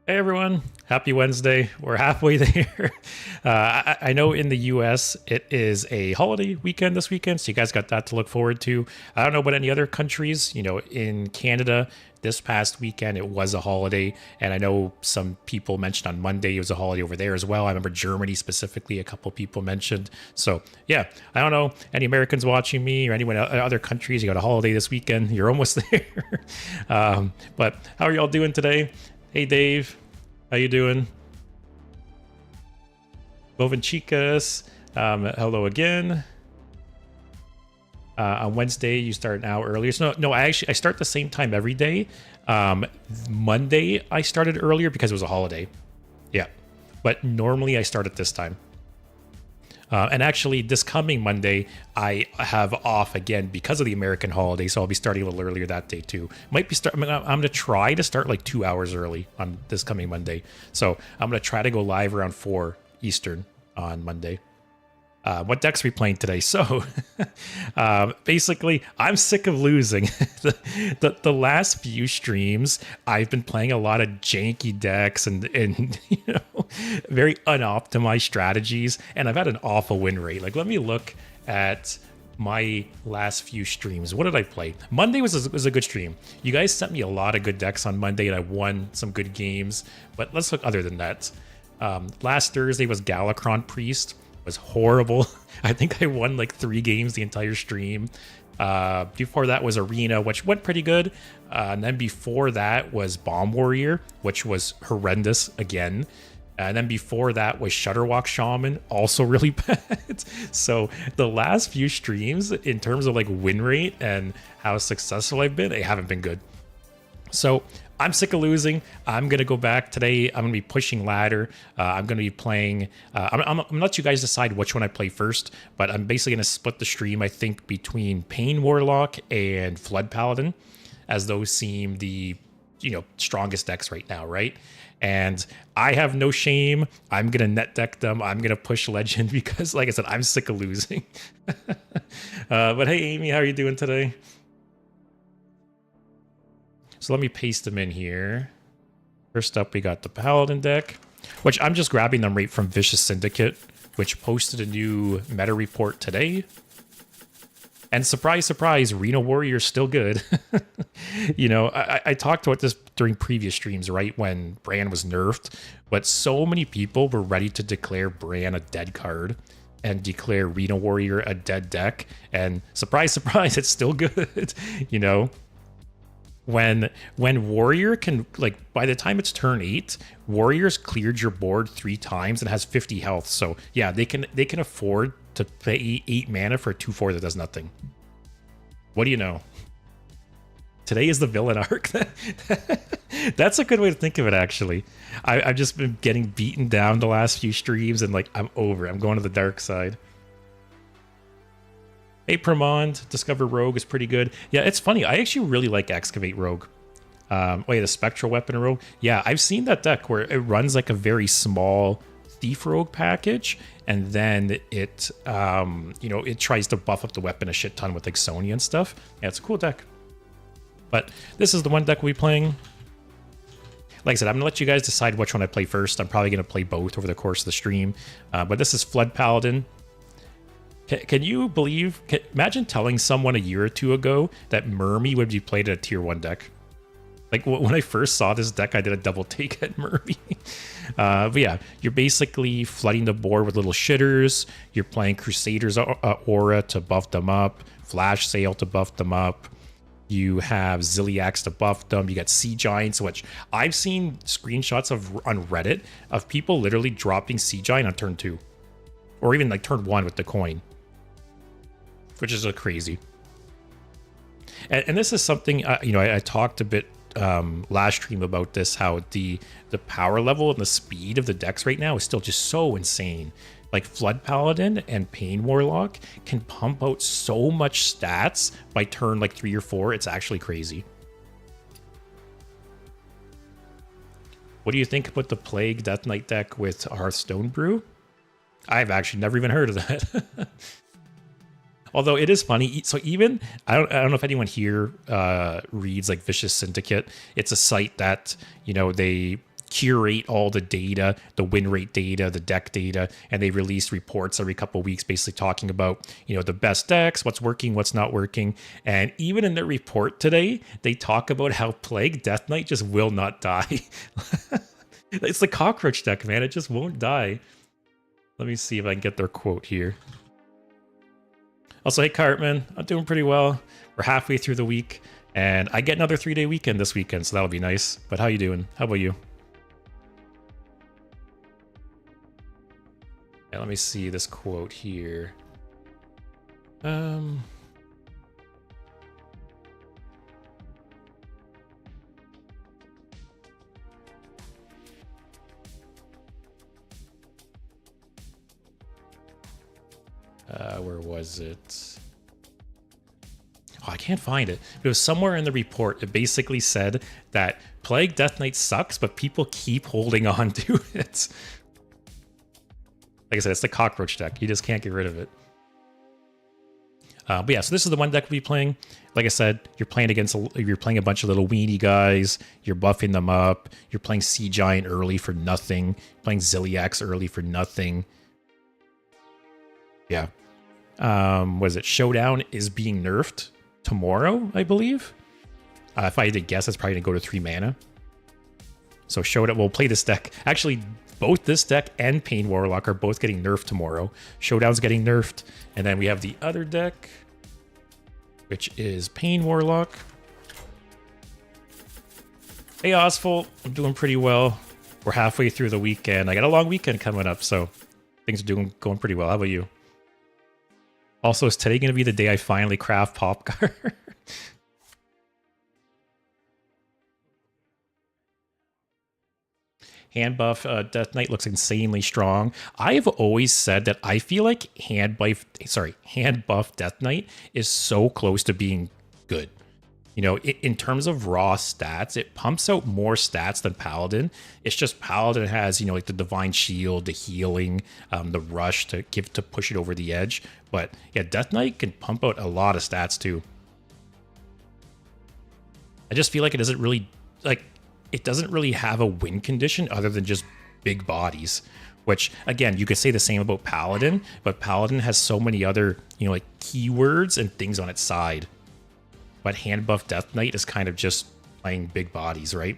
Hey everyone, happy Wednesday. We're halfway there. I know in the US it is a holiday weekend this weekend, so you guys got that to look forward to. I don't know about any other countries. In Canada this past weekend it was a holiday, and I know some people mentioned on Monday it was a holiday over there as well. I remember Germany specifically, a couple people mentioned. So yeah, I don't know any Americans watching me or anyone other countries. You got a holiday this weekend, you're almost there. But how are y'all doing today? Hey Dave, how you doing? Boven Chicas, hello again. On Wednesday, you start an hour earlier. So no, I start the same time every day. Monday, I started earlier because it was a holiday. Yeah, but normally I start at this time. And actually, this coming Monday, I have off again because of the American holiday, so I'll be starting a little earlier that day too. I'm gonna try to start like 2 hours early on this coming Monday. So I'm gonna try to go live around 4 Eastern on Monday. What decks are we playing today? So basically, I'm sick of losing. The last few streams, I've been playing a lot of janky decks and very unoptimized strategies, and I've had an awful win rate. Like, let me look at my last few streams. What did I play? Monday was a good stream. You guys sent me a lot of good decks on Monday, and I won some good games. But let's look other than that. Last Thursday was Galakron Priest. Was horrible. I think I won like 3 games the entire stream. Before that was Arena, which went pretty good. And then before that was Bomb Warrior, which was horrendous again. And then before that was Shutterwalk Shaman, also really bad. So the last few streams, in terms of like win rate and how successful I've been, they haven't been good. So I'm sick of losing. I'm going to go back today. I'm going to be pushing ladder. I'm going to be playing. I'm going to let you guys decide which one I play first, but I'm basically going to split the stream, I think, between Pain Warlock and Flood Paladin, as those seem the strongest decks right now, right? And I have no shame. I'm going to net deck them. I'm going to push Legend because, like I said, I'm sick of losing. But hey, Amy, how are you doing today? So let me paste them in here. First up, we got the Paladin deck, which I'm just grabbing them right from Vicious Syndicate, which posted a new meta report today. And surprise, surprise, Reno Warrior is still good. I talked about this during previous streams, right, when Bran was nerfed, but so many people were ready to declare Bran a dead card and declare Reno Warrior a dead deck. And surprise, surprise, it's still good, When Warrior can, like, by the time it's turn 8, Warrior's cleared your board 3 times and has 50 health. So yeah, they can afford to pay 8 mana for a 2/4 that does nothing. What do you know? Today is the villain arc. That's a good way to think of it, actually. I've just been getting beaten down the last few streams, and like, I'm over. I'm going to the dark side. Hey, Pramond, Discover Rogue is pretty good. Yeah, it's funny. I actually really like Excavate Rogue. The Spectral Weapon Rogue. Yeah, I've seen that deck where it runs like a very small Thief Rogue package, and then it, it tries to buff up the weapon a shit ton with like Sony and stuff. Yeah, it's a cool deck. But this is the one deck we'll be playing. Like I said, I'm gonna let you guys decide which one I play first. I'm probably gonna play both over the course of the stream. But this is Flood Paladin. Can you believe, imagine telling someone a year or two ago that Mermy would be played at a tier 1 deck. Like, when I first saw this deck, I did a double take at Mermy. But yeah, you're basically flooding the board with little shitters. You're playing Crusader's Aura to buff them up, Flash Sale to buff them up. You have Ziliax to buff them. You got Sea Giants, which I've seen screenshots of on Reddit of people literally dropping Sea Giant on turn 2. Or even like turn 1 with the coin, which is crazy. And this is something, I talked a bit last stream about this, how the power level and the speed of the decks right now is still just so insane. Like Flood Paladin and Pain Warlock can pump out so much stats by turn like 3 or 4. It's actually crazy. What do you think about the Plague Death Knight deck with Hearthstone Brew? I've actually never even heard of that. Although it is funny, so even I don't know if anyone here reads like Vicious Syndicate. It's a site that they curate all the data, the win rate data, the deck data, and they release reports every couple of weeks basically talking about, the best decks, what's working, what's not working. And even in their report today, they talk about how Plague Death Knight just will not die. It's the cockroach deck, man. It just won't die. Let me see if I can get their quote here. Also, hey, Cartman, I'm doing pretty well. We're halfway through the week, and I get another 3-day weekend this weekend, so that'll be nice. But how you doing? How about you? Yeah, let me see this quote here. Where was it? Oh, I can't find it. It was somewhere in the report. It basically said that Plague Death Knight sucks, but people keep holding on to it. Like I said, it's the cockroach deck. You just can't get rid of it. But yeah, so this is the one deck we'll be playing. Like I said, you're playing a bunch of little weenie guys. You're buffing them up. You're playing Sea Giant early for nothing. Playing Ziliax early for nothing. Yeah. What is it? Showdown is being nerfed tomorrow, I believe. If I had to guess, it's probably going to go to 3 mana. So Showdown, we'll play this deck. Actually, both this deck and Pain Warlock are both getting nerfed tomorrow. Showdown's getting nerfed. And then we have the other deck, which is Pain Warlock. Hey, Osful. I'm doing pretty well. We're halfway through the weekend. I got a long weekend coming up, so things are going pretty well. How about you? Also, is today going to be the day I finally craft Popcar? Hand buff Death Knight looks insanely strong. I have always said that I feel like hand buff Death Knight is so close to being good. In terms of raw stats, it pumps out more stats than Paladin. It's just Paladin has, like the Divine Shield, the healing, the rush to push it over the edge. But yeah, Death Knight can pump out a lot of stats too. I just feel like it doesn't really have a win condition other than just big bodies. Which again, you could say the same about Paladin, but Paladin has so many other, like keywords and things on its side. But hand buff Death Knight is kind of just playing big bodies, right?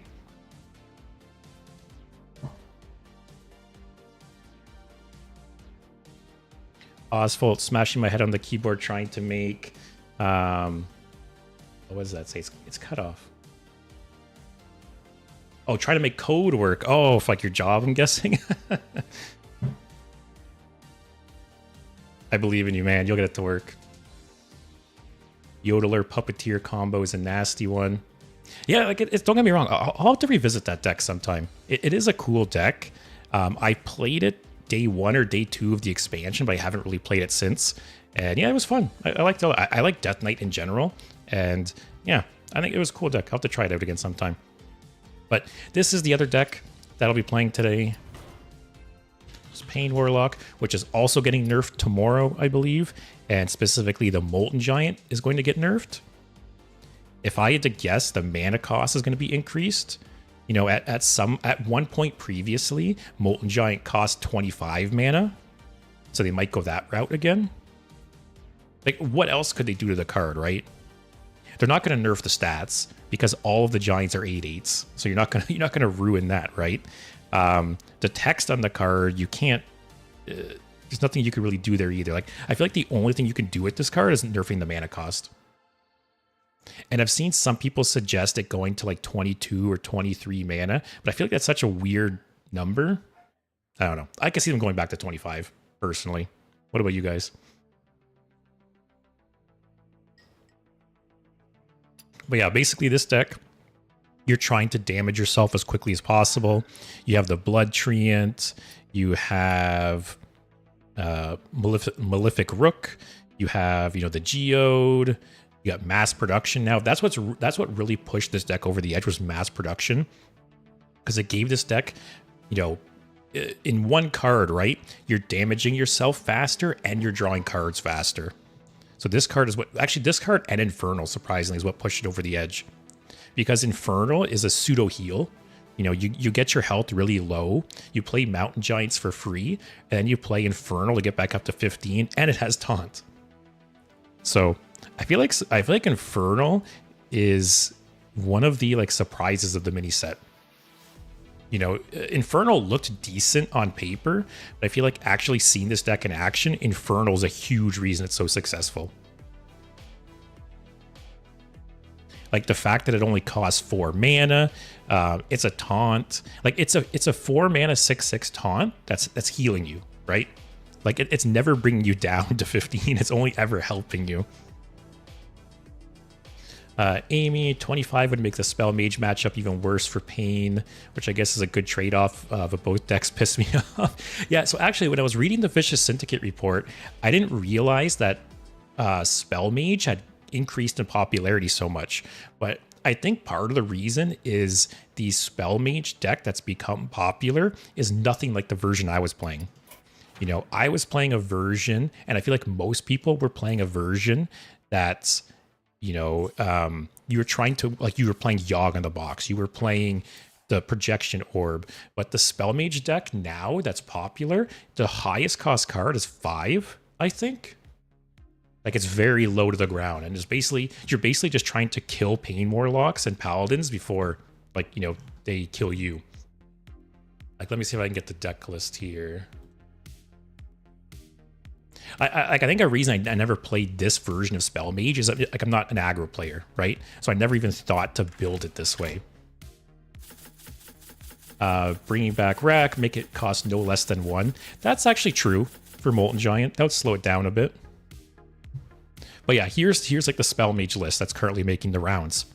Osfault smashing my head on the keyboard trying to make... what does that say? It's cut off. Oh, trying to make code work. Oh, for like your job, I'm guessing. I believe in you, man. You'll get it to work. Yodeler Puppeteer combo is a nasty one. Yeah, like don't get me wrong. I'll have to revisit that deck sometime. It is a cool deck. I played it day 1 or day 2 of the expansion, but I haven't really played it since. And yeah, it was fun. I liked it. I like Death Knight in general. And yeah, I think it was a cool deck. I'll have to try it out again sometime. But this is the other deck that I'll be playing today. It's Pain Warlock, which is also getting nerfed tomorrow, I believe. And specifically, the Molten Giant is going to get nerfed. If I had to guess, the mana cost is going to be increased. At one point previously, Molten Giant cost 25 mana. So they might go that route again. Like, what else could they do to the card, right? They're not going to nerf the stats because all of the giants are 8/8s. So you're not going to ruin that, right? The text on the card, you can't... there's nothing you can really do there either. Like, I feel like the only thing you can do with this card is nerfing the mana cost. And I've seen some people suggest it going to like 22 or 23 mana, but I feel like that's such a weird number. I don't know. I can see them going back to 25, personally. What about you guys? But yeah, basically this deck, you're trying to damage yourself as quickly as possible. You have the Blood Treant, you have Malefic Rook, you have, the Geode, you got mass production. Now that's what really pushed this deck over the edge, was mass production, because it gave this deck, in one card, right? You're damaging yourself faster and you're drawing cards faster. So this card is this card and Infernal, surprisingly, is what pushed it over the edge. Because Infernal is a pseudo heal, You know, you get your health really low, you play Mountain Giants for free, and then you play Infernal to get back up to 15, and it has Taunt. So I feel like Infernal is one of the like surprises of the mini set. You know, Infernal looked decent on paper, but I feel like actually seeing this deck in action, Infernal is a huge reason it's so successful. Like the fact that it only costs 4 mana, it's a taunt. Like it's a 4 mana 6/6 taunt that's healing you, right? Like it's never bringing you down to 15. It's only ever helping you. Amy, 25 would make the Spell Mage matchup even worse for Pain, which I guess is a good trade-off, but both decks piss me off. Yeah, so actually when I was reading the Vicious Syndicate report, I didn't realize that Spell Mage had increased in popularity so much, but I think part of the reason is the Spell Mage deck that's become popular is nothing like the version I was playing. You know, I was playing a version, and I feel like most people were playing a version that's, you know, you were trying to, like, you were playing Yogg in the box, you were playing the Projection Orb, but the Spell Mage deck now that's popular, the highest cost card is 5, I think. Like it's very low to the ground, and it's basically, you're basically just trying to kill Pain Warlocks and Paladins before, like, you know, they kill you. Like, let me see if I can get the deck list here. I think a reason I never played this version of Spell Mage is like I'm not an aggro player, right? So I never even thought to build it this way. Bringing back Rack, make it cost no less than 1. That's actually true for Molten Giant. That would slow it down a bit. But yeah, here's like the Spell Mage list that's currently making the rounds.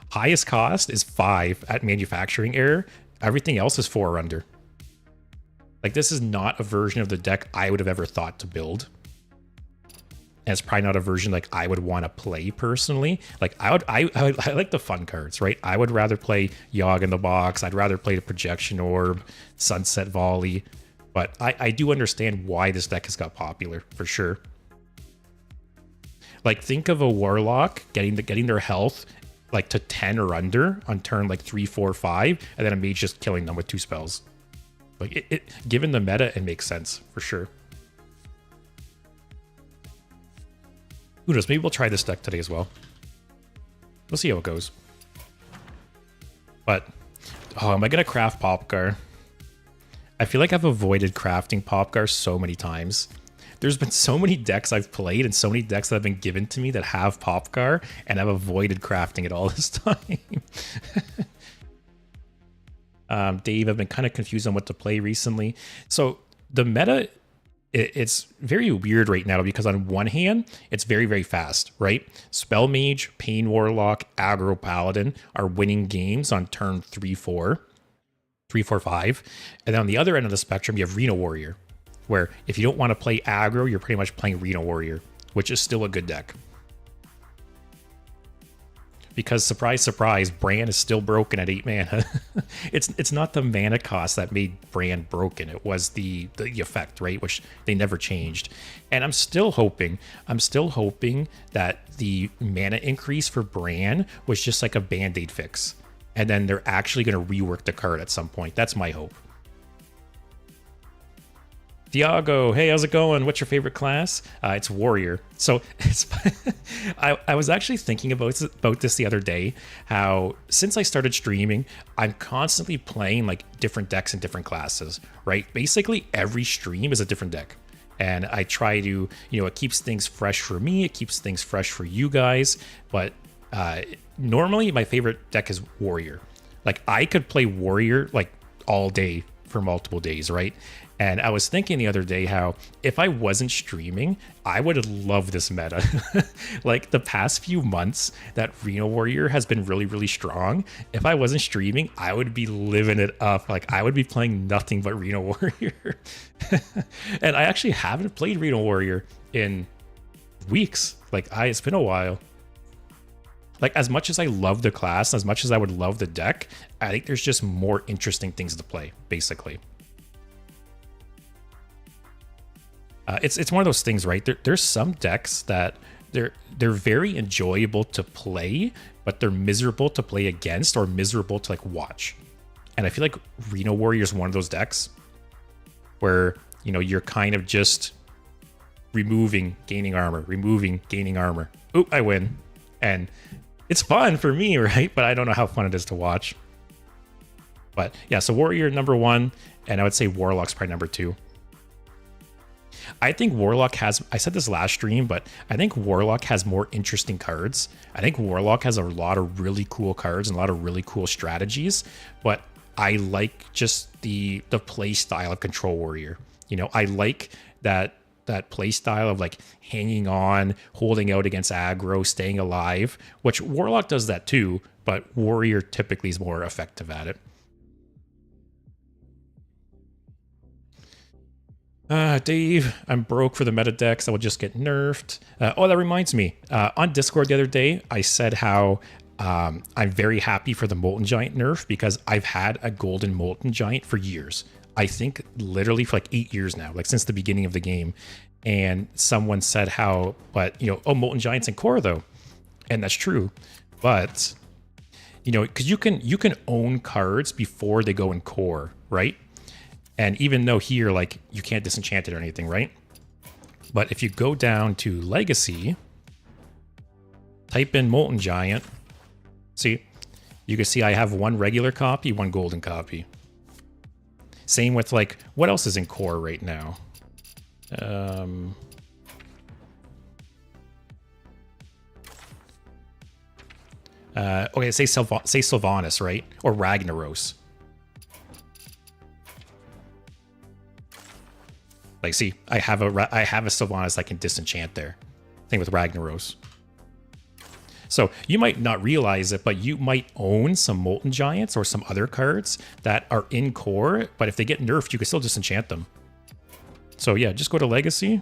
Highest cost is 5 at manufacturing error. Everything else is 4 or under. Like this is not a version of the deck I would have ever thought to build. And it's probably not a version like I would want to play personally. Like I like the fun cards, right? I would rather play Yogg in the box. I'd rather play the Projection Orb, Sunset Volley. But I do understand why this deck has got popular for sure. Like think of a Warlock getting their health like to 10 or under on turn like 3, 4, 5, and then a Mage just killing them with 2 spells. Like given the meta, it makes sense for sure. Who knows? Maybe we'll try this deck today as well. We'll see how it goes. But oh, am I gonna craft Popgar? I feel like I've avoided crafting Popgar so many times. There's been so many decks I've played and so many decks that have been given to me that have Popgar, and I've avoided crafting it all this time. Dave, I've been kind of confused on what to play recently. So the meta, it's very weird right now because on one hand, it's very, very fast, right? Spell Mage, Pain Warlock, Aggro Paladin are winning games on turn 3, 4, 5. And then on the other end of the spectrum, you have Reno Warrior, where if you don't want to play aggro, you're pretty much playing Reno Warrior, which is still a good deck. Because surprise, surprise, Bran is still broken at 8 mana. It's not the mana cost that made Bran broken. It was the effect, right? Which they never changed. And I'm still hoping that the mana increase for Bran was just like a band-aid fix. And then they're actually going to rework the card at some point. That's my hope. Diago, hey, how's it going? What's your favorite class? It's Warrior. So it's I was actually thinking about this the other day, how since I started streaming, I'm constantly playing like different decks and different classes, right? Basically every stream is a different deck. And I try to, you know, it keeps things fresh for me. It keeps things fresh for you guys. But normally my favorite deck is Warrior. Like I could play Warrior like all day for multiple days, right? And I was thinking the other day how if I wasn't streaming, I would love this meta. Like the past few months that Reno Warrior has been really, really strong. If I wasn't streaming, I would be living it up. Like I would be playing nothing but Reno Warrior. And I actually haven't played Reno Warrior in weeks. Like it's been a while. Like as much as I love the class, as much as I would love the deck, I think there's just more interesting things to play, basically. It's one of those things, right? There's some decks that they're very enjoyable to play, but they're miserable to play against or miserable to like watch. And I feel like Reno Warrior is one of those decks where, you know, you're kind of just removing, gaining armor, removing, gaining armor. Oop, I win. And it's fun for me, right? But I don't know how fun it is to watch. But yeah, so Warrior number 1, and I would say Warlock's probably number 2. I think Warlock has, I said this last stream, but I think Warlock has more interesting cards. I think Warlock has a lot of really cool cards and a lot of really cool strategies, but I like just the play style of Control Warrior. You know, I like that play style of like hanging on, holding out against aggro, staying alive, which Warlock does that too, but Warrior typically is more effective at it. Dave, I'm broke for the meta decks. I will just get nerfed. Oh, that reminds me. On Discord the other day, I said how I'm very happy for the Molten Giant nerf because I've had a golden Molten Giant for years. I think literally for like 8 years now, like since the beginning of the game. And someone said how, but you know, oh, Molten Giant's in core though. And that's true. But, you know, because you can own cards before they go in core, right? And even though here, like, you can't disenchant it or anything, right? But if you go down to Legacy, type in Molten Giant, see, you can see I have 1 regular copy, 1 golden copy. Same with, like, what else is in core right now? Okay, say Sylvanas, right? Or Ragnaros. Like, see, I have a Sylvanas I can disenchant there. Same with Ragnaros. So you might not realize it, but you might own some Molten Giants or some other cards that are in core, but if they get nerfed, you can still disenchant them. So yeah, just go to Legacy,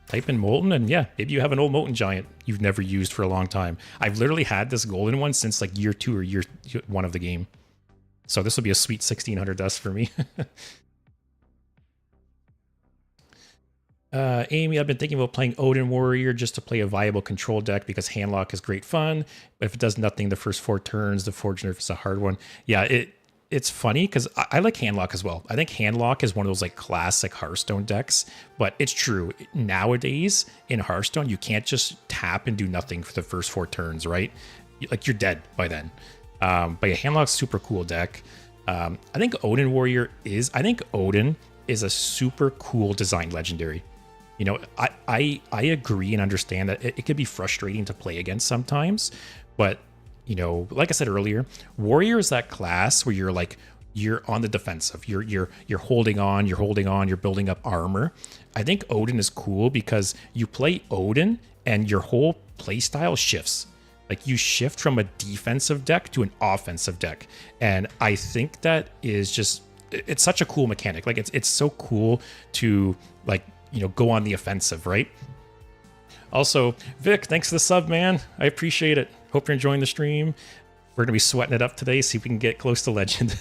type in Molten, and yeah, maybe you have an old Molten Giant you've never used for a long time. I've literally had this golden one since like year 2 or year 1 of the game. So this will be a sweet 1600 dust for me. Amy, I've been thinking about playing Odin Warrior just to play a viable control deck because Handlock is great fun. But if it does nothing the first 4 turns, the Forge nerf is a hard one. Yeah, it's funny because I like Handlock as well. I think Handlock is one of those like classic Hearthstone decks. But it's true, nowadays in Hearthstone, you can't just tap and do nothing for the first 4 turns, right? Like you're dead by then. But yeah, Handlock's super cool deck. I think Odin Warrior is, I think Odin is a super cool design legendary. You know, I agree and understand that it could be frustrating to play against sometimes, but you know, like I said earlier, Warrior is that class where you're like, you're on the defensive, you're holding on, you're building up armor. I think Odin is cool because you play Odin and your whole play style shifts. Like you shift from a defensive deck to an offensive deck, and I think that is just, it's such a cool mechanic. Like it's so cool to like, you know, go on the offensive, right? Also, Vic, thanks for the sub, man. I appreciate it. Hope you're enjoying the stream. We're gonna be sweating it up today, see if we can get close to legend.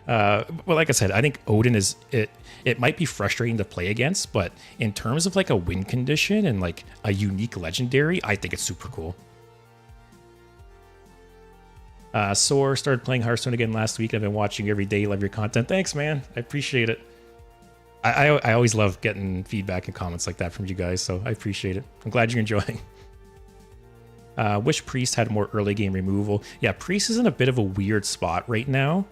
Well, like I said, I think Odin is it might be frustrating to play against, but in terms of like a win condition and like a unique legendary, I think it's super cool. Soar started playing Hearthstone again last week. I've been watching every day. Love your content. Thanks, man. I appreciate it. I always love getting feedback and comments like that from you guys, so I appreciate it. I'm glad you're enjoying. Wish Priest had more early game removal. Yeah, Priest is in a bit of a weird spot right now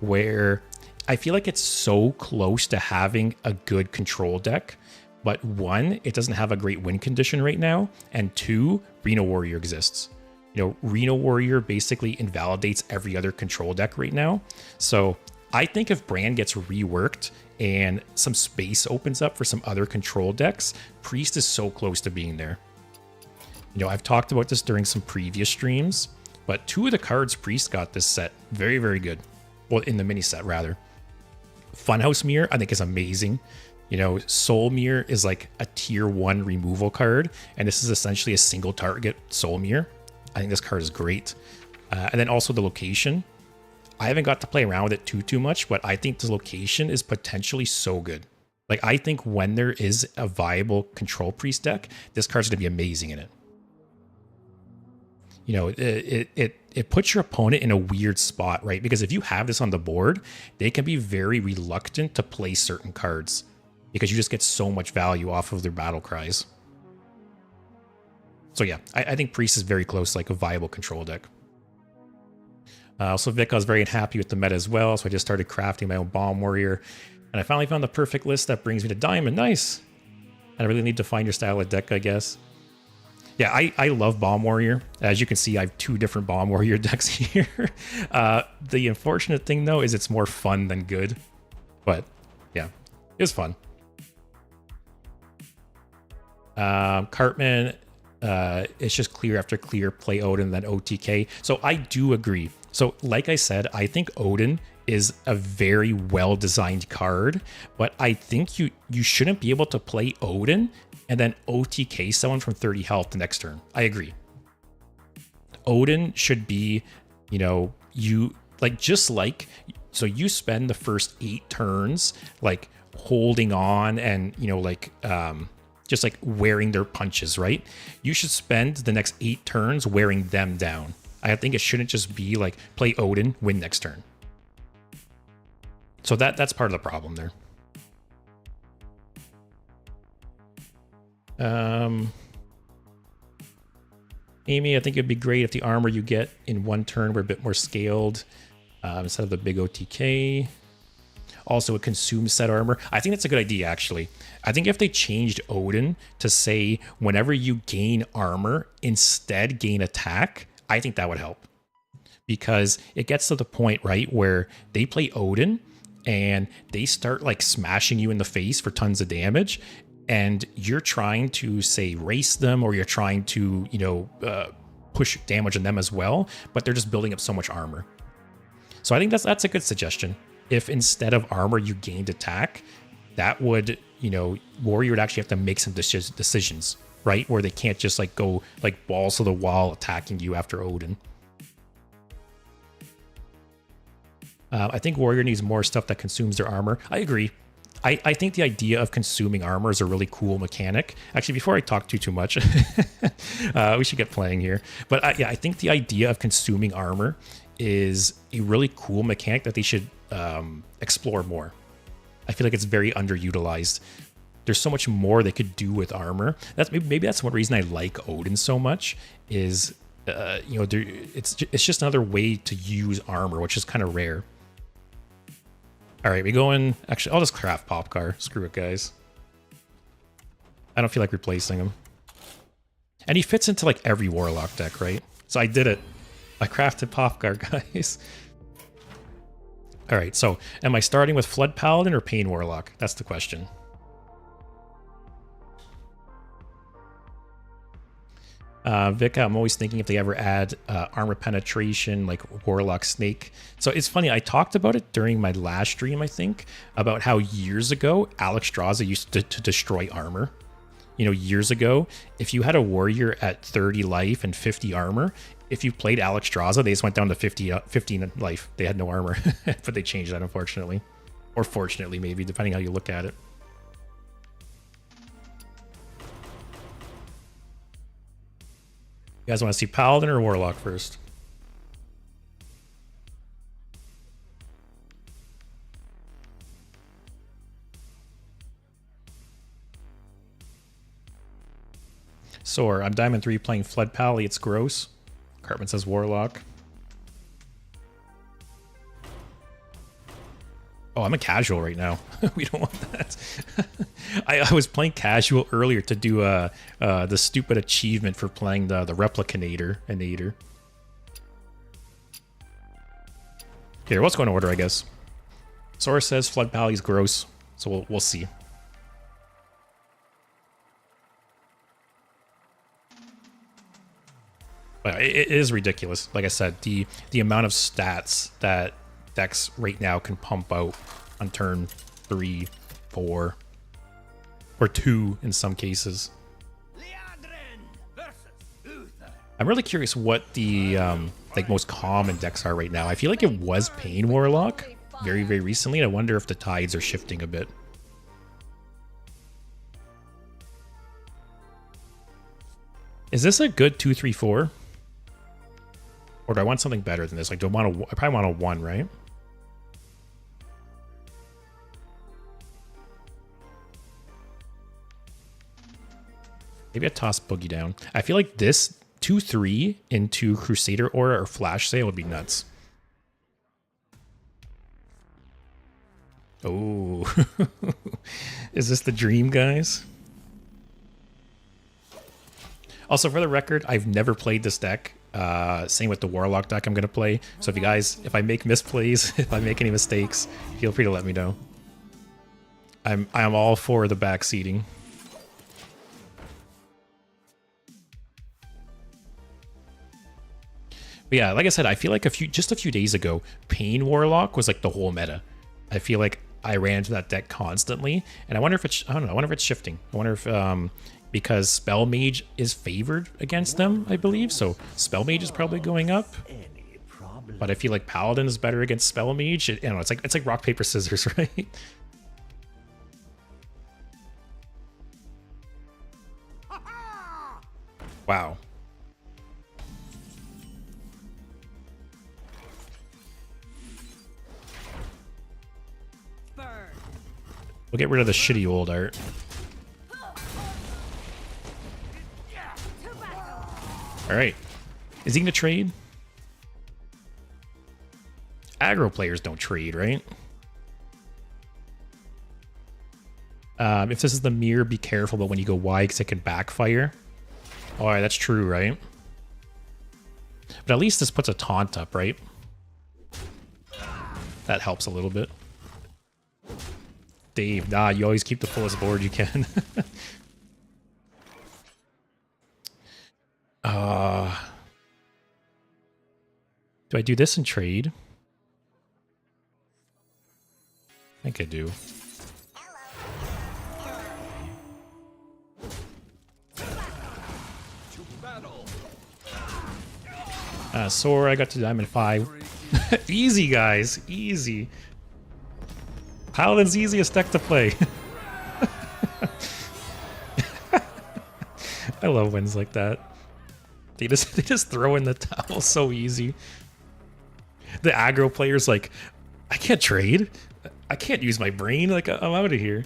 where I feel like it's so close to having a good control deck, but 1, it doesn't have a great win condition right now, and 2, Reno Warrior exists. You know, Reno Warrior basically invalidates every other control deck right now. So I think if Brand gets reworked and some space opens up for some other control decks, Priest is so close to being there. You know, I've talked about this during some previous streams, but 2 of the cards Priest got this set, very, very good. Well, in the mini set, rather. Funhouse Mirror, I think, is amazing. You know, Soul Mirror is like a tier 1 removal card, and this is essentially a single target Soul Mirror. I think this card is great. And then also the location. I haven't got to play around with it too much, but I think the location is potentially so good. Like, I think when there is a viable Control Priest deck, this card's going to be amazing in it. you know, it puts your opponent in a weird spot, right? Because if you have this on the board, they can be very reluctant to play certain cards because you just get so much value off of their battle cries. So yeah, I think Priest is very close, like a viable control deck. Also, Vic, I was very unhappy with the meta as well, so I just started crafting my own Bomb Warrior. And I finally found the perfect list that brings me to Diamond. Nice! I really need to find your style of deck, I guess. Yeah, I love Bomb Warrior. As you can see, I have 2 different Bomb Warrior decks here. The unfortunate thing, though, is it's more fun than good. But, yeah, it was fun. Cartman, it's just clear after clear, play Odin, then OTK. So I do agree. So like I said, I think Odin is a very well-designed card, but I think you shouldn't be able to play Odin and then OTK someone from 30 health the next turn. I agree. Odin should be, you know, so you spend the first 8 turns like holding on and, you know, like just like wearing their punches, right? You should spend the next 8 turns wearing them down. I think it shouldn't just be like play Odin, win next turn. So that's part of the problem there. Amy, I think it'd be great if the armor you get in one turn were a bit more scaled instead of the big OTK. Also, it consumes set armor. I think that's a good idea, actually. I think if they changed Odin to say whenever you gain armor, instead gain attack, I think that would help. Because it gets to the point, right, where they play Odin and they start like smashing you in the face for tons of damage, and you're trying to, say, race them, or you're trying to, you know, push damage on them as well, but they're just building up so much armor. So I think that's a good suggestion. If instead of armor you gained attack, that would, you know, Warrior would actually have to make some decisions, right? Where they can't just like go like balls to the wall attacking you after Odin. I think Warrior needs more stuff that consumes their armor. I agree. I think the idea of consuming armor is a really cool mechanic. Actually, before I talk too much, we should get playing here. But yeah, I think the idea of consuming armor is a really cool mechanic that they should explore more. I feel like it's very underutilized. There's so much more they could do with armor. Maybe that's one reason I like Odin so much. Is you know, it's just another way to use armor, which is kind of rare. All right, we go in. Actually, I'll just craft Popcar. Screw it, guys. I don't feel like replacing him. And he fits into like every Warlock deck, right? So I did it. I crafted Popcar, guys. All right, so am I starting with Flood Paladin or Pain Warlock? That's the question. Vic, I'm always thinking if they ever add armor penetration like Warlock Snake. So it's funny, I talked about it during my last stream, I think, about how years ago Alexstrasza used to destroy armor. You know, years ago, if you had a warrior at 30 life and 50 armor, if you played Alexstrasza, they just went down to 15 life. They had no armor, but they changed that, unfortunately. Or fortunately, maybe, depending how you look at it. You guys want to see Paladin or Warlock first? Soar, I'm Diamond 3 playing Flood Pally. It's gross. Cartman says Warlock. Oh, I'm a casual right now. We don't want that. I was playing casual earlier to do the stupid achievement for playing the Replicanator. Here, let's go in order, I guess. Sora says Flood Pally's gross, so we'll see. But it is ridiculous. Like I said, the amount of stats that decks right now can pump out on turn 3, 4, or 2 in some cases. I'm really curious what the like most common decks are right now. I feel like it was Pain Warlock very, very recently, and I wonder if the tides are shifting a bit. Is this a good 2-3-4? Or do I want something better than this? Like, do I want a, I probably want a 1, right? Maybe I toss Boogie down. I feel like this 2-3 into Crusader Aura or Flash Sale would be nuts. Oh, is this the dream, guys? Also, for the record, I've never played this deck. Same with the Warlock deck I'm going to play. So if you guys, if I make misplays, if I make any mistakes, feel free to let me know. I'm all for the backseating. But yeah, like I said, I feel like just a few days ago, Pain Warlock was like the whole meta. I feel like I ran into that deck constantly, and I wonder if it's, I don't know, I wonder if it's shifting. I wonder if, because Spell Mage is favored against them, I believe, so Spell Mage is probably going up. But I feel like Paladin is better against Spell Mage. I don't know, it's like rock, paper, scissors, right? Wow. We'll get rid of the shitty old art. Alright. Is he gonna trade? Aggro players don't trade, right? If this is the mirror, be careful, but when you go wide, because it can backfire. Alright, that's true, right? But at least this puts a taunt up, right? That helps a little bit. Dave, nah, you always keep the fullest board you can. Do I do this in trade? I think I do. Sora, I got to Diamond 5. Easy, guys. Easy. Paladin's easiest deck to play. I love wins like that. They just throw in the towel so easy. The aggro player's like, I can't trade. I can't use my brain. Like, I'm out of here.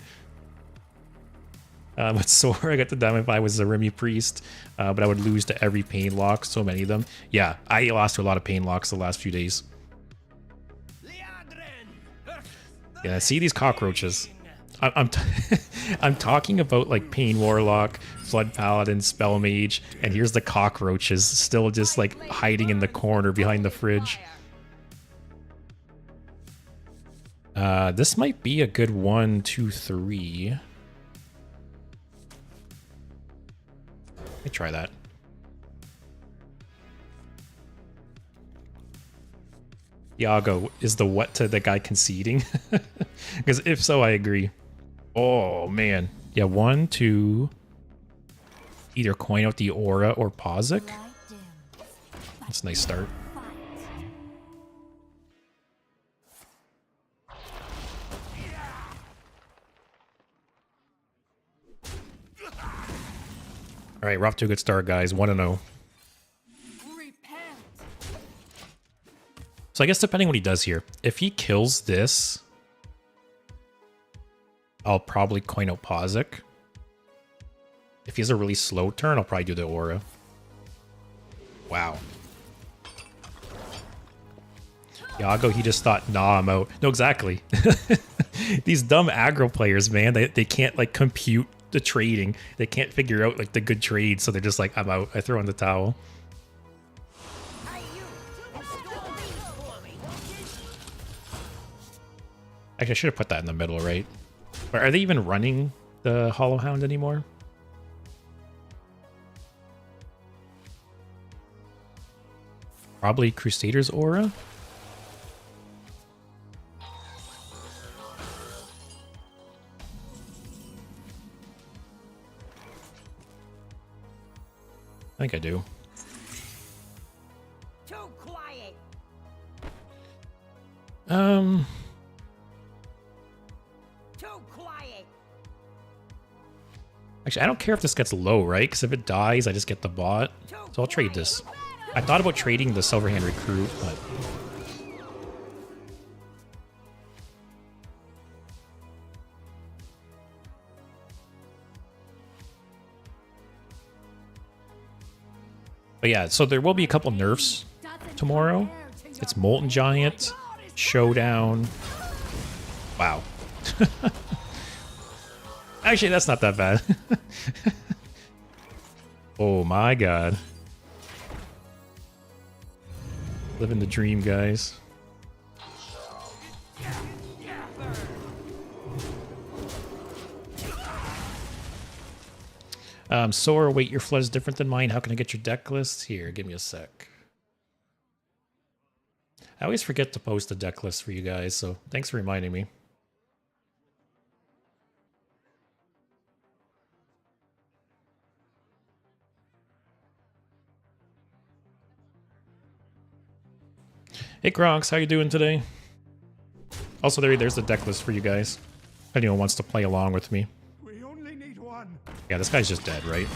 But Sora, I got the Diamond 5 was a Remy Priest, but I would lose to every Pain Lock, so many of them. Yeah, I lost to a lot of Pain Locks the last few days. Yeah, see these cockroaches. I'm talking about like Pain Warlock, Flood Paladin, Spell Mage, and here's the cockroaches still just like hiding in the corner behind the fridge. This might be a good 1, 2, 3. Let me try that. Iago, is the what to the guy conceding? Because if so, I agree. Oh, man. Yeah, 1, 2. Either coin out the Aura or Pozic. That's a nice start. All right, we're off to a good start, guys. 1-0. So I guess depending what he does here, if he kills this, I'll probably coin out Pozic. If he has a really slow turn, I'll probably do the Aura. Wow. Iago, he just thought, nah, I'm out. No, exactly. These dumb aggro players, man, they can't like compute the trading. They can't figure out like the good trade, so they're just like, I'm out. I throw in the towel. Actually, I should have put that in the middle, right? But are they even running the Hollow Hound anymore? Probably Crusader's Aura? I think I do. Too quiet. Too quiet. Actually, I don't care if this gets low, right? Because if it dies, I just get the bot. So I'll trade this. I thought about trading the Silverhand Recruit, but... But yeah, so there will be a couple nerfs tomorrow. It's Molten Giant, Showdown. Wow. Actually, that's not that bad. Oh my god. Living the dream, guys. Sora, wait, your flood is different than mine. How can I get your deck list? Here, give me a sec. I always forget to post a deck list for you guys, so thanks for reminding me. Hey Gronks, how you doing today? Also, there's the deck list for you guys. If anyone wants to play along with me. We only need one. Yeah, this guy's just dead, right?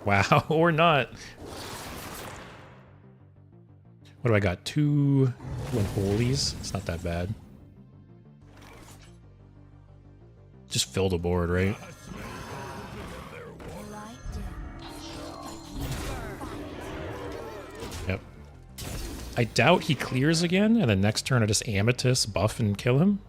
Wow, or not. What do I got? 2 Unholies? It's not that bad. Just fill the board, right? Yep. I doubt he clears again, and then next turn I just Amethyst, buff, and kill him.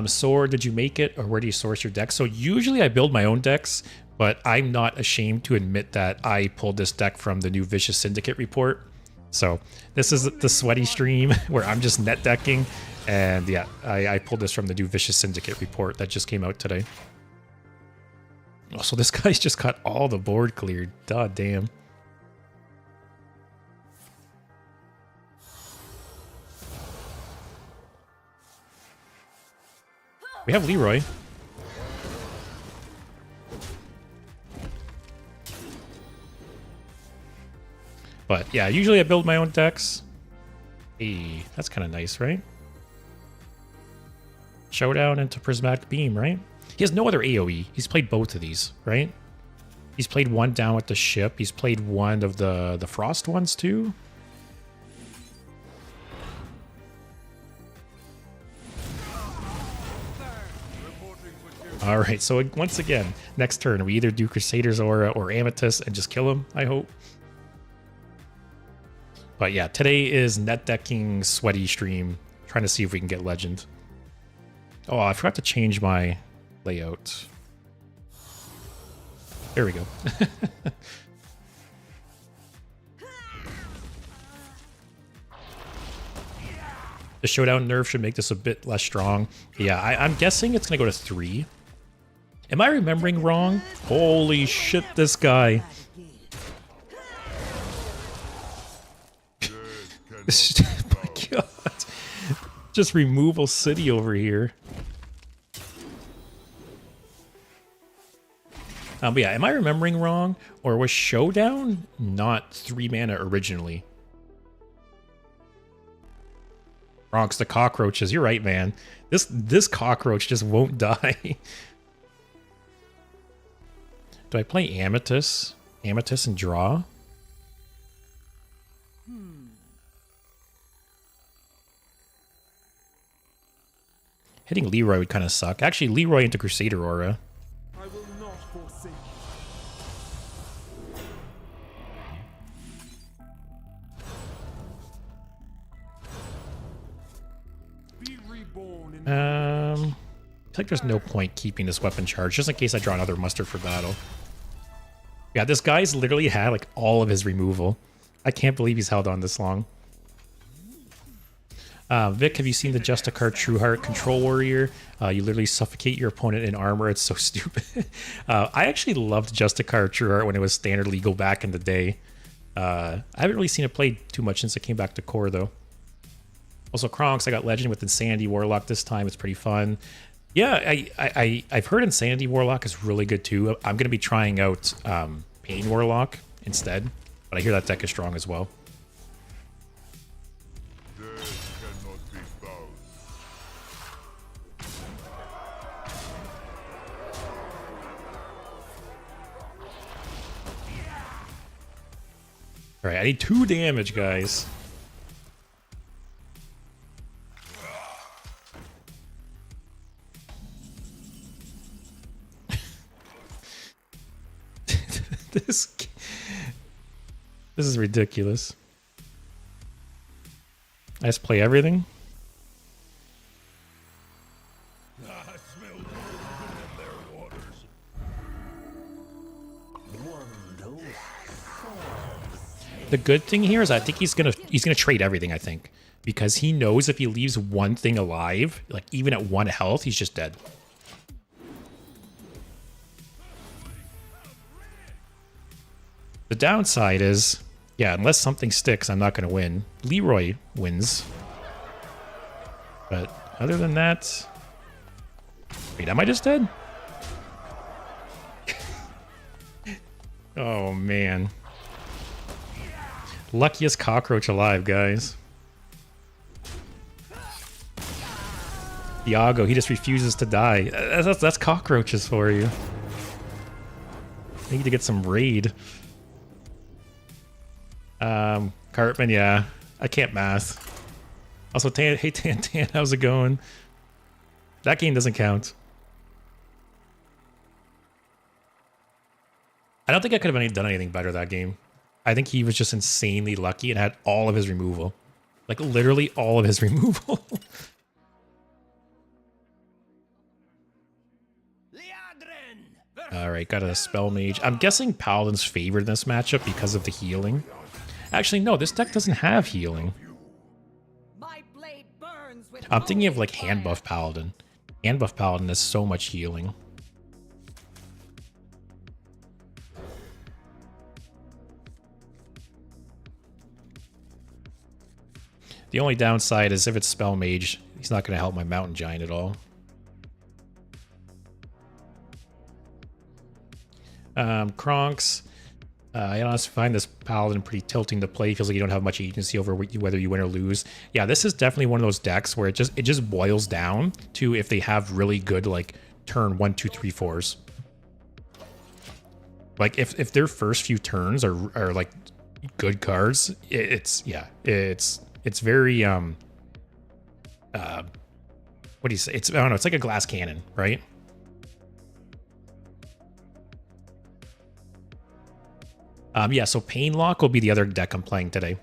Sword, did you make it, or where do you source your deck? So usually I build my own decks, but I'm not ashamed to admit that I pulled this deck from the new Vicious Syndicate report. So this is the sweaty stream where I'm just net decking, and yeah, I pulled this from the new Vicious Syndicate report that just came out today. Oh, so this guy's just got all the board cleared. God damn. We have Leroy. But yeah, usually I build my own decks. Hey, that's kind of nice, right? Showdown into Prismatic Beam, right? He has no other AoE. He's played both of these, right? He's played one down with the ship. He's played one of the Frost ones too. All right, so once again, next turn, we either do Crusader's Aura or Amethyst and just kill him, I hope. But yeah, today is net decking sweaty stream, trying to see if we can get Legend. Oh, I forgot to change my layout. There we go. The Showdown nerf should make this a bit less strong. Yeah, I'm guessing it's going to go to 3. Am I remembering wrong? Holy shit, this guy. Oh my god. Just removal city over here. But yeah, am I remembering wrong? Or was Showdown not 3 mana originally? Bronx, the cockroaches. You're right, man. This cockroach just won't die. Do I play Amethyst? Amethyst and draw? Hitting Leroy would kind of suck. Actually, Leroy into Crusader Aura. I will not forsake you. Be reborn in I feel like there's no point keeping this weapon charged, just in case I draw another muster for battle. Yeah, this guy's literally had like all of his removal. I can't believe he's held on this long. Vic, have you seen the Justicar True Heart Control Warrior? You literally suffocate your opponent in armor. It's so stupid. I actually loved Justicar True Heart when it was standard legal back in the day. I haven't really seen it played too much since it came back to core, though. Also, Kronks, I got Legend with Insanity Warlock this time. It's pretty fun. Yeah, I've heard Insanity Warlock is really good, too. I'm going to be trying out Pain Warlock instead, but I hear that deck is strong as well. All right, I need 2 damage, guys. This is ridiculous. I just play everything. The good thing here is I think he's gonna trade everything, I think. Because he knows if he leaves one thing alive, like even at 1 health, he's just dead. The downside is, yeah, unless something sticks, I'm not gonna win. Leroy wins. But other than that... Wait, am I just dead? Oh, man. Luckiest cockroach alive, guys. Iago, he just refuses to die. That's cockroaches for you. I need to get some raid. Cartman, yeah. I can't math. Also, hey Tan, how's it going? That game doesn't count. I don't think I could have done anything better that game. I think he was just insanely lucky and had all of his removal. Like, literally all of his removal. Alright, got a Spell Mage. I'm guessing Paladin's favored in this matchup because of the healing. Actually, no, this deck doesn't have healing. My blade burns with I'm thinking of, like, holy Hand fire. Buff Paladin. Hand Buff Paladin has so much healing. The only downside is if it's Spell Mage, he's not going to help my Mountain Giant at all. Kronks. I honestly find this Paladin pretty tilting to play. Feels like you don't have much agency over whether you win or lose. Yeah, this is definitely one of those decks where it just boils down to if they have really good, like, turn 1, 2, 3, 4s. Like, if their first few turns are like good cards, it's very what do you say? I don't know, it's like a glass cannon, right? Yeah, so Pain Lock will be the other deck I'm playing today.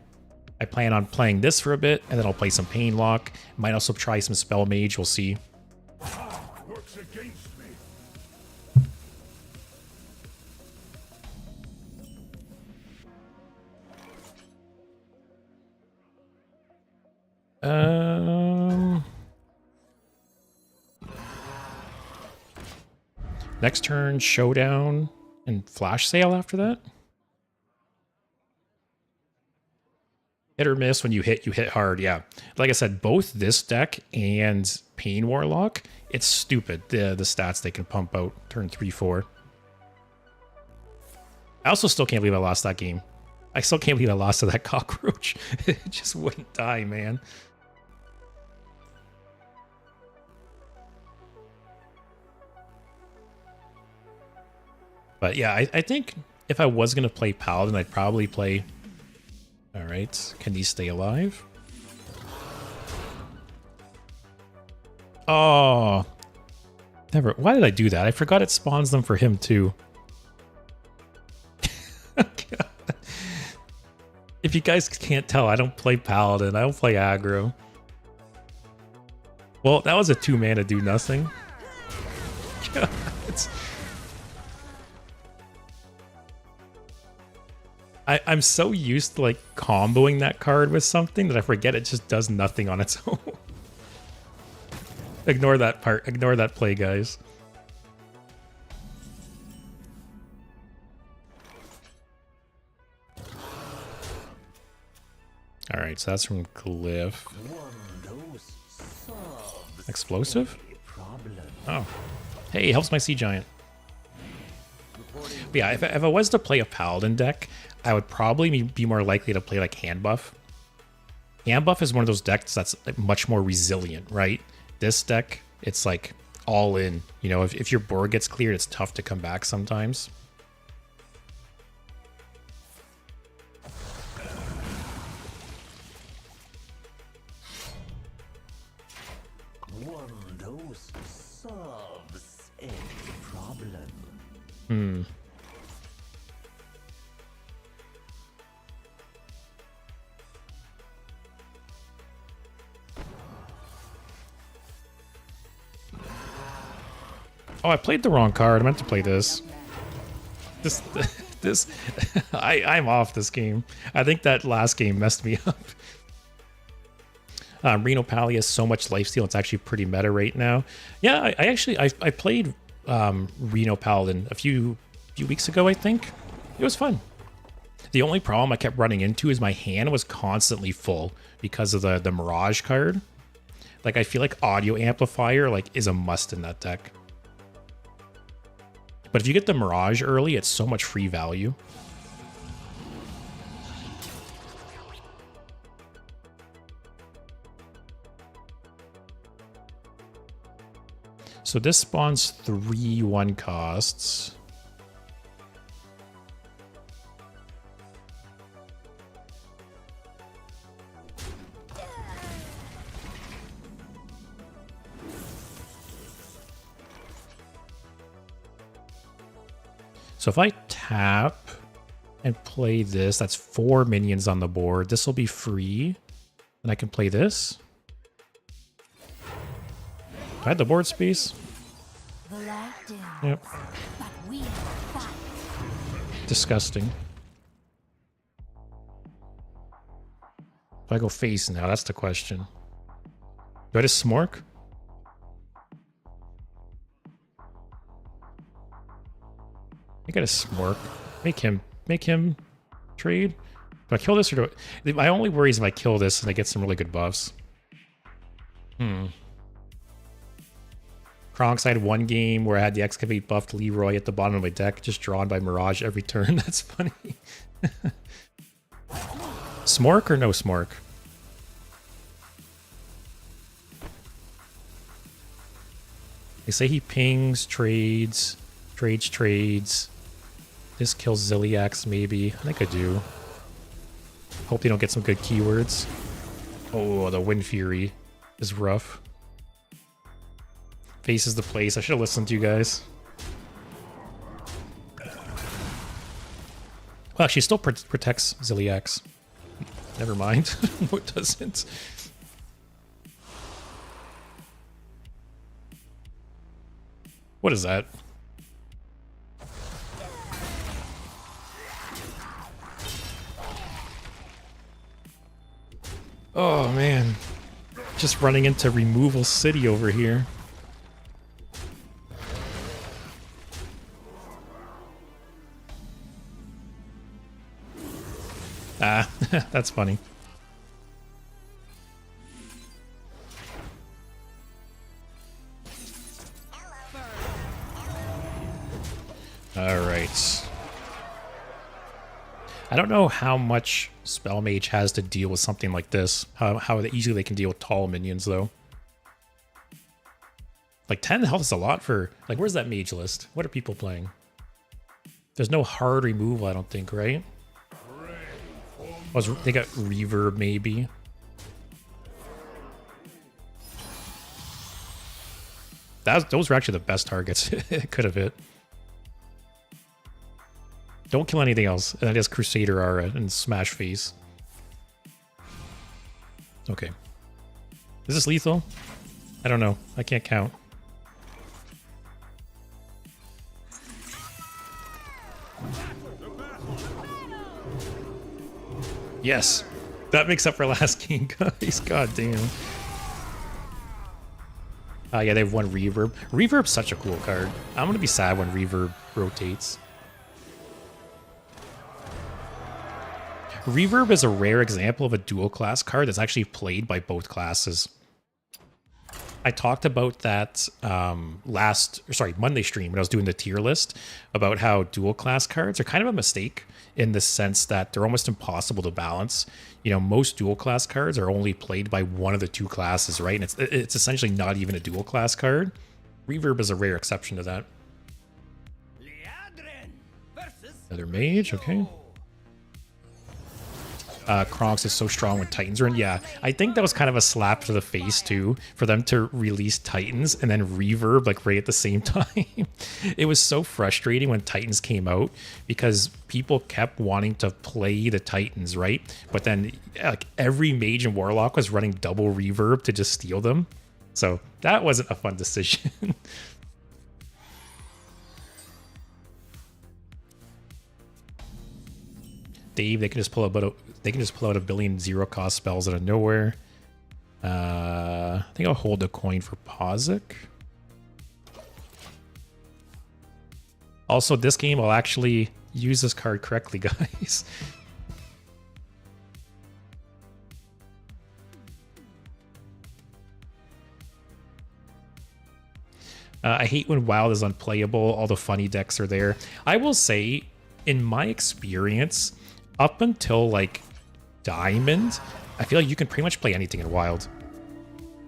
I plan on playing this for a bit, and then I'll play some Pain Lock. Might also try some Spell Mage, we'll see. Works against me. Next turn, Showdown and Flash Sale after that. Hit or miss. When you hit hard. Yeah. Like I said, both this deck and Pain Warlock, it's stupid, the stats they can pump out turn 3, 4. I also still can't believe I lost that game. I still can't believe I lost to that cockroach. It just wouldn't die, man. But yeah, I think if I was going to play Paladin, I'd probably play... Alright, can these stay alive? Oh! Never. Why did I do that? I forgot it spawns them for him too. If you guys can't tell, I don't play Paladin. I don't play aggro. Well, that was a 2-mana do nothing. God, I'm so used to, like, comboing that card with something that I forget it just does nothing on its own. Ignore that part. Ignore that play, guys. Alright, so that's from Glyph. Explosive? Oh. Hey, it helps my Sea Giant. But yeah, if I was to play a Paladin deck, I would probably be more likely to play like Hand Buff. Hand Buff is one of those decks that's like much more resilient, right? This deck, it's like all in. You know, if your board gets cleared, it's tough to come back sometimes. One dose solves any problem. Hmm. Oh, I played the wrong card. I meant to play this. This, I'm off this game. I think that last game messed me up. Reno Pally has so much lifesteal. It's actually pretty meta right now. Yeah, I played Reno Paladin a few weeks ago, I think. It was fun. The only problem I kept running into is my hand was constantly full because of the Mirage card. Like, I feel like Audio Amplifier like is a must in that deck. But if you get the Mirage early, it's so much free value. So this spawns 3 1 costs. So if I tap and play this, that's 4 minions on the board. This will be free. And I can play this. Do I have the board space? Yep. Disgusting. If I go face now, that's the question. Do I just smork? I gotta smork. Make him trade. Do I kill this or do I... My only worry is if I kill this and I get some really good buffs. Kronks, I had one game where I had the Excavate buffed Leroy at the bottom of my deck, just drawn by Mirage every turn. That's funny. Smork or no smork? They say he pings, trades. This kills Ziliax, maybe. I think I do. Hope they don't get some good keywords. Oh, the Wind Fury is rough. Face is the place. I should have listened to you guys. Well, she still protects Ziliax. Never mind. No, it doesn't. What is that? Oh, man. Just running into Removal City over here. Ah, that's funny. All right. I don't know how much Spell Mage has to deal with something like this. How easily they can deal with tall minions, though. Like, 10 health is a lot for... Like, where's that mage list? What are people playing? There's no hard removal, I don't think, right? Oh, they got reverb, maybe. Those were actually the best targets it could have hit. Don't kill anything else. And that is Crusader Aura and Smash Face. Okay. Is this lethal? I don't know. I can't count. Yes. That makes up for last game, guys. God damn. Yeah, they have one Reverb. Reverb's such a cool card. I'm going to be sad when Reverb rotates. Reverb is a rare example of a dual class card that's actually played by both classes. I talked about that Monday stream when I was doing the tier list about how dual class cards are kind of a mistake in the sense that they're almost impossible to balance. You know, most dual class cards are only played by one of the two classes, right? And it's essentially not even a dual class card. Reverb is a rare exception to that. Another mage, okay. Kronks is so strong when Titans are in. Yeah, I think that was kind of a slap to the face too for them to release Titans and then reverb like right at the same time. It was so frustrating when Titans came out because people kept wanting to play the Titans, right? But then like every Mage and Warlock was running double reverb to just steal them. So that wasn't a fun decision. Dave, they can just pull out a billion zero cost spells out of nowhere. I think I'll hold a coin for Pozic. Also, this game I'll actually use this card correctly, guys. I hate when Wild is unplayable. All the funny decks are there. I will say, in my experience, up until like Diamond, I feel like you can pretty much play anything in Wild.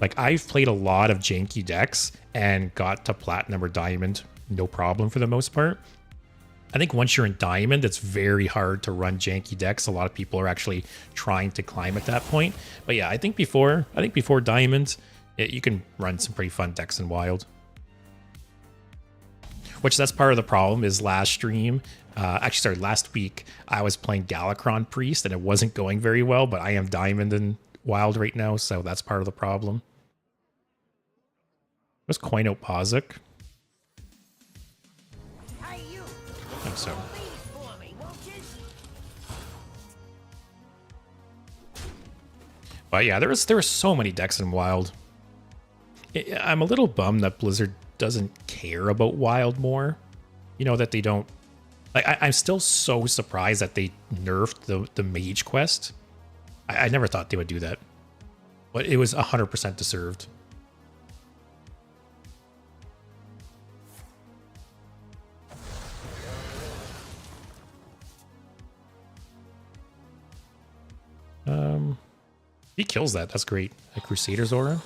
Like I've played a lot of janky decks and got to Platinum or Diamond, no problem for the most part. I think once you're in Diamond, it's very hard to run janky decks. A lot of people are actually trying to climb at that point. But yeah, I think before Diamond, you can run some pretty fun decks in Wild. Which that's part of the problem is last stream, last week, I was playing Galakron Priest and it wasn't going very well, but I am Diamond and Wild right now, so that's part of the problem. Let's coin out Pozic. I think so. But yeah, there were so many decks in Wild. I'm a little bummed that Blizzard doesn't care about Wild more. You know, that they don't... Like, I'm still so surprised that they nerfed the Mage quest. I never thought they would do that. But it was 100% deserved. He kills that. That's great. A Crusader's Aura.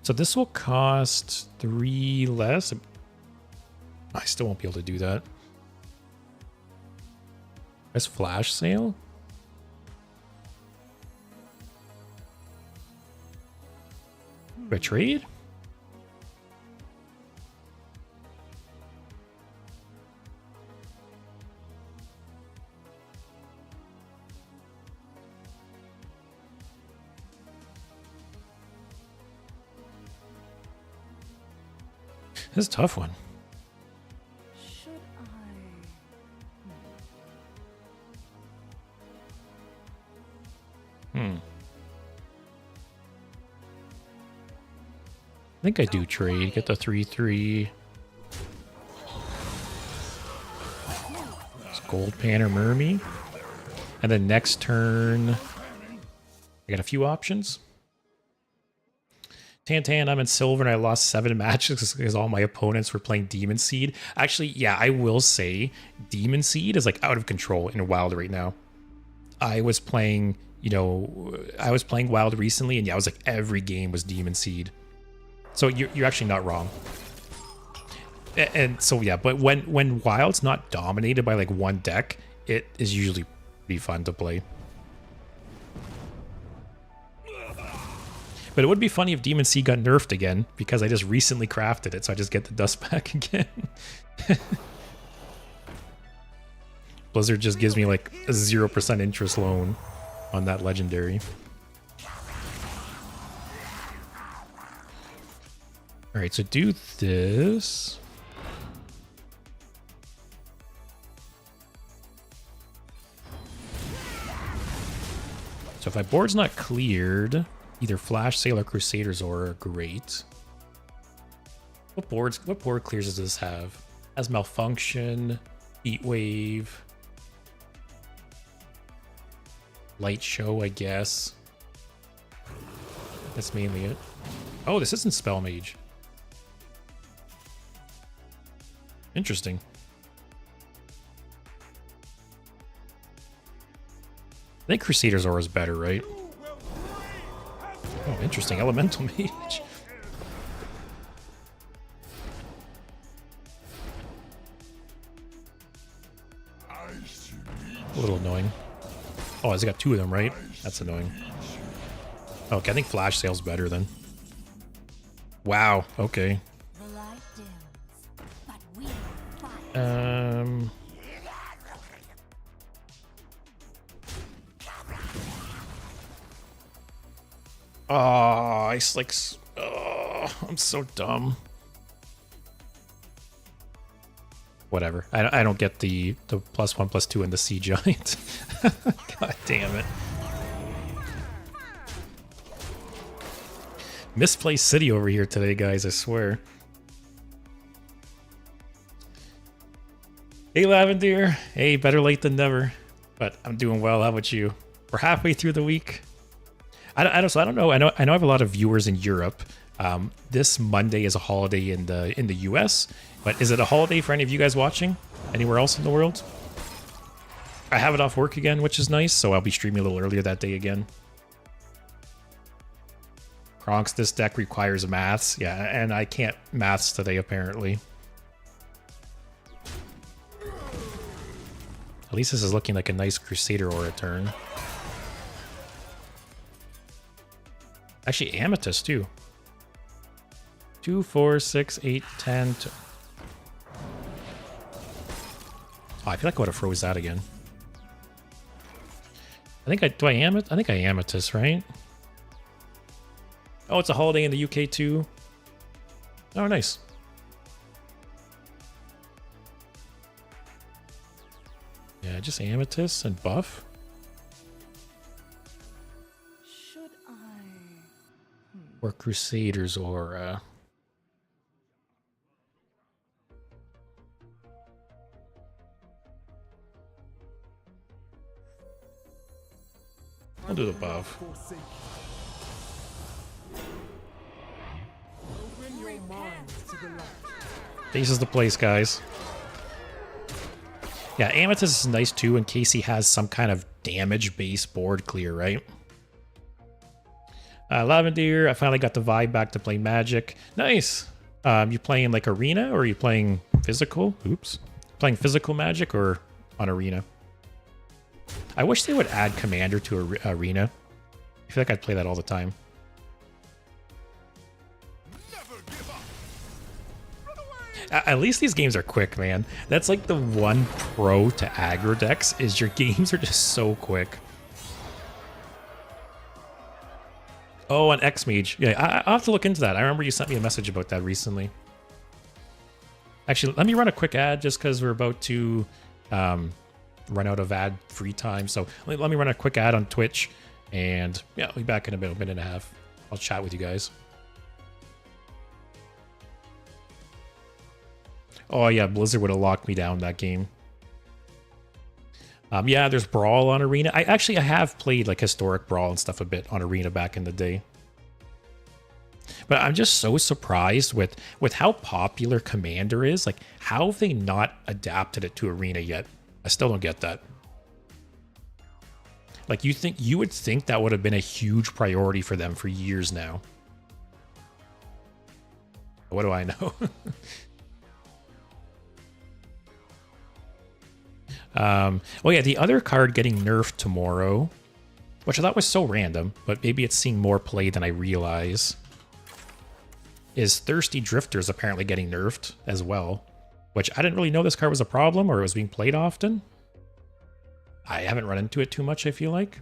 So this will cost 3 less. I still won't be able to do that. There's flash sale. Do I trade? This is a tough one. Should I think I do trade. Get the 3/3. It's Gold Panner Mermy. And then next turn, I got a few options. Tan, I'm in silver and I lost 7 matches because all my opponents were playing Demon Seed. Actually, yeah, I will say Demon Seed is like out of control in Wild right now. I was playing, Wild recently and yeah, I was like every game was Demon Seed. So you're actually not wrong. And so yeah, but when Wild's not dominated by like one deck, it is usually pretty fun to play. But it would be funny if Demon Seed got nerfed again, because I just recently crafted it, so I just get the dust back again. Blizzard just gives me like a 0% interest loan on that legendary. Alright, so do this. So if my board's not cleared, either Flash Sale or Crusader's Aura are great. What board clears does this have? Has Malfunction, Heat Wave, Light Show, I guess. That's mainly it. Oh, this isn't Spell Mage. Interesting. I think Crusader's Aura is better, right? Oh, interesting. Elemental Mage. little annoying. Oh, it's got two of them, right? That's annoying. Okay, I think flash sale's better then. Wow, okay. The light dims, but we fight. Oh, ice like... Oh, I'm so dumb. Whatever. I don't get the +1/+2 and the sea giant. God damn it. Misplaced city over here today, guys, I swear. Hey, Lavender. Hey, better late than never. But I'm doing well. How about you? We're halfway through the week. I don't know. I know I have a lot of viewers in Europe. This Monday is a holiday in the US, but is it a holiday for any of you guys watching? Anywhere else in the world? I have it off work again, which is nice, so I'll be streaming a little earlier that day again. Kronks, this deck requires maths. Yeah, and I can't maths today, apparently. At least this is looking like a nice Crusader Aura turn. Actually, Amethyst, too. 2, 4, 6, 8, 10... Oh, I feel like I would have froze that again. I think I think I Amethyst, right? Oh, it's a holiday in the UK too. Oh, nice. Yeah, just Amethyst and buff. Should I? Or Crusaders or I'll do the buff. This is the place, guys. Yeah, Amethyst is nice too in case he has some kind of damage base board clear, right? Lavender, I finally got the vibe back to play Magic. Nice. You playing like Arena or are you playing physical? Oops. Playing physical Magic or on Arena? I wish they would add Commander to Arena. I feel like I'd play that all the time. At least these games are quick, man. That's like the one pro to aggro decks is your games are just so quick. Oh, an X-Mage. Yeah, I'll have to look into that. I remember you sent me a message about that recently. Actually, let me run a quick ad just because we're about to run out of ad free time. So let me run a quick ad on Twitch. And yeah, I'll be back in about a minute and a half. I'll chat with you guys. Oh yeah, Blizzard would have locked me down that game. Yeah, there's Brawl on Arena. I have played like historic Brawl and stuff a bit on Arena back in the day. But I'm just so surprised with how popular Commander is. Like, how have they not adapted it to Arena yet? I still don't get that. Like, you would think that would have been a huge priority for them for years now. What do I know? Oh yeah, the other card getting nerfed tomorrow, which I thought was so random, but maybe it's seeing more play than I realize, is Thirsty Drifters apparently getting nerfed as well, which I didn't really know this card was a problem or it was being played often. I haven't run into it too much, I feel like.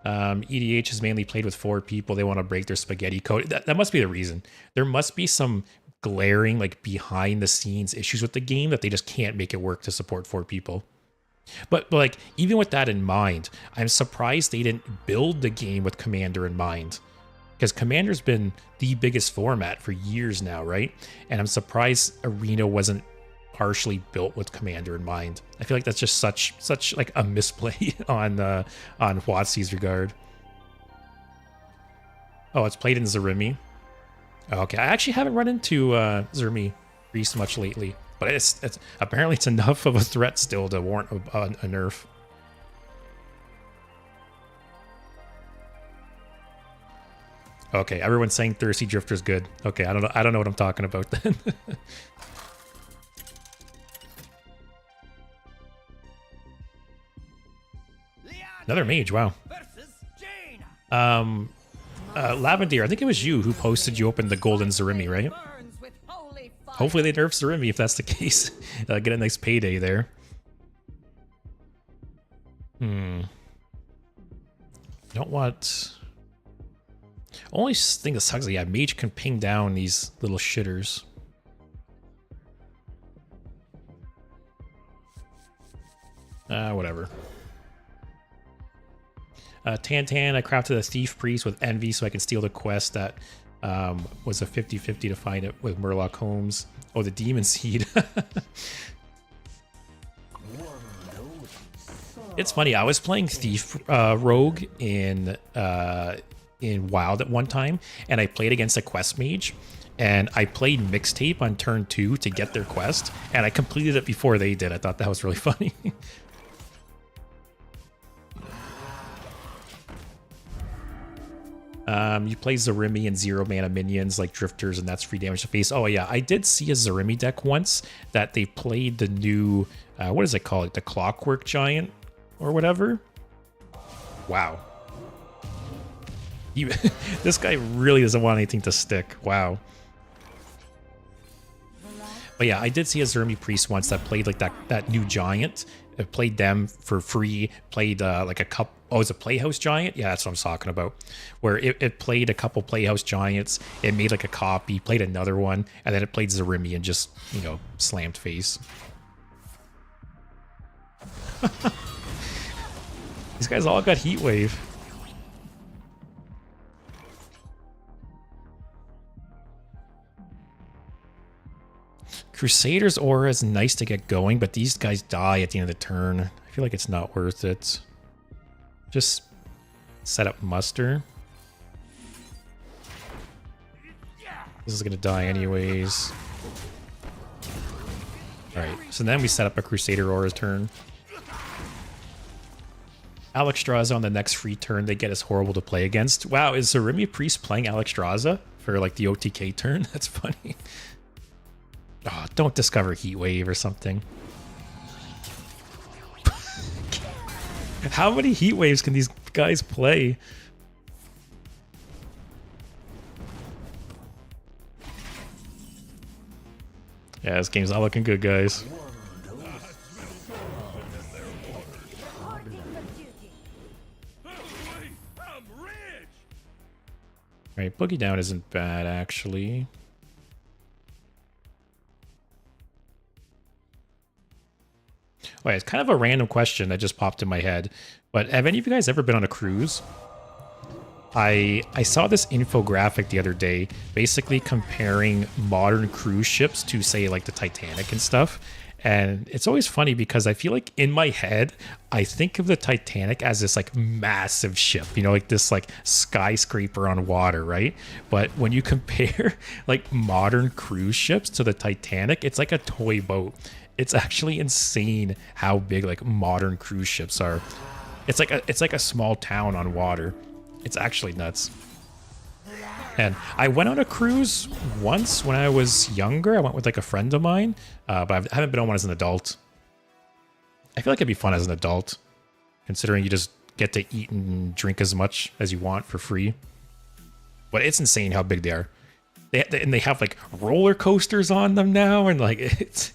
EDH is mainly played with 4 people. They want to break their spaghetti code. That must be the reason. There must be some glaring, like, behind the scenes issues with the game that they just can't make it work to support 4 people. But like, even with that in mind, I'm surprised they didn't build the game with Commander in mind. Because Commander's been the biggest format for years now, right? And I'm surprised Arena wasn't partially built with Commander in mind. I feel like that's just such like a misplay on WotC's regard. Oh, it's played in Zerimi. Okay, I actually haven't run into Zermi Reese much lately, but it's apparently it's enough of a threat still to warrant a nerf. Okay, everyone's saying Thirsty Drifter's good. Okay, I don't know what I'm talking about then. Another mage, wow. Lavender, I think it was you who posted you opened the golden Zarimi, right? Hopefully they nerf Zarimi if that's the case. Get a nice payday there. I don't want... Only thing that sucks is, yeah, Mage can ping down these little shitters. Whatever. Tantan, I crafted a Thief Priest with Envy so I can steal the quest that was a 50-50 to find it with Murloc Holmes. Oh, the Demon Seed. It's funny, I was playing Thief Rogue in Wild at one time, and I played against a Quest Mage, and I played Mixtape on turn 2 to get their quest, and I completed it before they did. I thought that was really funny. You play Zarimi and 0 mana minions like Drifters, and that's free damage to face. Oh yeah, I did see a Zarimi deck once that they played the new, what does it call it? The Clockwork Giant or whatever. Wow. This guy really doesn't want anything to stick. Wow. But yeah, I did see a Zarimi Priest once that played like that new giant. It played them for free, played like a couple... Oh, it's a Playhouse Giant? Yeah, that's what I'm talking about. Where it played a couple Playhouse Giants, it made like a copy, played another one, and then it played Zarimi and just, you know, slammed face. These guys all got Heat Wave. Crusader's Aura is nice to get going, but these guys die at the end of the turn. I feel like it's not worth it. Just set up Muster. This is gonna die anyways. Alright, so then we set up a Crusader Aura's turn. Alexstrasza on the next free turn, they get us horrible to play against. Wow, is Zarimi Priest playing Alexstrasza for like the OTK turn? That's funny. Oh, don't discover Heat Wave or something. How many Heat Waves can these guys play? Yeah, this game's not looking good, guys. Alright, Boogie Down isn't bad, actually. Oh, yeah, it's kind of a random question that just popped in my head, but have any of you guys ever been on a cruise? I saw this infographic the other day, basically comparing modern cruise ships to, say, like the Titanic and stuff. And it's always funny because I feel like in my head, I think of the Titanic as this like massive ship, you know, like this like skyscraper on water, right? But when you compare like modern cruise ships to the Titanic, it's like a toy boat. It's actually insane how big like modern cruise ships are. It's like a small town on water. It's actually nuts. And I went on a cruise once when I was younger. I went with like a friend of mine, but I haven't been on one as an adult. I feel like it'd be fun as an adult, considering you just get to eat and drink as much as you want for free. But it's insane how big they are. And they have like roller coasters on them now, and like it's.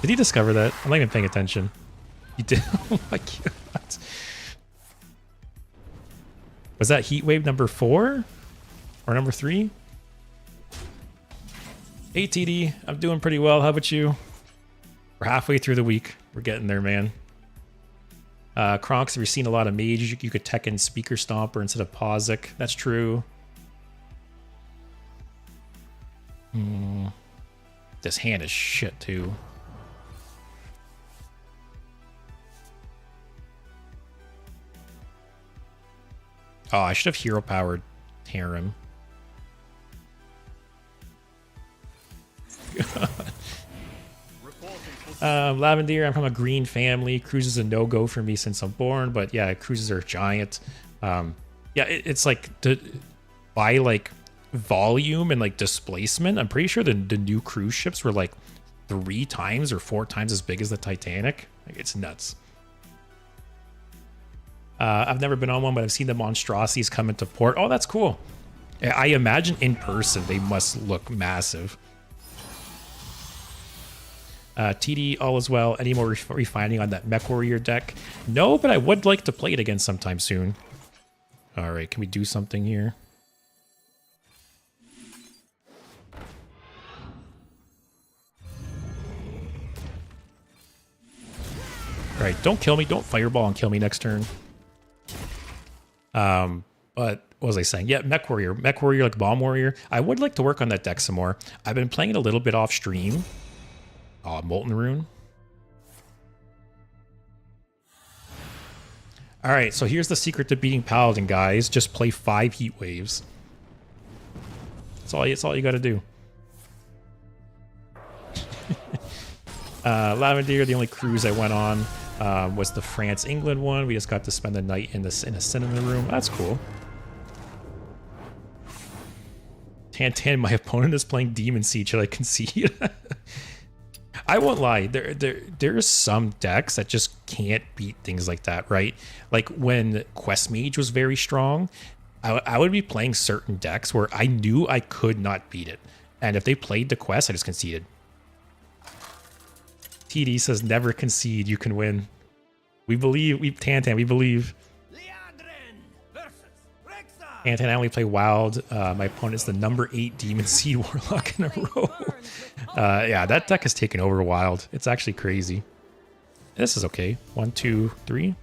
Did you discover that? I'm not even paying attention. You did? Oh my god. Was that Heat Wave number 4? Or number 3? Hey TD, I'm doing pretty well. How about you? We're halfway through the week. We're getting there, man. Kronks, have you seen a lot of Mage? You could tech in Speaker Stomper instead of Pozic. That's true. This hand is shit too. Oh, I should have hero powered Tarim. Lavender, I'm from a green family. Cruise is a no-go for me since I'm born, but yeah, cruises are giant. Yeah, it's like by like volume and like displacement, I'm pretty sure the new cruise ships were like 3 times or 4 times as big as the Titanic. Like, it's nuts. I've never been on one, but I've seen the monstrosities come into port. Oh, that's cool. I imagine in person they must look massive. TD, all is well. Any more refining on that Mech Warrior deck? No, but I would like to play it again sometime soon. All right, can we do something here? All right, don't kill me. Don't fireball and kill me next turn. But what was I saying? Yeah, Mech Warrior, like Bomb Warrior. I would like to work on that deck some more. I've been playing it a little bit off stream. Oh, Molten Rune. All right, so here's the secret to beating Paladin, guys. Just play 5 Heat Waves. That's all you got to do. Lavender, the only cruise I went on was the France-England one. We just got to spend the night in a cinnamon room. That's cool. Tan, my opponent is playing Demon Siege. Should I concede? I won't lie. There's some decks that just can't beat things like that, right? Like when Quest Mage was very strong, I would be playing certain decks where I knew I could not beat it, and if they played the Quest, I just conceded. TD says never concede. You can win. We believe. Tantan, we believe. Anton, I only play Wild. My opponent's the number 8 Demon Seed Warlock in a row. Yeah, that deck has taken over Wild. It's actually crazy. This is okay. 1, 2, 3.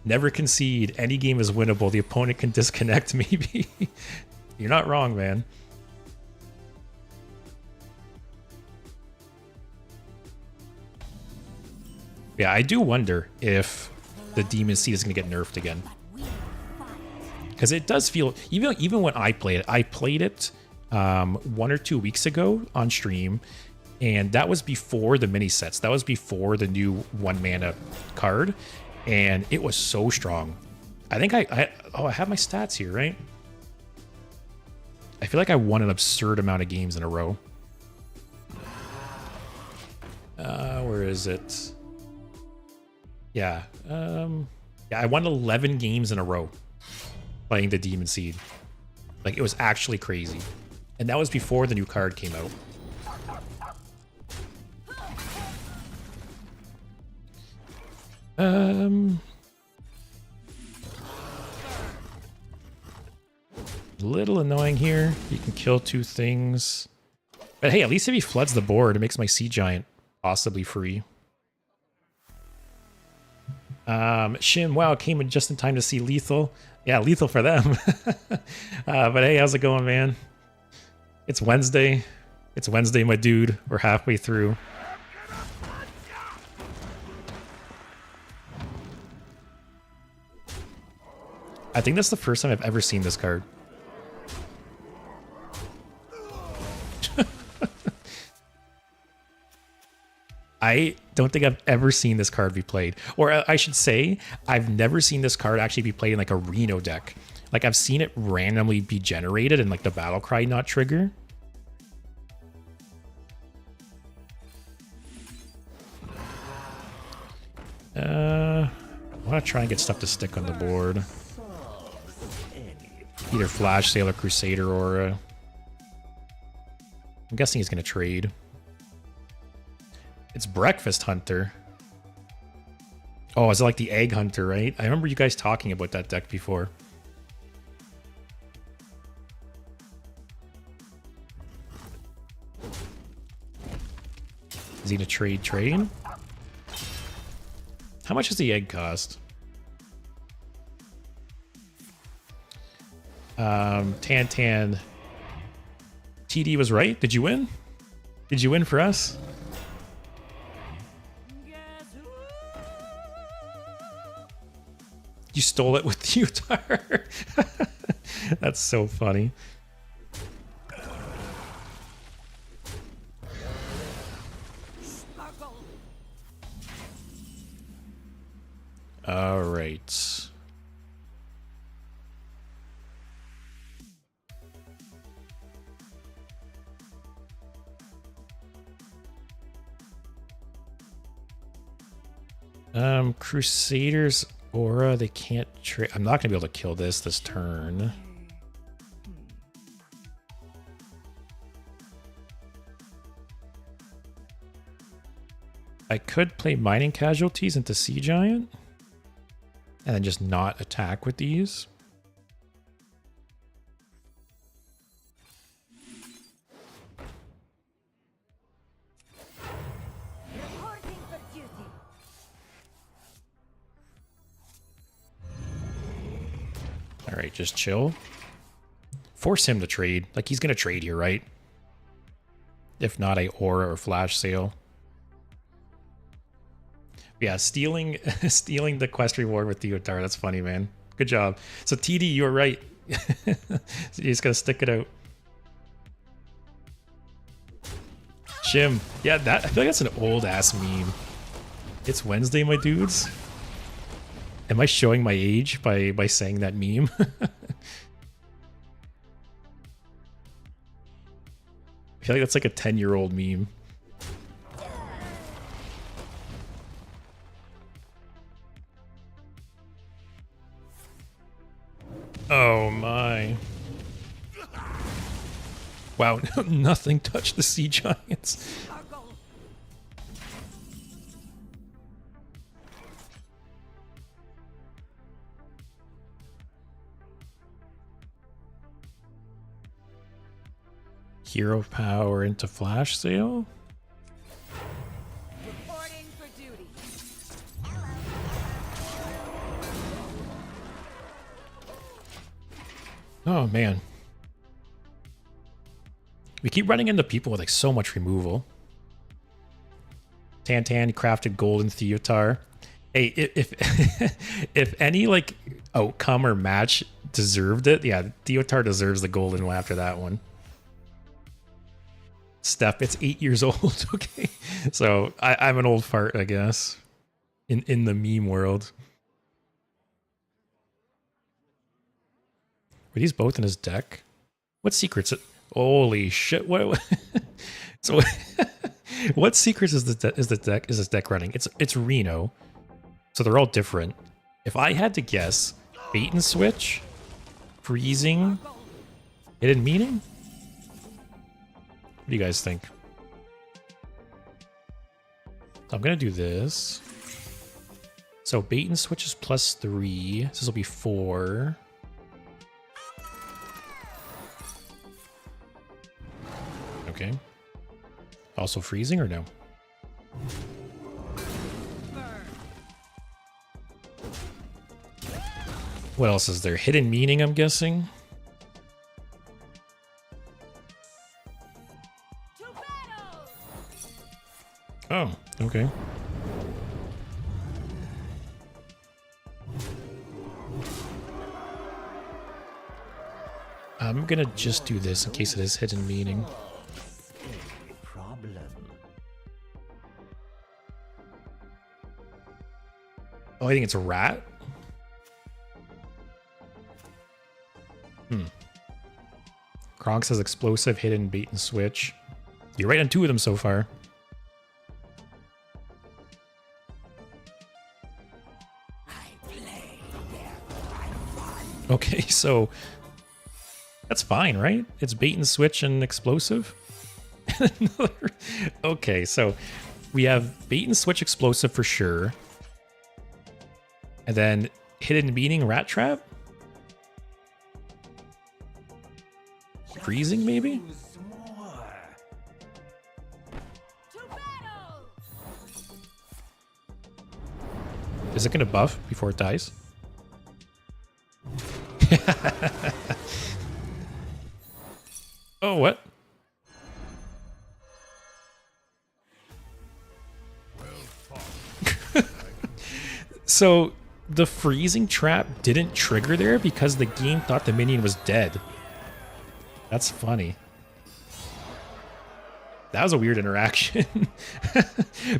Never concede. Any game is winnable. The opponent can disconnect, maybe. You're not wrong, man. Yeah, I do wonder if the Demon Seed is going to get nerfed again. Because it does feel, even when I played it 1 or 2 weeks ago on stream, and that was before the mini sets. That was before the new 1 mana card, and it was so strong. I think I have my stats here, right? I feel like I won an absurd amount of games in a row. Where is it? Yeah, yeah, I won 11 games in a row playing the Demon Seed. Like, it was actually crazy. And that was before the new card came out. Little annoying here. You can kill 2 things. But hey, at least if he floods the board, it makes my Sea Giant possibly free. Shim, wow, came in just in time to see Lethal. Yeah, Lethal for them. But hey, how's it going, man? It's Wednesday. It's Wednesday, my dude. We're halfway through. I think that's the first time I've ever seen this card. I don't think I've ever seen this card be played. Or I should say, I've never seen this card actually be played in like a Reno deck. Like, I've seen it randomly be generated and like the battle cry not trigger. I want to try and get stuff to stick on the board. Either Flash Sale or Crusader Aura. I'm guessing he's going to trade. It's Breakfast Hunter. Oh, is it like the Egg Hunter, right? I remember you guys talking about that deck before. Is he gonna trade? How much does the egg cost? Tan. TD was right. Did you win? Did you win for us? You stole it with the Utar. That's so funny. All right. Crusader's aura, they can't trade. I'm not gonna be able to kill this turn. I could play Mining Casualties into Sea Giant and then just not attack with these. Reporting for duty. All right, just chill. Force him to trade. Like, he's going to trade here, right? If not, a aura or flash sale. Yeah, stealing stealing the quest reward with Theotar. That's funny, man. Good job. So TD, you were right. So you just gotta stick it out. Shim. Yeah, that I feel like that's an old ass meme. It's Wednesday, my dudes. Am I showing my age by saying that meme? I feel like that's like a 10-year-old meme. Oh my. Wow, nothing touched the Sea Giants. Hero power into flash sale? Reporting for duty. Oh man. We keep running into people with like so much removal. Tantan crafted golden Theotar. Hey, if if any like outcome or match deserved it, yeah, Theotar deserves the golden one after that one. Steph, it's 8 years old. Okay, so I'm an old fart, I guess, in the meme world. Were these both in his deck? What secrets? Holy shit! What? So, what secrets is this deck running? It's Reno, so they're all different. If I had to guess, bait and switch, freezing, hidden meaning. What do you guys think? I'm gonna do this. So bait and switch is +3. This will be 4. Okay. Also freezing or no? What else is there? Hidden meaning, I'm guessing. Oh, okay. I'm gonna just do this in case it is hidden meaning. Oh, I think it's a rat. Kronk says explosive, hidden, bait and switch. You're right on 2 of them so far. Okay, so that's fine, right? It's bait and switch and explosive. Okay, so we have bait and switch explosive for sure. And then hidden meaning rat trap? Freezing maybe? Is it gonna buff before it dies? Oh, what? So the freezing trap didn't trigger there because the game thought the minion was dead. That's funny. That was a weird interaction.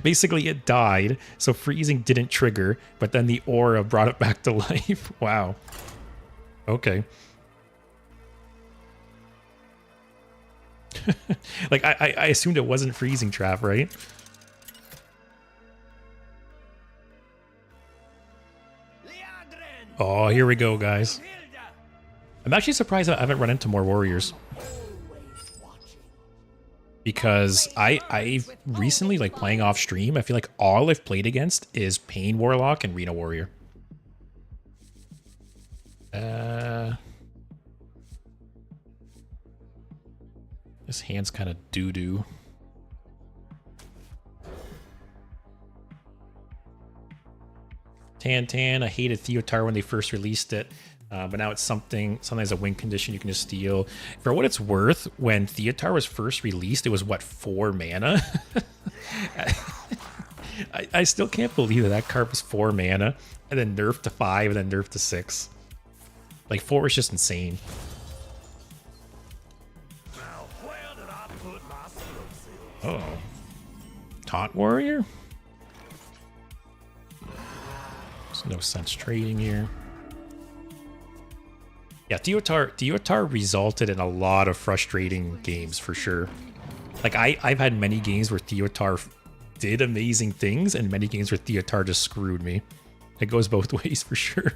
Basically, it died, so freezing didn't trigger, but then the aura brought it back to life. Wow. Okay. Like, I assumed it wasn't freezing trap, right? Oh, here we go, guys. I'm actually surprised I haven't run into more warriors. Because I've recently, like, playing off stream, I feel like all I've played against is Pain Warlock and Reno Warrior. This hand's kind of doo-doo. Tan, I hated Theotar when they first released it, but now it's something as a win condition you can just steal. For what it's worth, when Theotar was first released, it was, what, 4 mana? I still can't believe that card was 4 mana, and then nerfed to 5, and then nerfed to 6. Like, 4 is just insane. Oh. Taunt Warrior? There's no sense trading here. Yeah, Theotar resulted in a lot of frustrating games for sure. Like, I've had many games where Theotar did amazing things, and many games where Theotar just screwed me. It goes both ways for sure.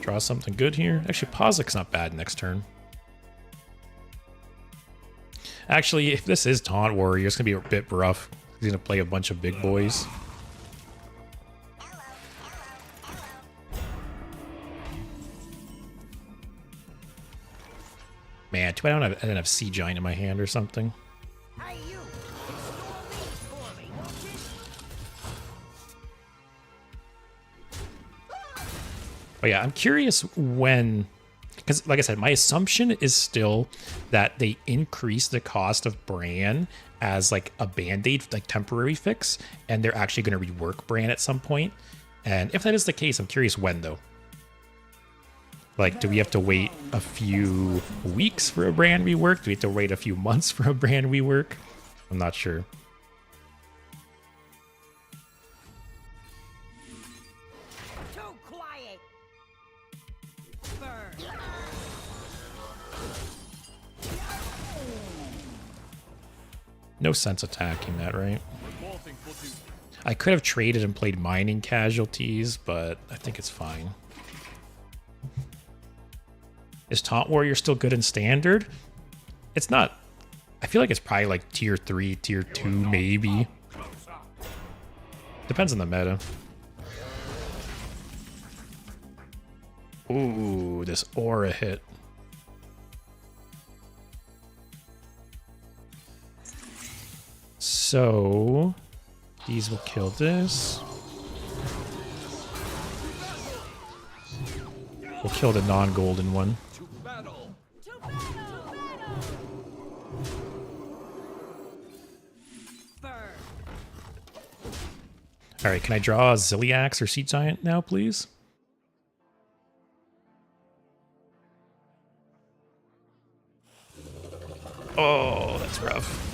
Draw something good here. Actually, Pozik's not bad next turn. Actually, if this is Taunt Warrior, it's going to be a bit rough. He's going to play a bunch of big boys. Man, too bad I don't have Sea Giant in my hand or something. Hey, you! Explore these for me, won't you? Oh yeah, I'm curious when, because like I said, my assumption is still that they increase the cost of Bran as like a band-aid, like temporary fix, and they're actually going to rework Bran at some point. And if that is the case, I'm curious when though. Like, do we have to wait a few weeks for a Bran rework? Do we have to wait a few months for a Bran rework? I'm not sure. Too quiet! Burn! No sense attacking that, right? I could have traded and played mining casualties, but I think it's fine. Is Taunt Warrior still good in standard? It's not. I feel like it's probably like tier 3, tier 2, maybe. Depends on the meta. Ooh, this aura hit. So, these will kill this. We'll kill the non-golden one. All right, can I draw a Ziliax or Sea Giant now, please? Oh, that's rough.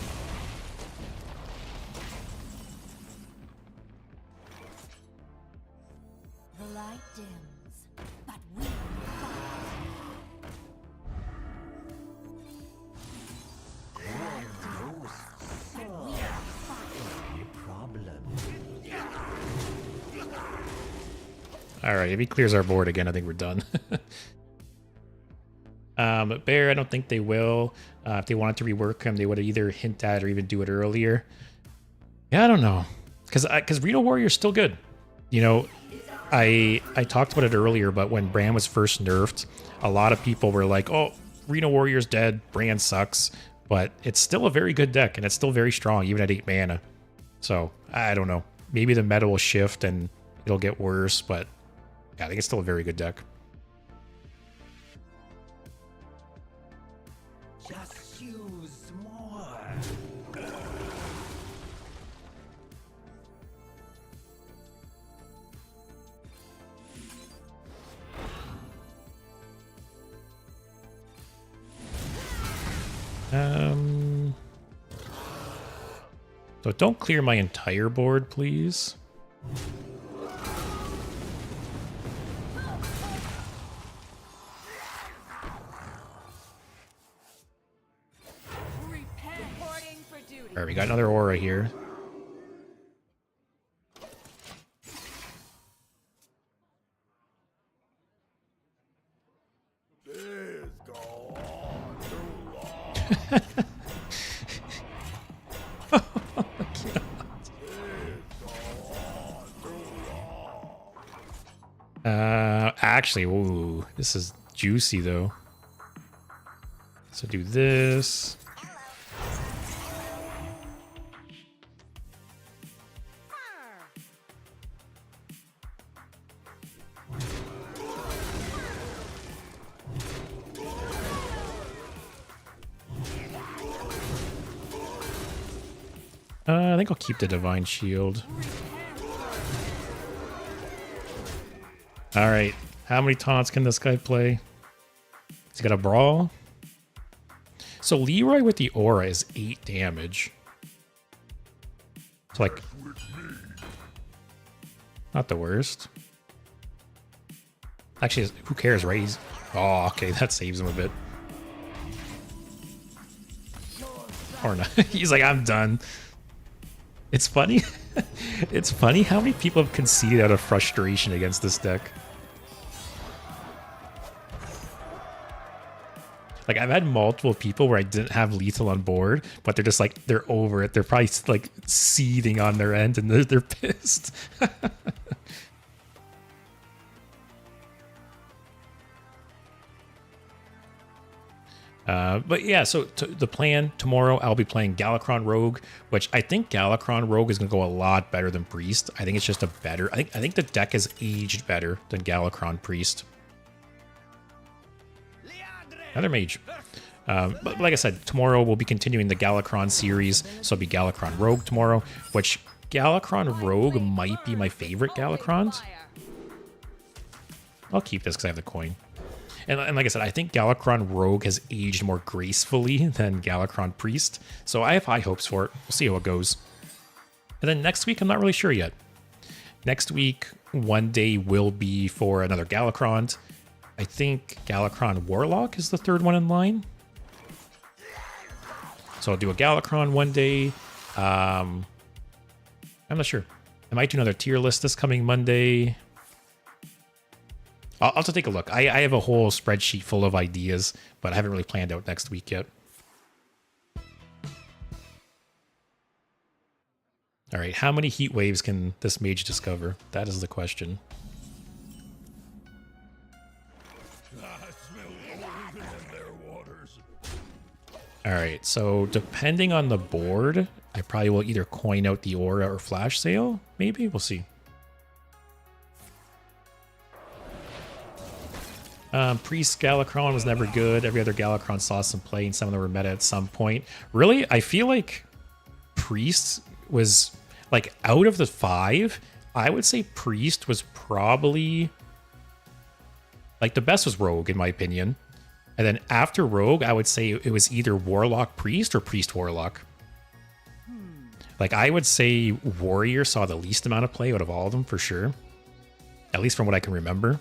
The light dims, but we fight. All right, if he clears our board again, I think we're done. Bear, I don't think they will. If they wanted to rework him, they would either hint at or even do it earlier. Yeah, I don't know. Because Reno Warrior's still good. You know, I talked about it earlier, but when Bran was first nerfed, a lot of people were like, oh, Reno Warrior's dead, Bran sucks. But it's still a very good deck, and it's still very strong, even at 8 mana. So, I don't know. Maybe the meta will shift and it'll get worse, but yeah, I think it's still a very good deck. Just use more. So don't clear my entire board, please. Alright, we got another aura here. This go on too long. Actually, ooh, this is juicy though. So do this. I think I'll keep the Divine Shield. Alright, how many taunts can this guy play? He's got a Brawl. So Leroy with the Aura is 8 damage. It's like... not the worst. Actually, who cares, right? He's... oh, okay, that saves him a bit. Or not. He's like, I'm done. It's funny. It's funny how many people have conceded out of frustration against this deck. Like, I've had multiple people where I didn't have lethal on board, but they're just like, they're over it. They're probably like seething on their end and they're pissed. But yeah, so the plan tomorrow, I'll be playing Galakron Rogue, which I think Galakron Rogue is going to go a lot better than Priest. I think it's just a better... I think the deck has aged better than Galakron Priest. Another Mage. But like I said, tomorrow we'll be continuing the Galakron series, so it'll be Galakron Rogue tomorrow, which Galakron Rogue might be my favorite Galakrons. I'll keep this because I have the coin. And like I said, I think Galakron Rogue has aged more gracefully than Galakron Priest, so I have high hopes for it. We'll see how it goes. And then next week, I'm not really sure yet. Next week, one day will be for another Galakron. I think Galakron Warlock is the third one in line. So I'll do a Galakron one day. I'm not sure. I might do another tier list this coming Monday. I'll have to take a look. I have a whole spreadsheet full of ideas, but I haven't really planned out next week yet. All right, how many heat waves can this mage discover? That is the question. I smell golden in their waters. All right, so depending on the board, I probably will either coin out the aura or flash sale. Maybe, we'll see. Priest Galakron was never good. Every other Galakron saw some play, and some of them were meta at some point. Really, I feel like Priest was, like, out of the 5, I would say Priest was probably, like, the best was Rogue, in my opinion. And then after Rogue, I would say it was either Warlock Priest or Priest Warlock. Like, I would say Warrior saw the least amount of play out of all of them, for sure. At least from what I can remember.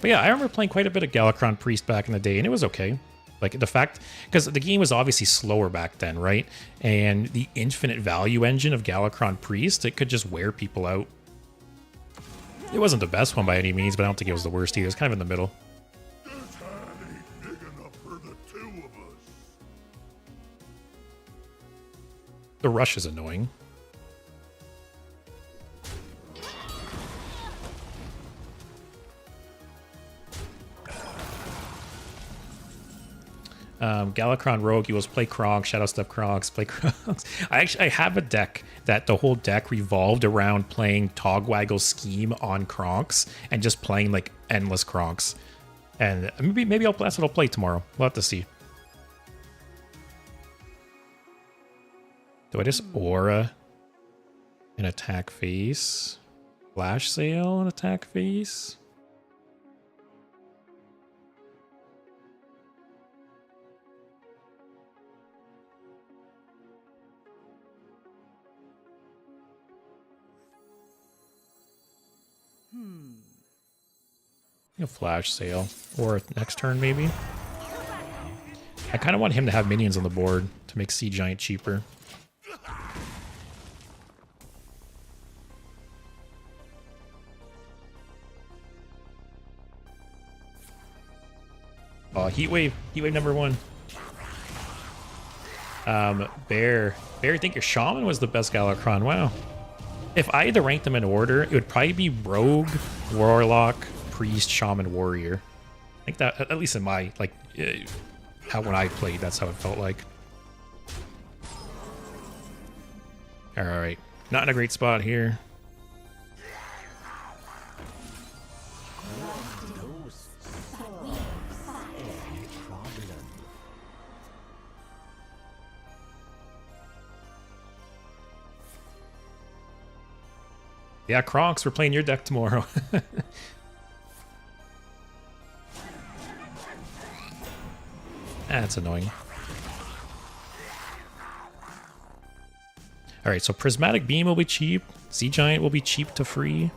But yeah, I remember playing quite a bit of Galakron Priest back in the day, and it was okay. Like, the fact... because the game was obviously slower back then, right? And the infinite value engine of Galakron Priest, it could just wear people out. It wasn't the best one by any means, but I don't think it was the worst either. It was kind of in the middle. This hand ain't big enough for the two of us. The rush is annoying. Galakron Rogue, you will play Kronk, Shadow Step Kronks, play Kronks. I have a deck that the whole deck revolved around playing Togwaggle Scheme on Kronks and just playing like endless Kronks. And maybe that's what I'll play tomorrow. We'll have to see. Do I just aura an attack face? Flash sale an attack face? A flash sale. Or next turn, maybe. I kind of want him to have minions on the board to make Sea Giant cheaper. Oh, Heat Wave number 1. Bear, I think your Shaman was the best Galakron. Wow. If I had to rank them in order, it would probably be Rogue, Warlock, Priest, Shaman, Warrior. I think that, at least in my, like, how when I played, that's how it felt like. Alright. Not in a great spot here. Yeah, Kronks, we're playing your deck tomorrow. That's annoying. Alright, so Prismatic Beam will be cheap. Sea Giant will be cheap to free.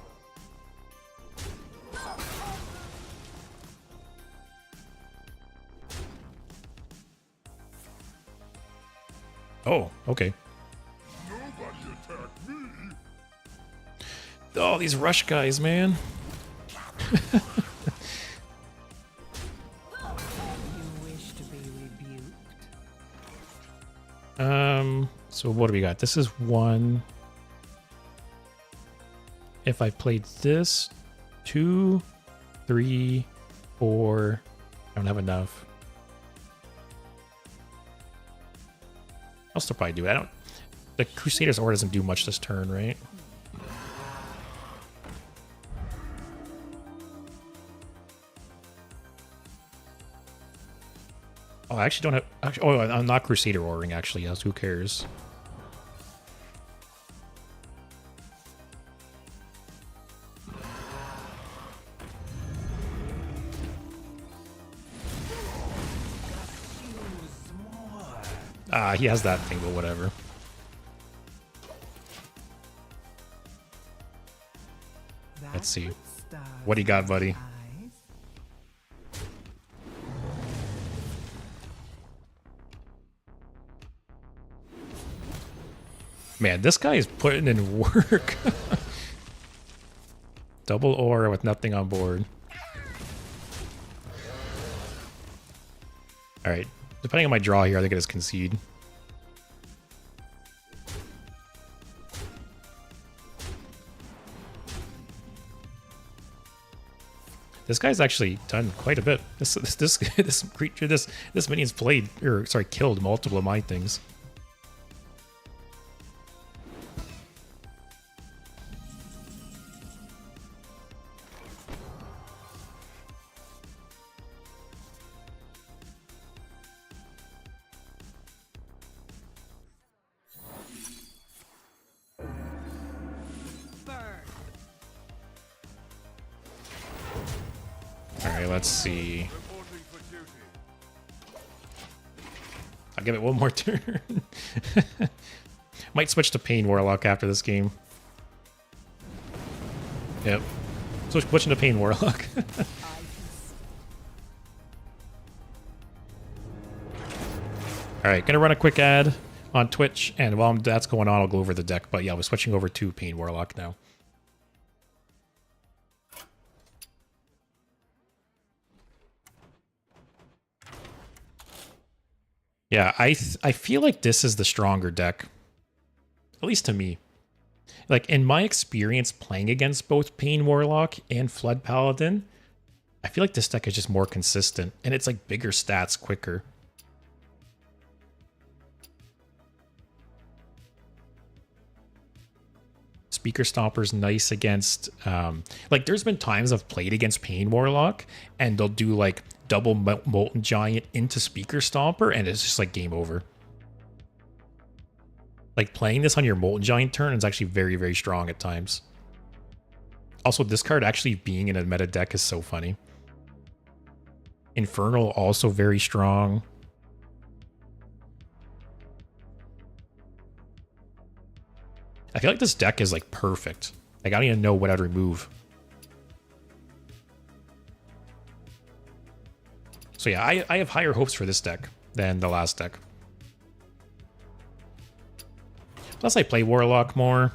Oh, okay. Oh, these rush guys, man. You wish to be rebuked. So what do we got? This is 1. If I played this, 2, 3, 4. I don't have enough. I'll still probably do it. I don't. The Crusader's Aura doesn't do much this turn, right? Oh, I actually don't have. Actually, oh, I'm not Crusader Ordering, actually. Yes, who cares? Ah, he has that thing, but whatever. Let's see. What do you got, buddy? Man, this guy is putting in work. Double aura with nothing on board. Alright. Depending on my draw here, I think it is concede. This guy's actually done quite a bit. This creature, this minion's played, or sorry, killed multiple of my things. Alright, let's see. I'll give it one more turn. Might switch to Pain Warlock after this game. Yep. Switching to Pain Warlock. Alright, gonna run a quick ad on Twitch, and while that's going on, I'll go over the deck. But yeah, we're switching over to Pain Warlock now. Yeah, I feel like this is the stronger deck. At least to me. Like, in my experience playing against both Pain Warlock and Flood Paladin, I feel like this deck is just more consistent. And it's like bigger stats quicker. Speaker Stomper's nice against... like, there's been times I've played against Pain Warlock, and they'll do, like, double Molten Giant into Speaker Stomper, and it's just, like, game over. Like, playing this on your Molten Giant turn is actually very, very strong at times. Also, this card actually being in a meta deck is so funny. Infernal, also very strong. I feel like this deck is, like, perfect. Like, I don't even know what I'd remove. So yeah, I have higher hopes for this deck than the last deck. Plus I play Warlock more,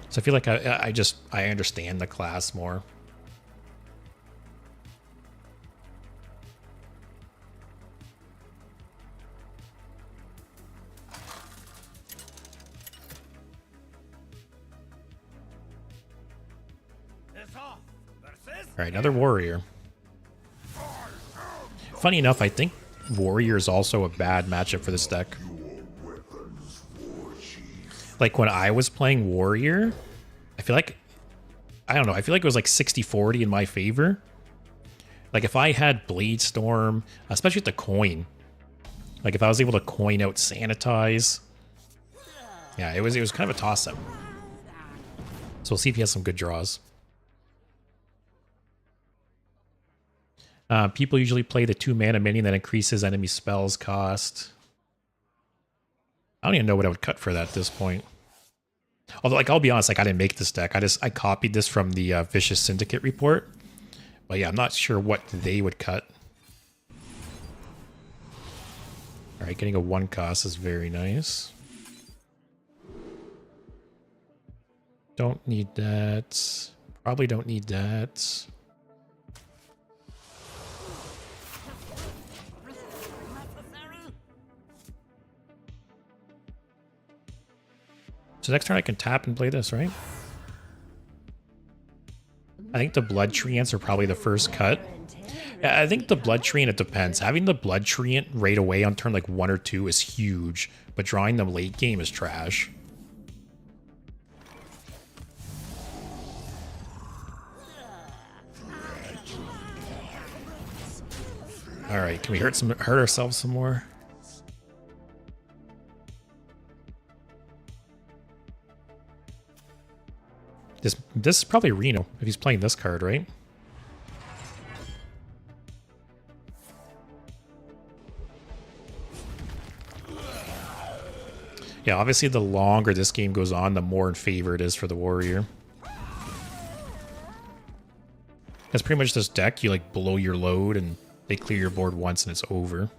so I feel like I understand the class more. All right, another warrior. Funny enough, I think warrior is also a bad matchup for this deck. Like when I was playing warrior, I feel like, I don't know, I feel like it was like 60-40 in my favor. Like if I had Blade Storm, especially with the coin, like if I was able to coin out Sanitize, yeah, it was kind of a toss-up. So we'll see if he has some good draws. People usually play the 2-mana minion that increases enemy spells cost. I don't even know what I would cut for that at this point. Although, like, I'll be honest, like, I didn't make this deck. I copied this from the Vicious Syndicate report. But yeah, I'm not sure what they would cut. Alright, getting a 1 cost is very nice. Don't need that. Probably don't need that. So next turn I can tap and play this, right? I think the Blood Treants are probably the first cut. Yeah, I think the Blood Treant, it depends. Having the Blood Treant right away on turn like 1 or 2 is huge, but drawing them late game is trash. Alright, can we hurt ourselves some more? This is probably Reno, if he's playing this card, right? Yeah, obviously the longer this game goes on, the more in favor it is for the warrior. That's pretty much this deck, you like blow your load and they clear your board once and it's over.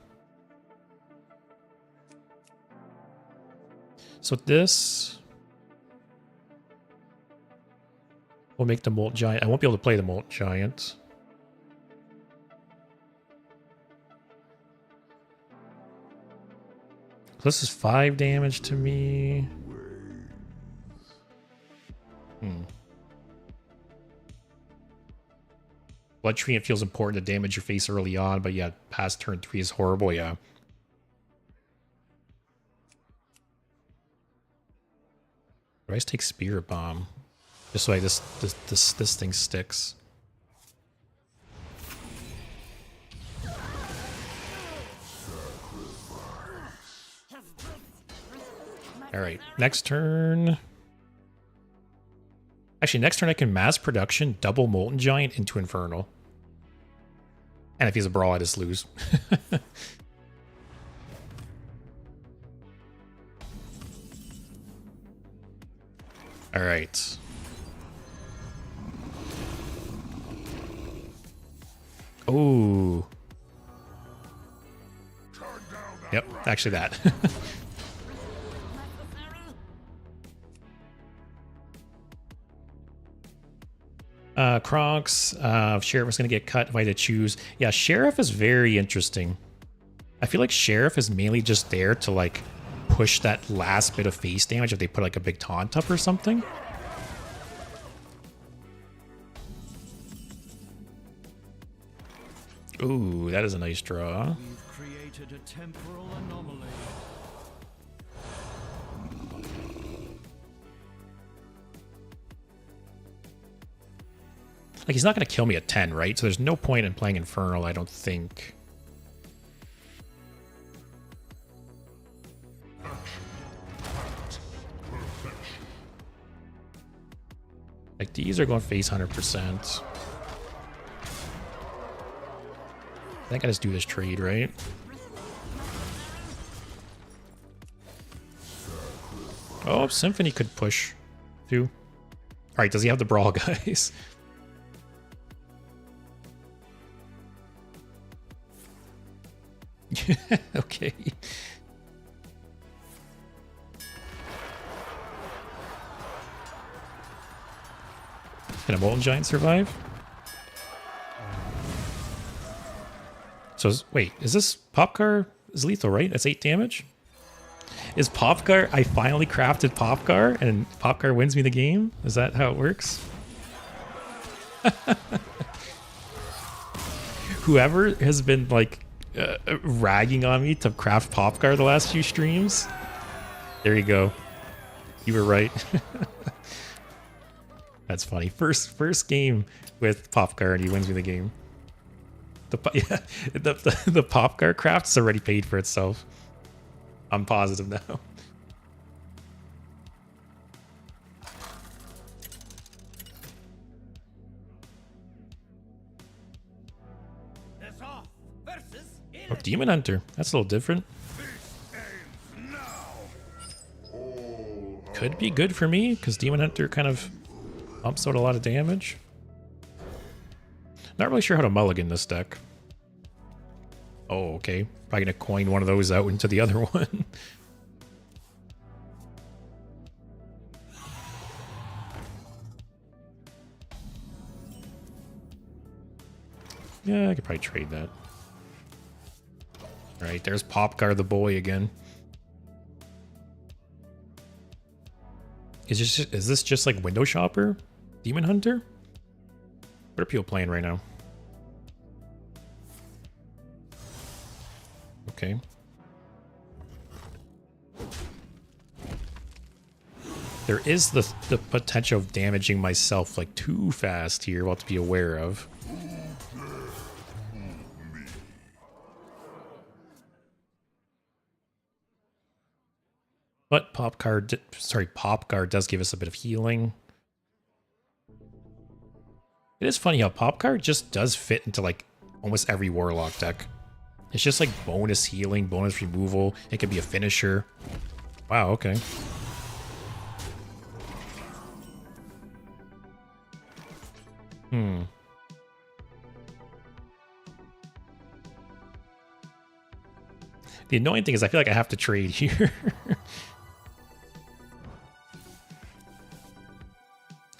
So this will make the Molt Giant. I won't be able to play the Molt Giant. This is 5 damage to me. Blood Treant feels important to damage your face early on, but yeah, past turn 3 is horrible, yeah. I just take Spirit Bomb. Just so like this thing sticks. Alright, next turn. Actually, next turn I can mass production, double Molten Giant into Infernal. And if he's a brawl, I just lose. Alright. Oh. Yep, actually that. Kronks, Sheriff is going to get cut if I had to choose. Yeah, Sheriff is very interesting. I feel like Sheriff is mainly just there to like push that last bit of face damage if they put like a big taunt up or something. Ooh, that is a nice draw. We've created a temporal anomaly. Like, he's not going to kill me at 10, right? So there's no point in playing Infernal, I don't think. Like, these are going face 100%. I think I just do this trade, right? Oh, Symphony could push, too. Alright, does he have the Brawl, guys? Okay. Can a Molten Giant survive? So, wait, is this Popcar is lethal, right? That's 8 damage? Is Popcar, I finally crafted Popcar and Popcar wins me the game? Is that how it works? Whoever has been like ragging on me to craft Popcar the last few streams, there you go. You were right. That's funny. First game with Popcar and he wins me the game. The Popcar craft's already paid for itself. I'm positive now. That's off. Versus Oh, Demon Hunter. That's a little different. Could be good for me because Demon Hunter kind of pumps out a lot of damage. Not really sure how to mulligan this deck. Oh, okay. Probably gonna coin one of those out into the other one. Yeah, I could probably trade that. Right, there's Popcar the boy again. Is this just like Window Shopper? Demon Hunter? What are people playing right now? Okay. There is the potential of damaging myself like too fast here, what to be aware of. But Popcar does give us a bit of healing. It is funny how Popcar just does fit into like almost every Warlock deck. It's just like bonus healing, bonus removal. It could be a finisher. Wow, okay. The annoying thing is I feel like I have to trade here.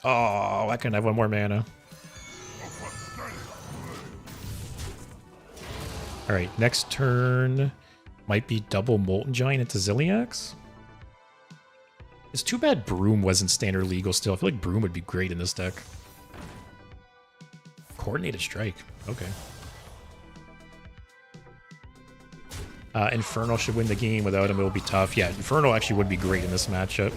Oh, I couldn't have one more mana. Alright, next turn might be double Molten Giant into Zilliax. It's too bad Broom wasn't standard legal still. I feel like Broom would be great in this deck. Coordinated Strike. Okay. Infernal should win the game. Without him, it'll be tough. Yeah, Infernal actually would be great in this matchup.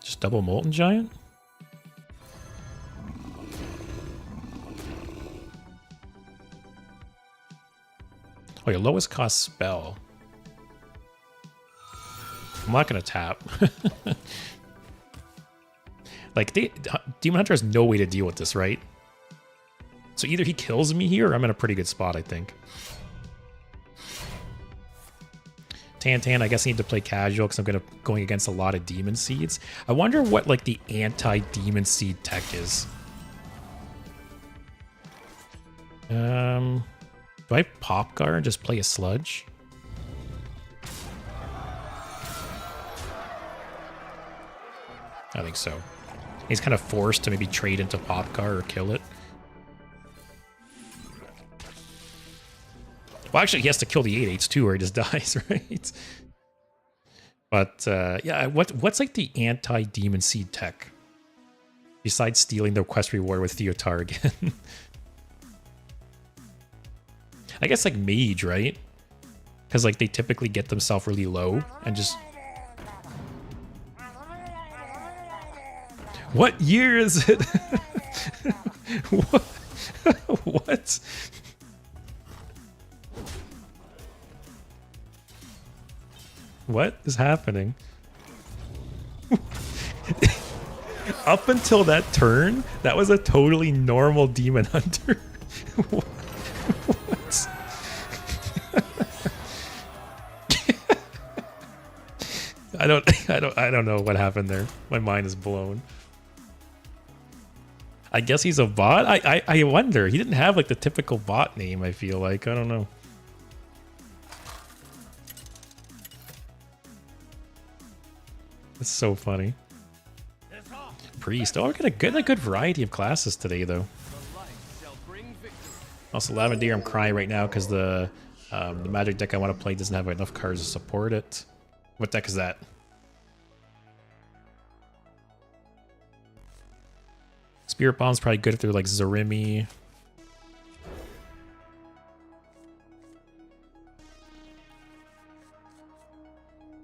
Just double Molten Giant? Oh, your lowest cost spell. I'm not gonna tap. Like, Demon Hunter has no way to deal with this, right? So either he kills me here or I'm in a pretty good spot, I think. Tan, I guess I need to play casual because I'm going against a lot of Demon Seeds. I wonder what like the anti-Demon Seed tech is. Do I Popcar and just play a Sludge? I think so. He's kind of forced to maybe trade into Popcar or kill it. Well, actually, he has to kill the 8/8s too, or he just dies, right? But yeah, what's like the anti-Demon Seed tech? Besides stealing the quest reward with Theotar again. I guess like Mage, right? Because like they typically get themselves really low and just... What year is it? What? What? What is happening? Up until that turn, that was a totally normal Demon Hunter. What? I don't know what happened there. My mind is blown. I guess he's a bot. I wonder. He didn't have like the typical bot name. I feel like I don't know. It's so funny. Priest. Oh, we got a good variety of classes today, though. Also, Lavender, I'm crying right now because the Magic deck I want to play doesn't have enough cards to support it. What deck is that? Spirit Bomb's probably good if they're like Zarimi.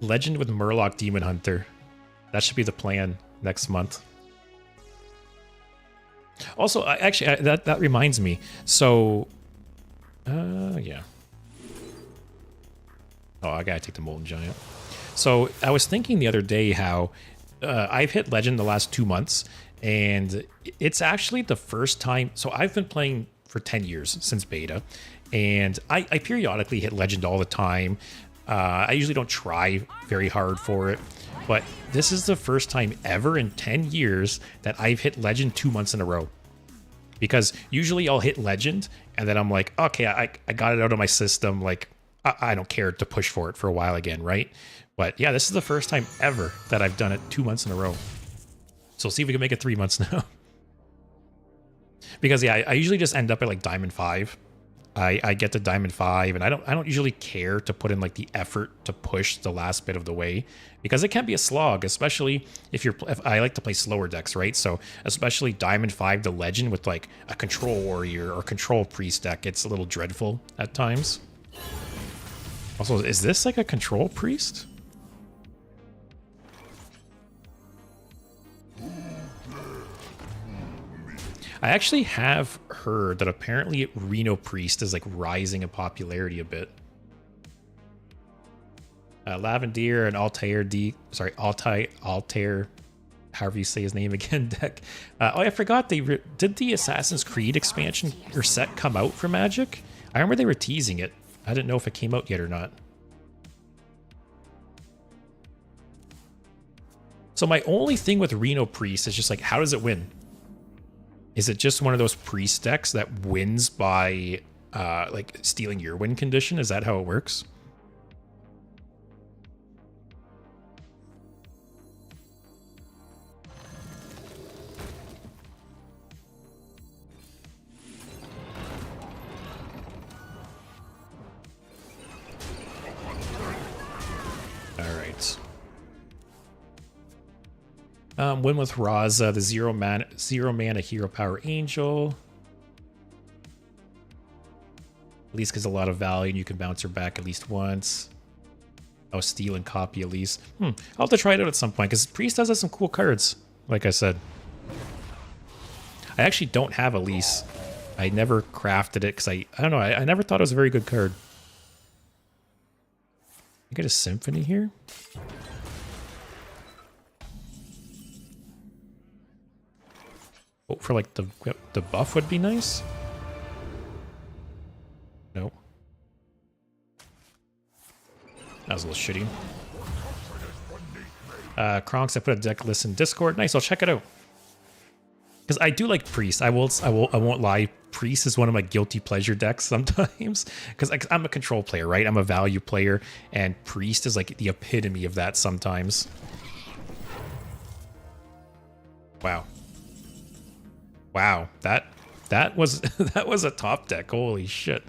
Legend with Murloc Demon Hunter. That should be the plan next month. Also, that reminds me. So, yeah. Oh, I gotta take the Molten Giant. So, I was thinking the other day how I've hit Legend the last 2 months, and it's actually the first time. So, I've been playing for 10 years since beta, and I periodically hit Legend all the time. I usually don't try very hard for it, but this is the first time ever in 10 years that I've hit Legend 2 months in a row. Because usually I'll hit Legend, and then I'm like, okay, I got it out of my system, like, I don't care to push for it for a while again, right? But yeah, this is the first time ever that I've done it 2 months in a row. So see if we can make it 3 months now. Because yeah, I usually just end up at like Diamond 5. I get to Diamond 5, and I don't usually care to put in like the effort to push the last bit of the way, because it can be a slog, especially if I like to play slower decks, right? So especially Diamond 5 to Legend with like a Control Warrior or Control Priest deck, it's a little dreadful at times. Also, is this like a Control Priest? I actually have heard that apparently Reno Priest is like rising in popularity a bit. Lavender and Altair Altair, however you say his name again, deck. Oh, I forgot did the Assassin's Creed expansion or set come out for Magic? I remember they were teasing it. I didn't know if it came out yet or not. So my only thing with Reno Priest is just like, how does it win? Is it just one of those priest decks that wins by like stealing your win condition? Is that how it works? All right. Win with Raza, the zero mana hero power angel. Elise gets a lot of value, and you can bounce her back at least once. Oh, steal and copy Elise. I'll have to try it out at some point, because Priest does have some cool cards, like I said. I actually don't have Elise. I never crafted it, because I don't know, I never thought it was a very good card. You get a Symphony here? Oh, for like the buff would be nice. Nope. That was a little shitty. Kronks, I put a deck list in Discord. Nice, I'll check it out. Because I do like Priest. I won't lie. Priest is one of my guilty pleasure decks sometimes. Because I'm a control player, right? I'm a value player, and Priest is like the epitome of that sometimes. Wow. Wow, that was that was a top deck. Holy shit.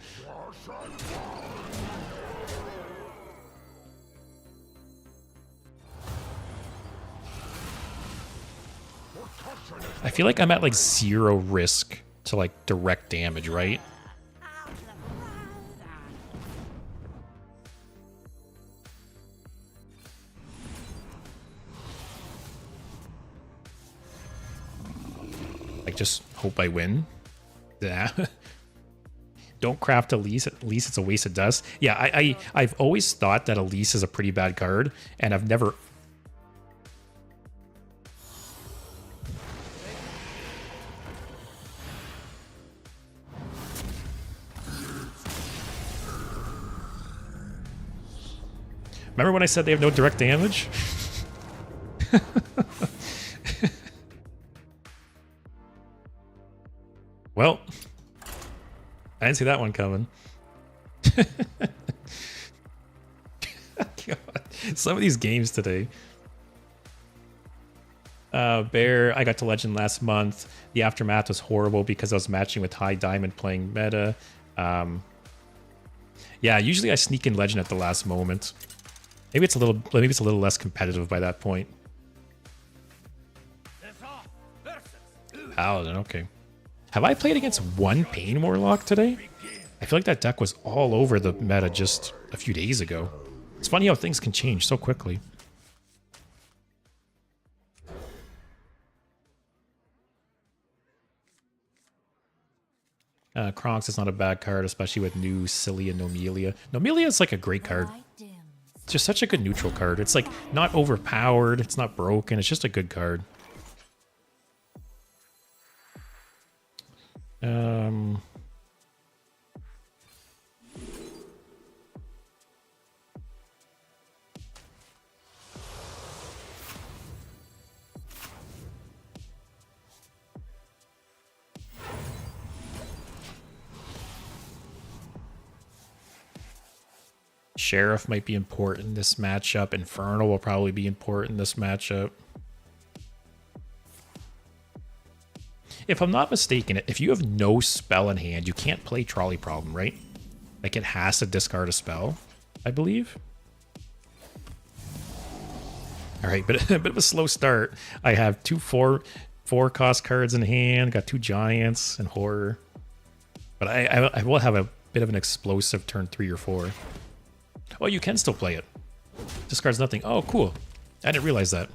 I feel like I'm at like 0 risk to like direct damage, right? Like, just hope I win. Yeah. Don't craft Elise. At least it's a waste of dust. Yeah, I've always thought that Elise is a pretty bad card, and I've never... Remember when I said they have no direct damage? Well, I didn't see that one coming. God, some of these games today. Bear, I got to Legend last month. The aftermath was horrible because I was matching with High Diamond playing meta. Yeah, usually I sneak in Legend at the last moment. Maybe it's a little less competitive by that point. Paladin, okay. Have I played against one Pain Warlock today? I feel like that deck was all over the meta just a few days ago. It's funny how things can change so quickly. Kronx is not a bad card, especially with new Cilia Nomelia. Nomelia is like a great card. It's just such a good neutral card. It's like not overpowered, it's not broken, it's just a good card. Sheriff might be important in this matchup. Infernal will probably be important in this matchup. If I'm not mistaken, if you have no spell in hand, you can't play Trolley Problem, right? Like it has to discard a spell, I believe. All right, but a bit of a slow start. I have two four cost cards in hand, got two giants and horror. But I will have a bit of an explosive turn 3 or 4. Oh, you can still play it. Discards nothing. Oh, cool. I didn't realize that.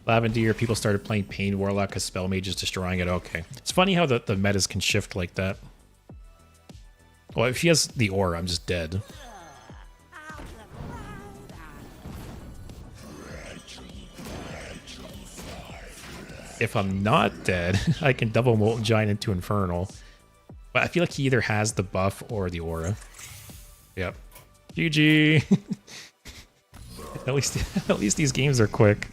Lavender, people started playing Pain Warlock because Spell Mage is destroying it. Okay. It's funny how the metas can shift like that. Well, if he has the aura, I'm just dead. If I'm not dead, I can double Molten Giant into Infernal. But I feel like he either has the buff or the aura. Yep. GG. At least these games are quick.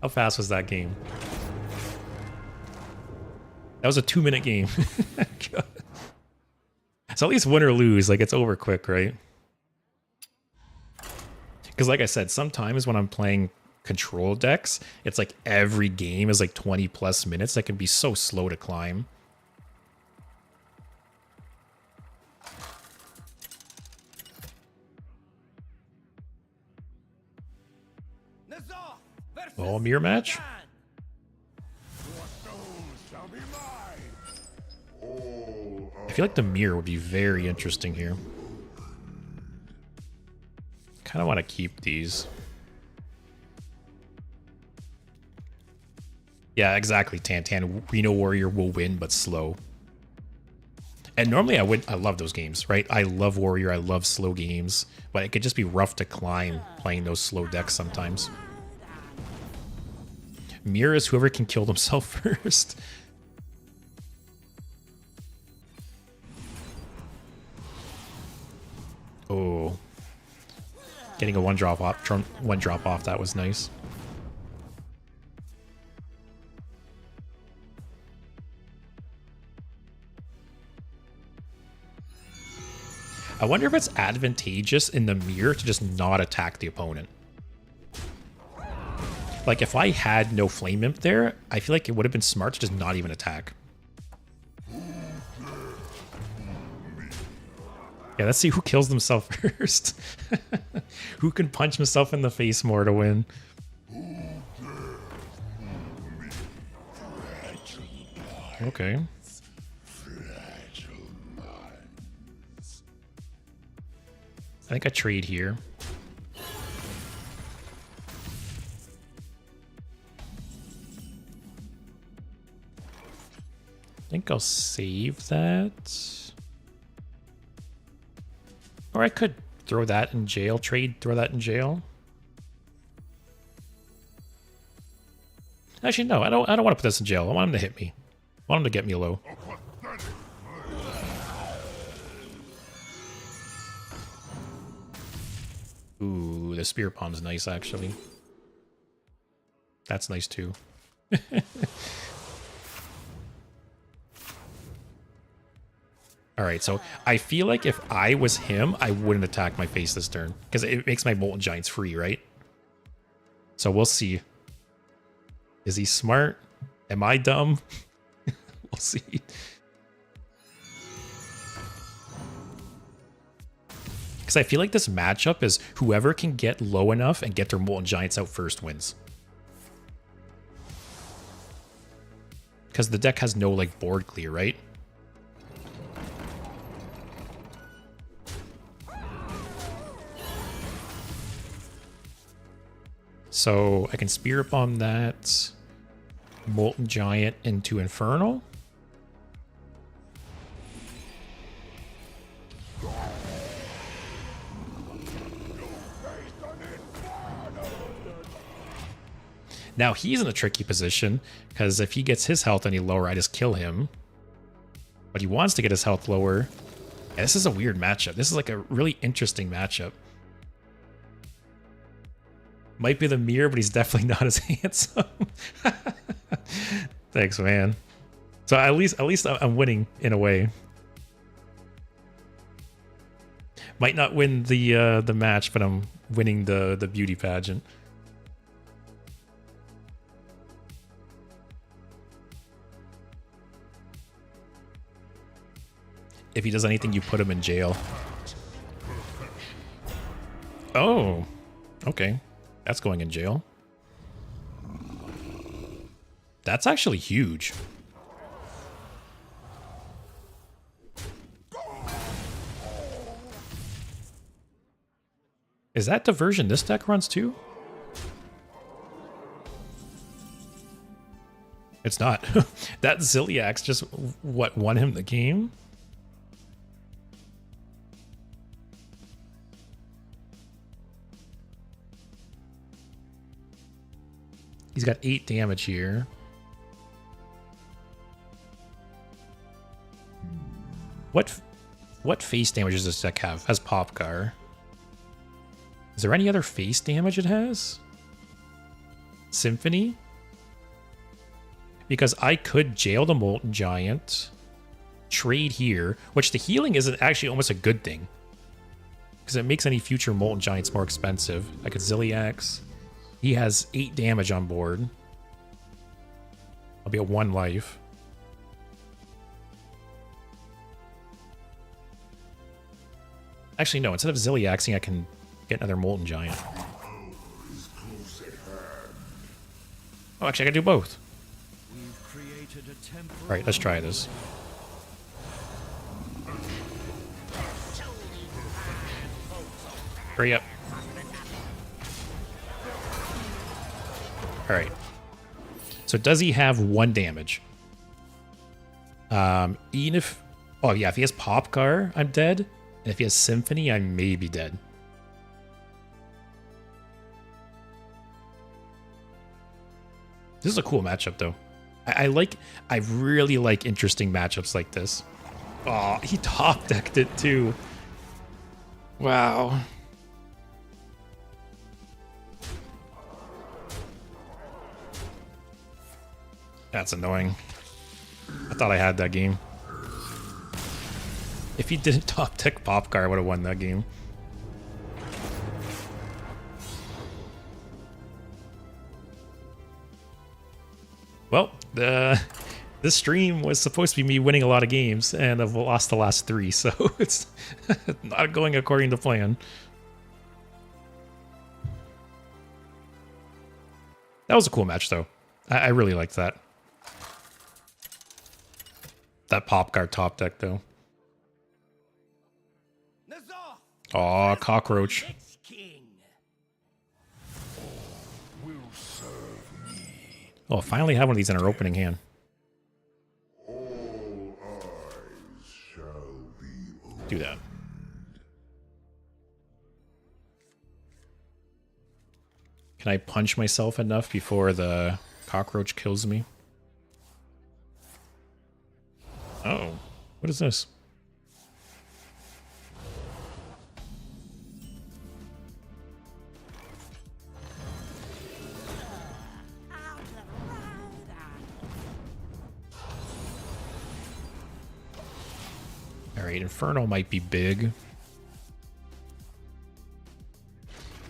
How fast was that game? That was a 2-minute game. So at least win or lose, like it's over quick, right? Because like I said, sometimes when I'm playing control decks, it's like every game is like 20 plus minutes. That can be so slow to climb. Oh, mirror match? I feel like the mirror would be very interesting here. Kind of want to keep these. Yeah, exactly, Tantan. Reno Warrior will win, but slow. And normally I love those games, right? I love Warrior, I love slow games, but it could just be rough to climb playing those slow decks sometimes. Mirror is whoever can kill themselves first. Oh. Getting a one drop off, that was nice. I wonder if it's advantageous in the mirror to just not attack the opponent. Like, if I had no Flame Imp there, I feel like it would have been smart to just not even attack. Yeah, let's see who kills themselves first. Who can punch himself in the face more to win? Okay. I think I trade here. I think I'll save that. Or I could throw that in jail. Throw that in jail. Actually, no, I don't want to put this in jail. I want him to hit me. I want him to get me low. the spear bomb's nice, actually. That's nice, too. Alright, so I feel like if I was him, I wouldn't attack my face this turn. Because it makes my Molten Giants free, right? So we'll see. Is he smart? Am I dumb? We'll see. Because I feel like this matchup is whoever can get low enough and get their Molten Giants out first wins. Because the deck has no, like, board clear, right? So I can Spirit Bomb that Molten Giant into Infernal. Now he's in a tricky position because if he gets his health any lower, I just kill him. But he wants to get his health lower. Yeah, this is a weird matchup. This is like a really interesting matchup. Might be the mirror, but he's definitely not as handsome. Thanks, man. So at least I'm winning in a way. Might not win the match, but I'm winning the beauty pageant. If he does anything, you put him in jail. Oh, okay. That's going in jail. That's actually huge. Is that the version this deck runs too? It's not. That Ziliax just, what, won him the game? He's got 8 damage here. What face damage does this deck have? Has Popcar. Is there any other face damage it has? Symphony? Because I could jail the Molten Giant, trade here, which the healing isn't actually almost a good thing. Because it makes any future Molten Giants more expensive. I could Ziliax. He has 8 damage on board. I'll be at 1 life. Actually, no. Instead of Ziliaxing, I can get another Molten Giant. Oh, actually, I can do both. Alright, let's try this. Hurry up. Alright. So does he have 1 damage? Even if... Oh yeah, if he has Popcar, I'm dead. And if he has Symphony, I may be dead. This is a cool matchup, though. I really like interesting matchups like this. Oh, he top decked it too. Wow. That's annoying. I thought I had that game. If he didn't top deck Popcar, I would have won that game. Well, this stream was supposed to be me winning a lot of games, and I've lost the last 3, so it's not going according to plan. That was a cool match, though. I really liked that. That Popcar top deck, though. Aw, cockroach. Oh, finally have one of these in our opening hand. Do that. Can I punch myself enough before the cockroach kills me? Uh-oh. What is this? Alright, Inferno might be big.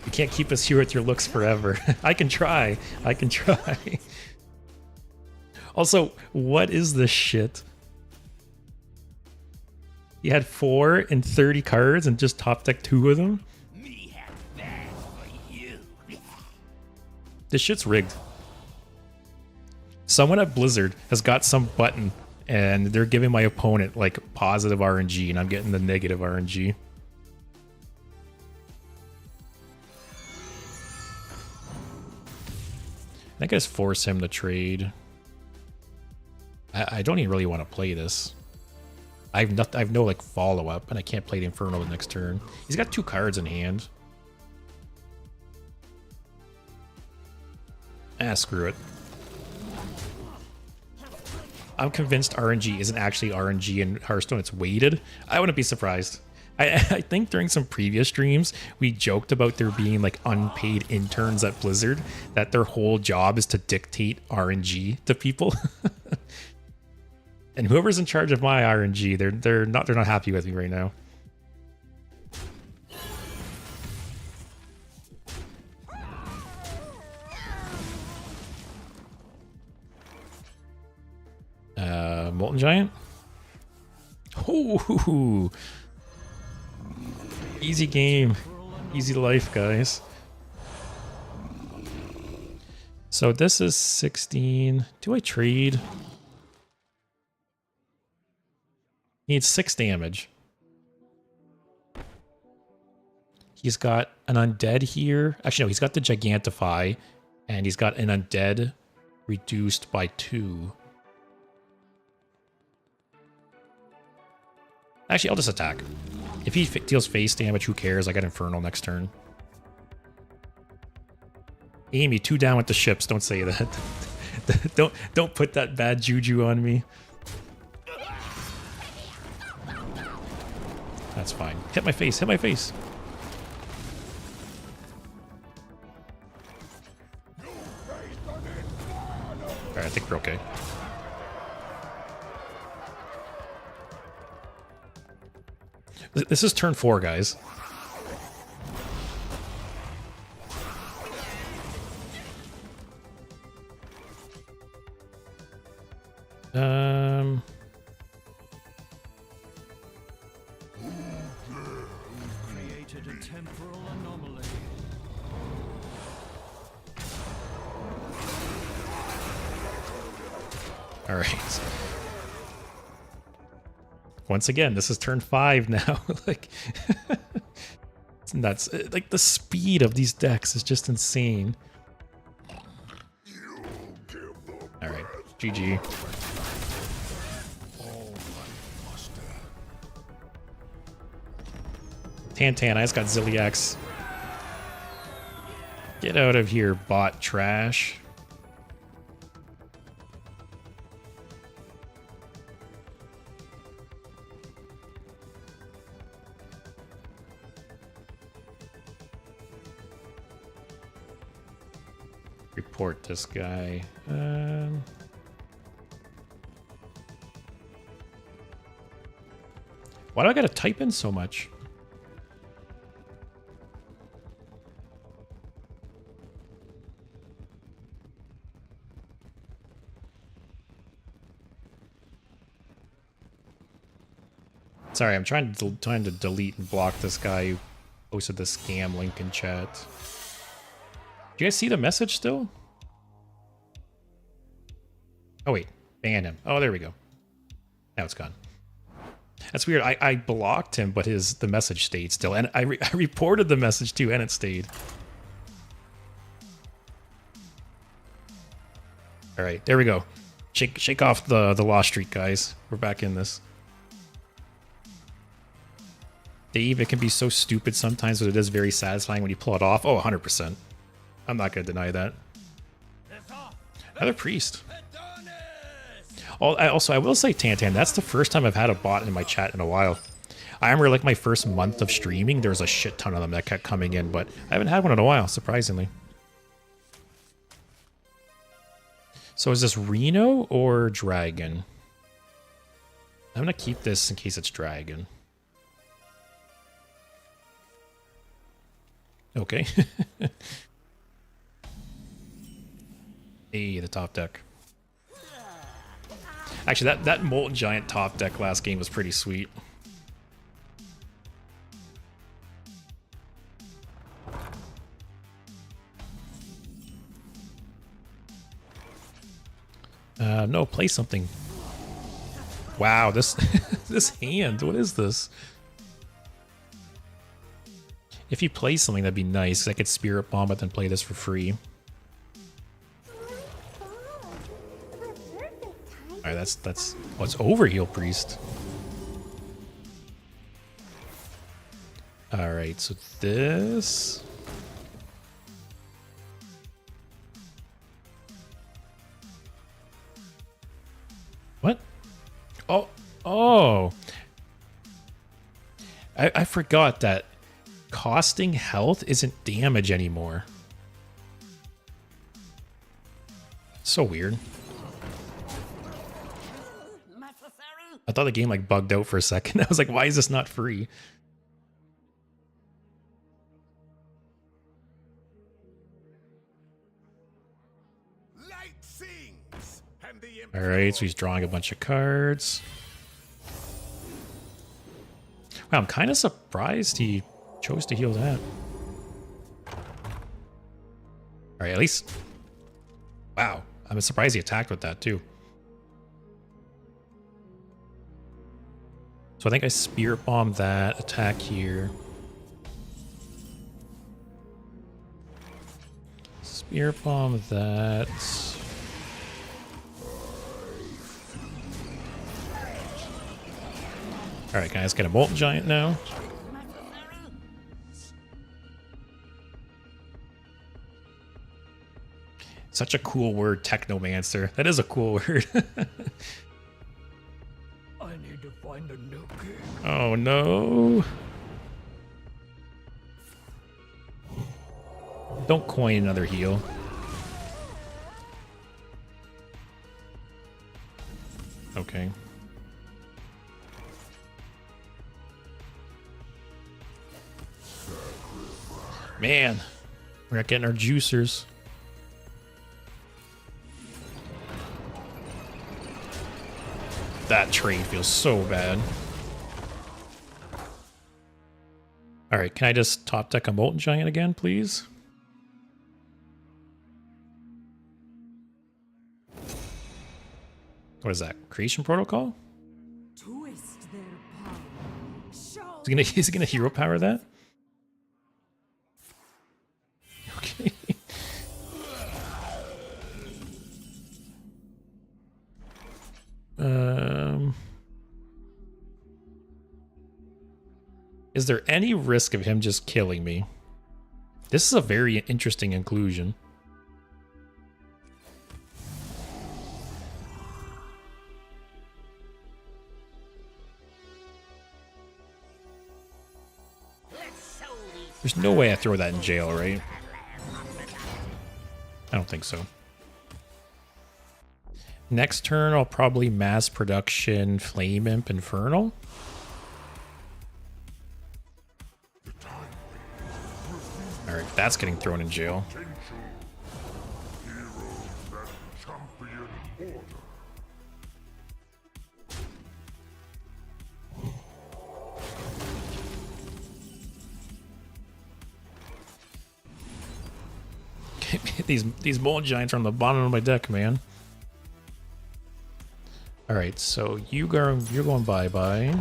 You can't keep us here with your looks forever. I can try. I can try. Also, what is this shit? He had 4 and 30 cards and just top decked 2 of them? Me have that for you. This shit's rigged. Someone at Blizzard has got some button and they're giving my opponent like positive RNG and I'm getting the negative RNG. I guess force him to trade. I don't even really want to play this. I have no like follow up, and I can't play the Inferno the next turn. He's got 2 cards in hand. Ah, screw it. I'm convinced RNG isn't actually RNG in Hearthstone. It's weighted. I wouldn't be surprised. I think during some previous streams, we joked about there being like unpaid interns at Blizzard, that their whole job is to dictate RNG to people. And whoever's in charge of my RNG, they're not happy with me right now. Molten Giant. Ooh. Easy game. Easy life, guys. So this is 16. Do I trade? Needs 6 damage. He's got an undead here. Actually, no, he's got the Gigantify, and he's got an undead reduced by 2. Actually, I'll just attack. If he deals face damage, who cares? I got Infernal next turn. Amy, 2 down with the ships. Don't say that. don't put that bad juju on me. That's fine. Hit my face. Hit my face. Alright, I think we're okay. This is turn 4, guys. Created a temporal anomaly. All right. Once again, this is turn 5 now. Like, it's nuts. Like, the speed of these decks is just insane. All right, GG. Tantan, I just got Zilliax. Get out of here, bot trash. Report this guy. Why do I gotta type in so much? Sorry, I'm trying to delete and block this guy who posted the scam link in chat. Do you guys see the message still? Oh wait, ban him. Oh, there we go. Now it's gone. That's weird. I blocked him, but the message stayed still, and I reported the message too, and it stayed. All right, there we go. Shake off the lost streak, guys. We're back in this. Dave, it can be so stupid sometimes, but it is very satisfying when you pull it off. Oh, 100%. I'm not going to deny that. Another priest. Oh, I will say, Tantan, that's the first time I've had a bot in my chat in a while. I remember like my first month of streaming, there was a shit ton of them that kept coming in, but I haven't had one in a while, surprisingly. So is this Reno or Dragon? I'm gonna keep this in case it's dragon. Okay. Hey, the top deck. Actually, that Molten Giant top deck last game was pretty sweet. No, play something. Wow, this this hand, what is this? If you play something, that'd be nice. I could Spirit Bomb it, then play this for free. Alright, that's oh, it's Overheal Priest. Alright, so this. What? Oh. I forgot that costing health isn't damage anymore. So weird. I thought the game like bugged out for a second. I was like, why is this not free? Light sings, and the All right, so he's drawing a bunch of cards. Wow, I'm kind of surprised he chose to heal that. All right, at least. Wow, I'm surprised he attacked with that too. So I think I Spirit Bomb that, attack here. Spirit Bomb that. Alright, can I just get a Molten Giant now? Such a cool word, Technomancer. That is a cool word. I need to find a new king. Oh no. Don't coin another heal. Okay. Man, we're not getting our juicers. That trade feels so bad. Alright, can I just top deck a Molten Giant again, please? What is that? Creation Protocol? Twist their power. Show Is he gonna hero power that? Okay. Is there any risk of him just killing me? This is a very interesting inclusion. There's no way I throw that in jail, right? I don't think so. Next turn, I'll probably mass production Flame Imp Infernal. Alright, that's getting thrown in jail. These Molten Giants are on the bottom of my deck, man. Alright, so you're going bye-bye.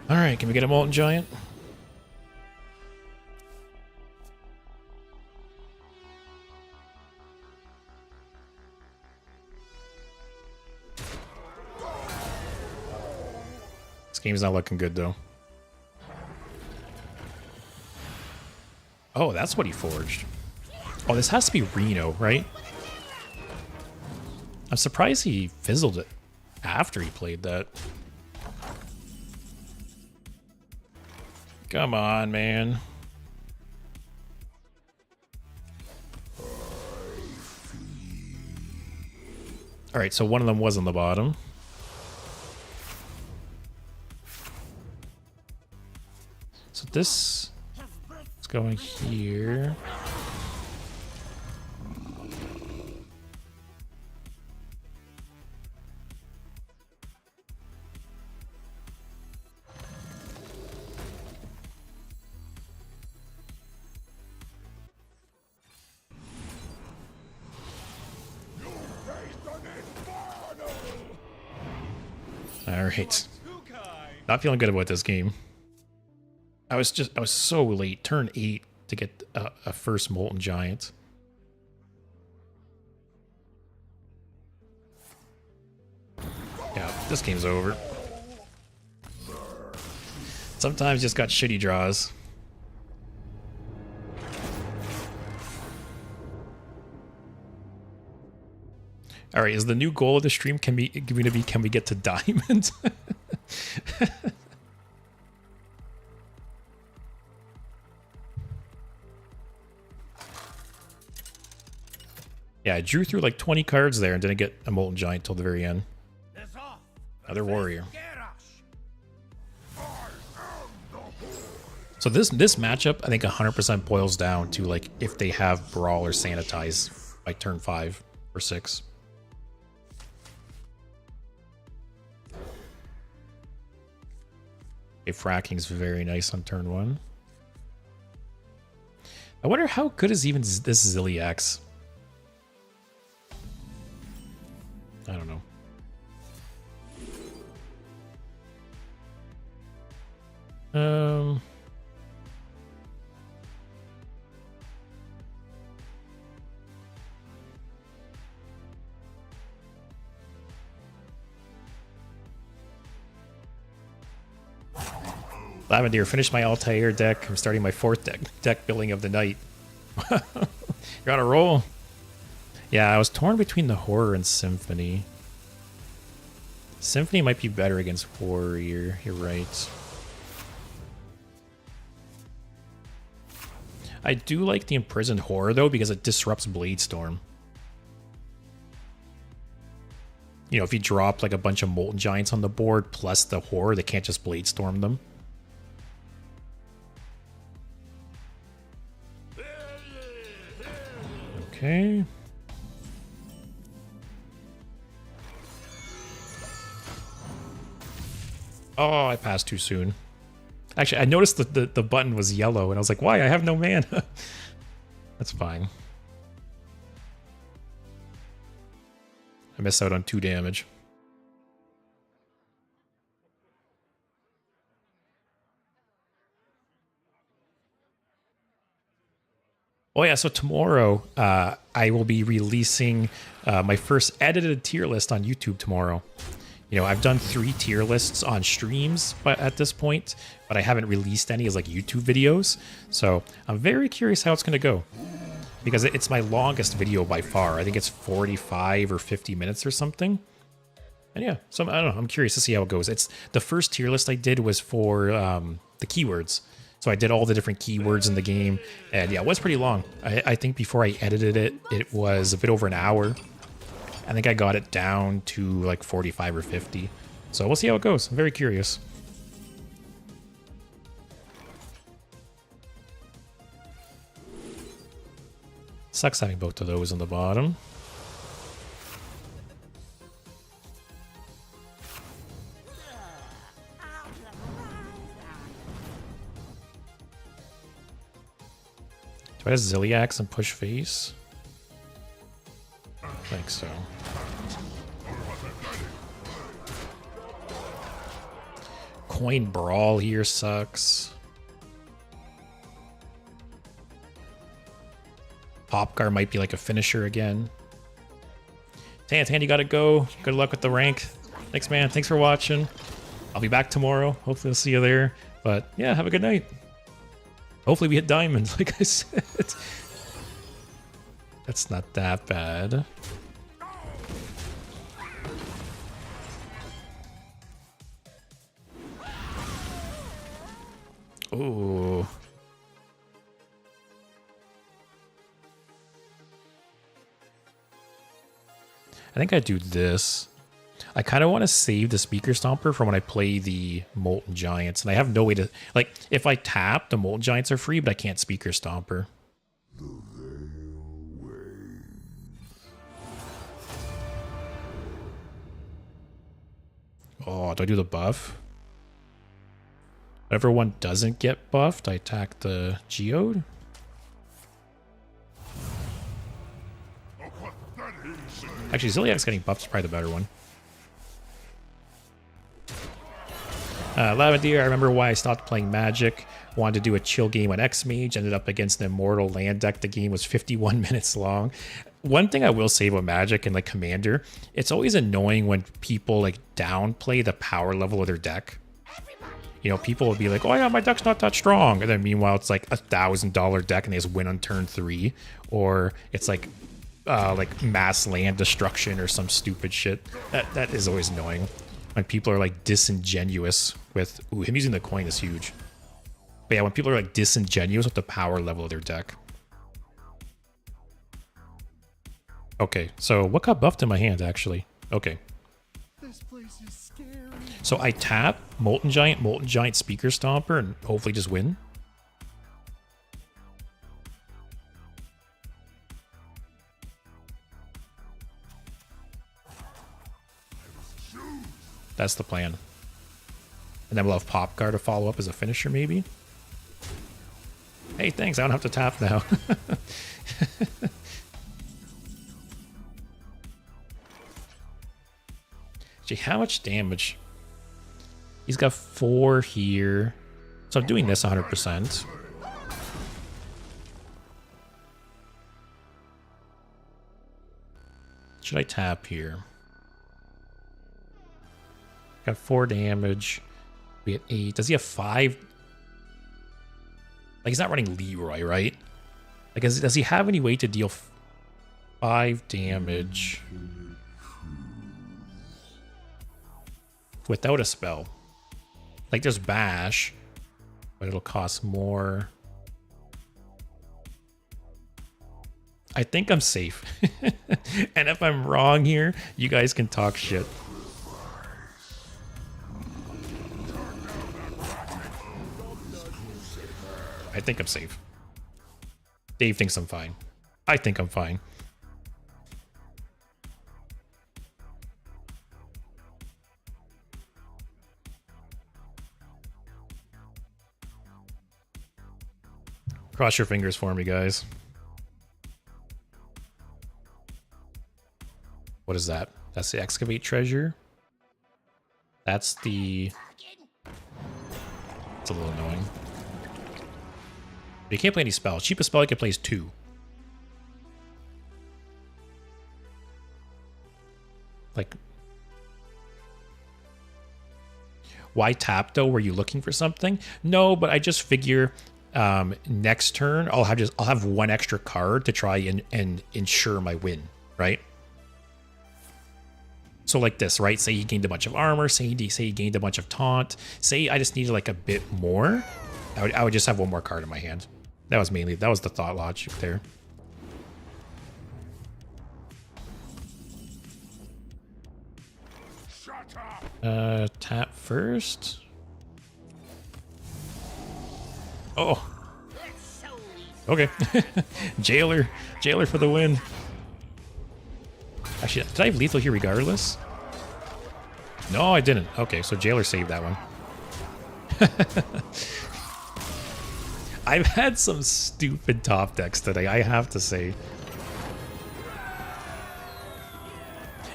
Alright, can we get a Molten Giant? This game's not looking good, though. Oh, that's what he forged. Oh, this has to be Reno, right? I'm surprised he fizzled it after he played that. Come on, man. All right, so one of them was on the bottom. So this is going here. All right. Not feeling good about this game. I was so late, turn 8 to get a first Molten Giant. Yeah, this game's over. Sometimes just got shitty draws. All right, is the new goal of the stream can we get to diamond? Yeah, I drew through like 20 cards there and didn't get a Molten Giant till the very end. Another warrior. So this matchup, I think 100% boils down to like if they have Brawl or Sanitize by turn 5 or 6. Okay, fracking's very nice on turn 1. I wonder how good is even this Zilliax? I don't know. Lavender, finished my Altair deck. I'm starting my 4th deck building of the night. You're on a roll. Yeah, I was torn between the Horror and Symphony. Symphony might be better against Warrior. You're right. I do like the Imprisoned Horror, though, because it disrupts Bladestorm. You know, if you drop like a bunch of Molten Giants on the board, plus the Horror, they can't just Bladestorm them. Okay. Oh, I passed too soon. Actually, I noticed that the button was yellow, and I was like, why? I have no mana. That's fine. I missed out on 2 damage. Oh yeah, so tomorrow I will be releasing my first edited tier list on YouTube tomorrow. You know, I've done 3 tier lists on streams at this point, but I haven't released any as like YouTube videos. So I'm very curious how it's going to go, because it's my longest video by far. I think it's 45 or 50 minutes or something. And yeah, so I don't know. I'm curious to see how it goes. It's the first tier list I did was for the keywords. So I did all the different keywords in the game, and yeah, it was pretty long. I think before I edited it, it was a bit over an hour. I think I got it down to like 45 or 50. So we'll see how it goes. I'm very curious. Sucks having both of those on the bottom. Do I have Zilliax and push face? I think so. Coin Brawl here sucks. Popgar might be like a finisher again. Tan, you gotta go. Good luck with the rank. Thanks, man. Thanks for watching. I'll be back tomorrow. Hopefully I'll see you there. But yeah, have a good night. Hopefully we hit diamonds, like I said. That's not that bad. Ooh. I think I do this. I kind of want to save the Speaker Stomper for when I play the Molten Giants. And I have no way to... Like, if I tap, the Molten Giants are free, but I can't Speaker Stomper. Oh, do I do the buff? Whenever one doesn't get buffed, I attack the Geode. Actually, Ziliak's getting buffed is probably the better one. Lavender, I remember why I stopped playing Magic. Wanted to do a chill game on X-Mage. Ended up against an Immortal land deck. The game was 51 minutes long. One thing I will say about Magic and like Commander, it's always annoying when people like downplay the power level of their deck. You know, people will be like, oh yeah, my deck's not that strong. And then meanwhile, it's like $1,000 deck and they just win on turn 3. Or it's like mass land destruction or some stupid shit. That is always annoying. When people are like disingenuous with... Ooh, him using the coin is huge. But yeah, when people are like disingenuous with the power level of their deck. Okay, so what got buffed in my hand actually? Okay. This place is scary. So I tap Molten Giant Speaker Stomper, and hopefully just win. That's the plan. And then we'll have Pop Guard to follow up as a finisher, maybe. Hey, thanks. I don't have to tap now. Gee, how much damage? He's got 4 here. So I'm doing this 100%. Should I tap here? Got 4 damage. We had 8. Does he have 5? Like, he's not running Leroy, right? Like, does he have any way to deal 5 damage without a spell? Like, there's Bash, but it'll cost more. I think I'm safe. And if I'm wrong here, you guys can talk shit. I think I'm safe. Dave thinks I'm fine. I think I'm fine. Cross your fingers for me, guys. What is that? That's the Excavate treasure. That's the... It's a little annoying. But you can't play any spells. Cheapest spell you can play is 2. Like... Why tap, though? Were you looking for something? No, but I just figure... next turn, I'll have 1 extra card to try and ensure my win, right? So like this, right? Say he gained a bunch of armor. Say he gained a bunch of taunt. Say I just needed like a bit more. I would just have 1 more card in my hand. That was the thought logic there. Tap first. Oh. Okay. Jailer for the win. Actually, did I have lethal here regardless? No, I didn't. Okay, so Jailer saved that one. I've had some stupid top decks today, I have to say.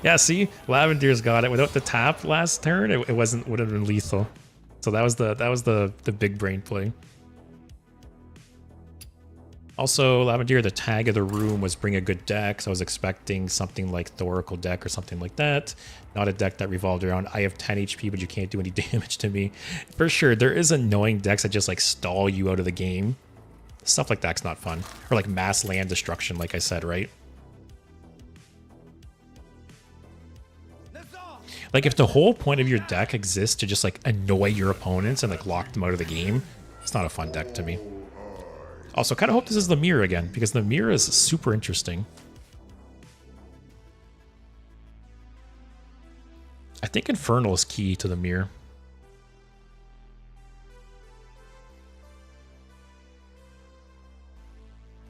Yeah, see? Lavender's got it. Without the tap last turn, it would have been lethal. So that was the big brain play. Also, Lavender, the tag of the room was bring a good deck, so I was expecting something like Thoracle deck or something like that. Not a deck that revolved around, I have 10 HP, but you can't do any damage to me. For sure, there is annoying decks that just like stall you out of the game. Stuff like that's not fun. Or like mass land destruction, like I said, right? Like, if the whole point of your deck exists to just, like, annoy your opponents and, like, lock them out of the game, it's not a fun deck to me. Also, kind of hope this is the mirror again, because the mirror is super interesting. I think Infernal is key to the mirror.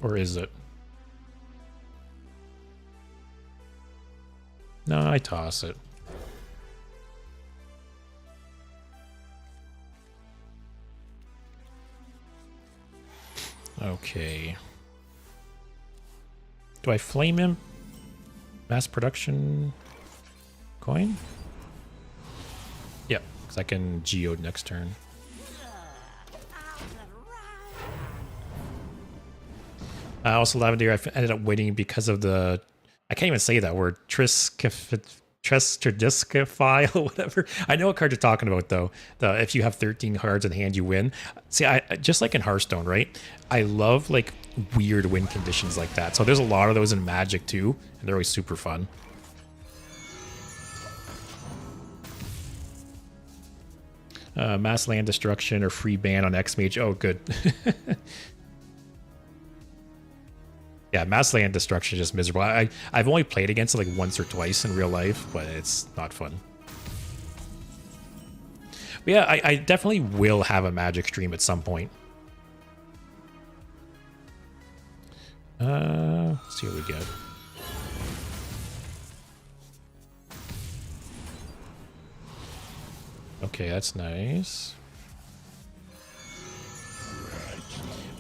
Or is it? No, I toss it. Okay. Do I flame him? Mass production coin? Yep, because I can geode next turn. Also, Lavender, I ended up waiting because of the... I can't even say that word. Triskediscify or whatever. I know what card you're talking about, though. If you have 13 cards in hand, you win. See, I just like in Hearthstone, right? I love, like, weird win conditions like that. So there's a lot of those in Magic, too. And they're always super fun. Mass land destruction or free ban on X-Mage. Oh, good. Yeah, mass land destruction is just miserable. I've only played against it like once or twice in real life, but it's not fun. But yeah, I definitely will have a Magic stream at some point. Let's see what we get. Okay, that's nice.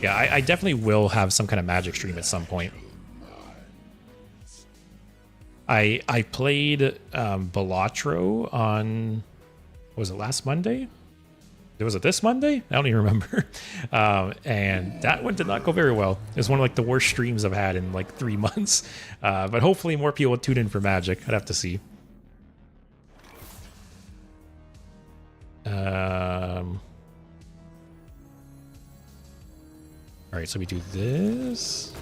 Yeah, I definitely will have some kind of Magic stream at some point. I played Balatro on, what was it, last Monday? Was it this Monday? I don't even remember. And that one did not go very well. It was one of like the worst streams I've had in like 3 months. But hopefully more people will tune in for Magic. I'd have to see. All right, so we do this.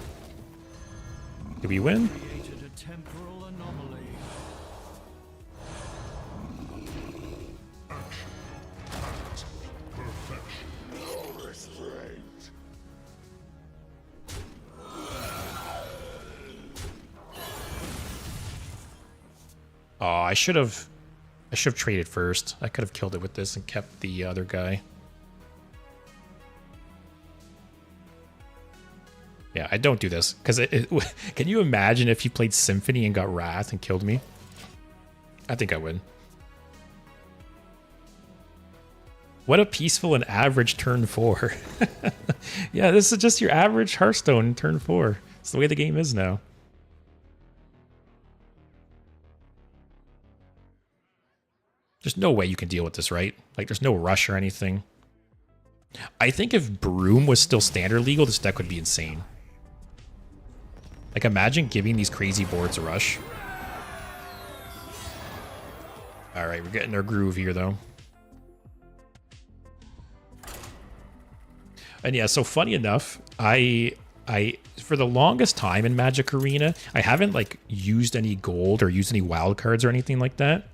Did we win? Created a temporal anomaly. Oh, I should have traded first. I could have killed it with this and kept the other guy. Yeah, I don't do this because can you imagine if he played Symphony and got Wrath and killed me? I think I would. What a peaceful and average turn 4. Yeah, this is just your average Hearthstone turn 4. It's the way the game is now. There's no way you can deal with this, right? Like, there's no rush or anything. I think if Broom was still standard legal, this deck would be insane. Like, imagine giving these crazy boards a rush. Alright, we're getting our groove here, though. And yeah, so funny enough, I for the longest time in Magic Arena, I haven't, like, used any gold or used any wild cards or anything like that.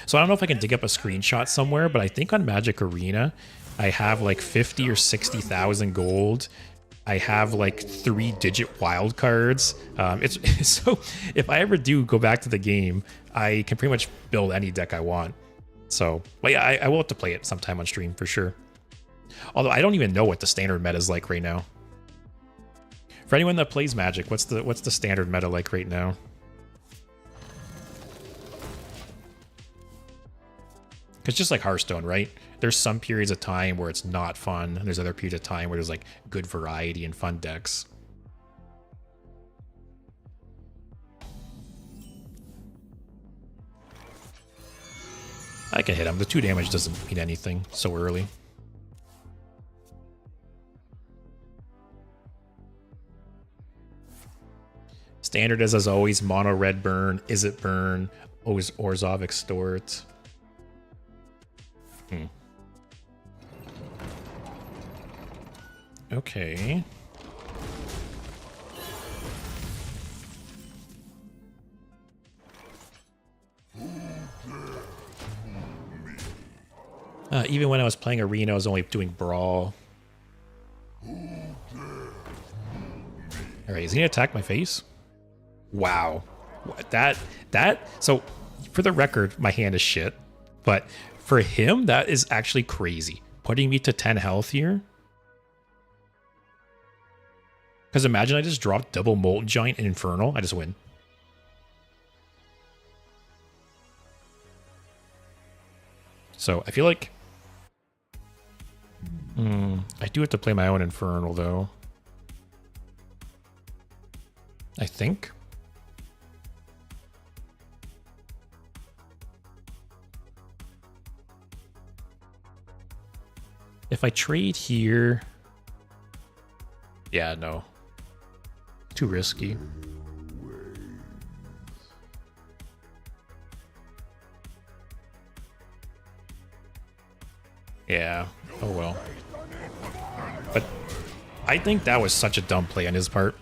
So I don't know if I can dig up a screenshot somewhere, but I think on Magic Arena, I have like 50 or 60,000 gold. I have like 3-digit wild cards. It's so if I ever do go back to the game, I can pretty much build any deck I want. So, but yeah, I will have to play it sometime on stream for sure. Although I don't even know what the standard meta is like right now. For anyone that plays Magic, what's the standard meta like right now? It's just like Hearthstone, right? There's some periods of time where it's not fun, and there's other periods of time where there's like good variety and fun decks. I can hit him. The 2 damage doesn't mean anything so early. Standard is, as always, mono red burn, is it burn, Orzhov extort. Okay. Even when I was playing Arena, I was only doing Brawl. Alright, is he gonna attack my face? Wow. What, so, for the record, my hand is shit. But for him, that is actually crazy. Putting me to 10 health here. Because imagine I just dropped double Molten Giant and Infernal. I just win. So, I feel like... I do have to play my own Infernal, though. I think. If I trade here... Yeah, no. Too risky. Yeah. Oh well. But I think that was such a dumb play on his part.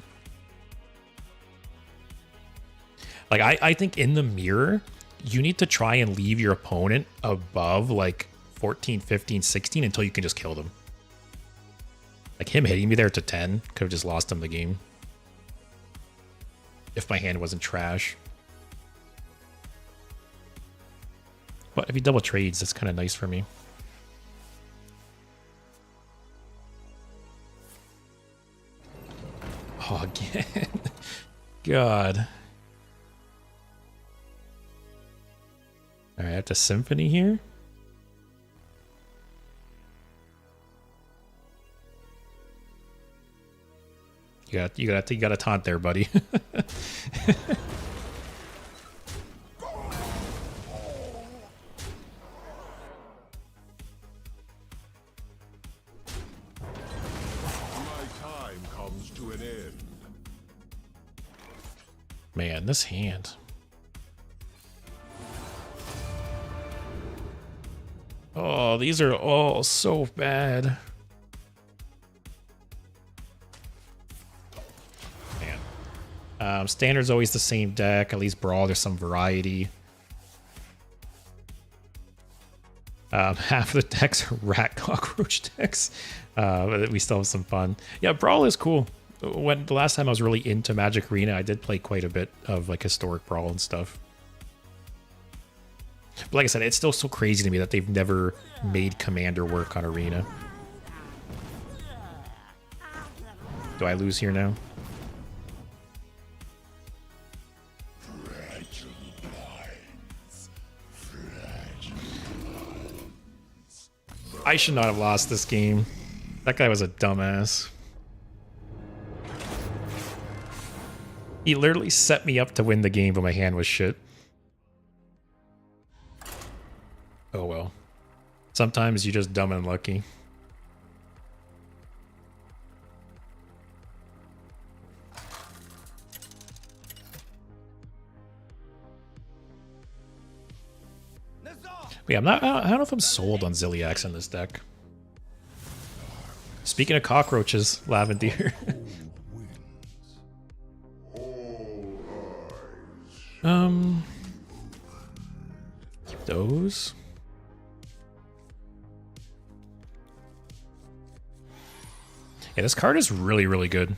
Like, I think in the mirror, you need to try and leave your opponent above, like, 14, 15, 16 until you can just kill them. Like, him hitting me there to 10 could have just lost him the game. If my hand wasn't trash. But if he double trades, that's kind of nice for me. Oh, again. God. Alright, I have to Symphony here. You gotta taunt there, buddy. Man, this hand. Oh, these are all so bad. Man. Standard's always the same deck. At least Brawl, there's some variety. Half of the decks are rat cockroach decks. But we still have some fun. Yeah, Brawl is cool. When the last time I was really into Magic Arena, I did play quite a bit of like historic Brawl and stuff. But like I said, it's still so crazy to me that they've never made Commander work on Arena. Do I lose here now? I should not have lost this game. That guy was a dumbass. He literally set me up to win the game, but my hand was shit. Oh well. Sometimes you're just dumb and lucky. But yeah, I don't know if I'm sold on Ziliax in this deck. Speaking of cockroaches, Lavender. Keep those. Yeah, this card is really, really good.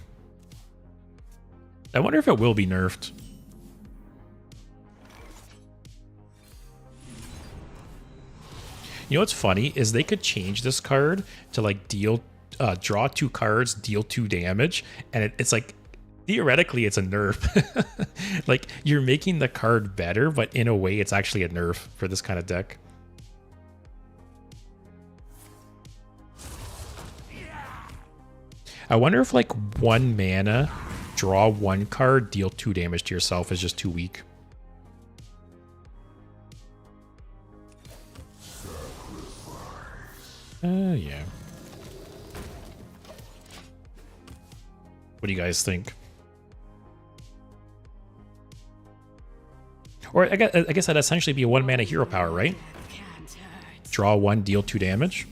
I wonder if it will be nerfed. You know what's funny is they could change this card to like deal, draw 2 cards, deal 2 damage, and it's like theoretically it's a nerf. Like you're making the card better, but in a way it's actually a nerf for this kind of deck. I wonder if like 1 mana, draw 1 card, deal 2 damage to yourself is just too weak. Yeah. What do you guys think? Or I guess that'd essentially be a 1 mana hero power, right? Draw 1, deal 2 damage.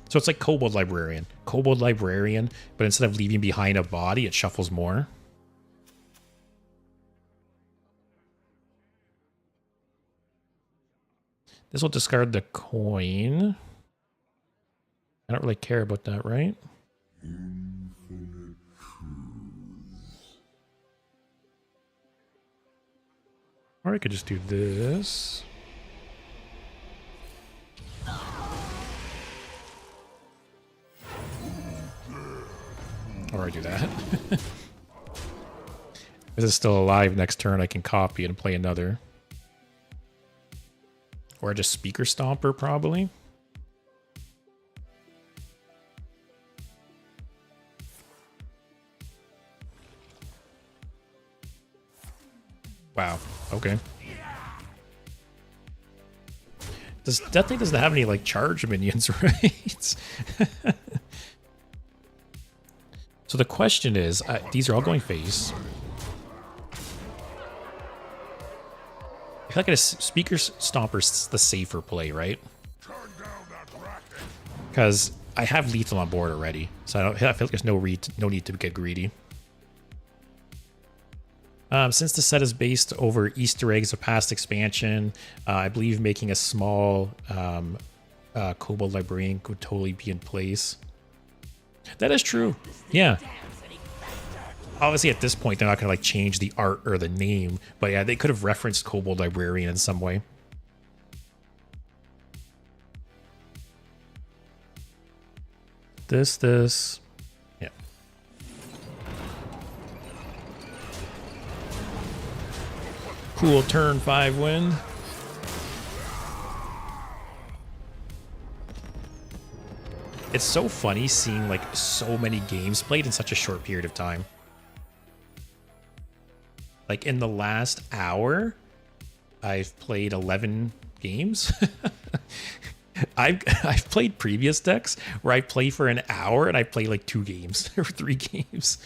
So it's like Kobold Librarian. Kobold Librarian, but instead of leaving behind a body, it shuffles more. This will discard the coin. I don't really care about that, right? Or I could just do this. Or I do that. This is still alive next turn, I can copy it and play another. Or just Speaker Stomper, probably. Wow, okay. That thing doesn't have any, like, charge minions, right? So the question is, these are all going face. I feel like a Speaker Stomper's the safer play, right? Because I have lethal on board already, so I feel like there's no need to get greedy. Since the set is based over Easter eggs of past expansion, I believe making a small Kobold Librarian could totally be in place. That is true. Yeah. Obviously, at this point, they're not going to like change the art or the name, but yeah, they could have referenced Kobold Librarian in some way. This. Yeah. Cool turn 5 win. It's so funny seeing like so many games played in such a short period of time. Like in the last hour, I've played 11 games. I've played previous decks where I play for an hour and I play like 2 games or 3 games.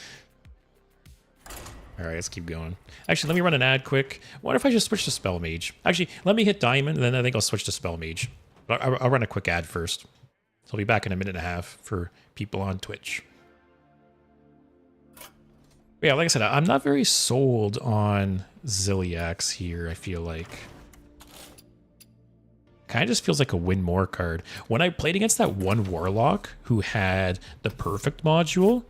All right, let's keep going. Actually, let me run an ad quick. What if I just switch to Spell Mage? Actually, let me hit Diamond, and then I think I'll switch to Spell Mage. But I'll run a quick ad first. So I'll be back in a minute and a half for people on Twitch. But yeah, like I said, I'm not very sold on Ziliax here, I feel like. Kind of just feels like a win more card. When I played against that one Warlock who had the perfect module,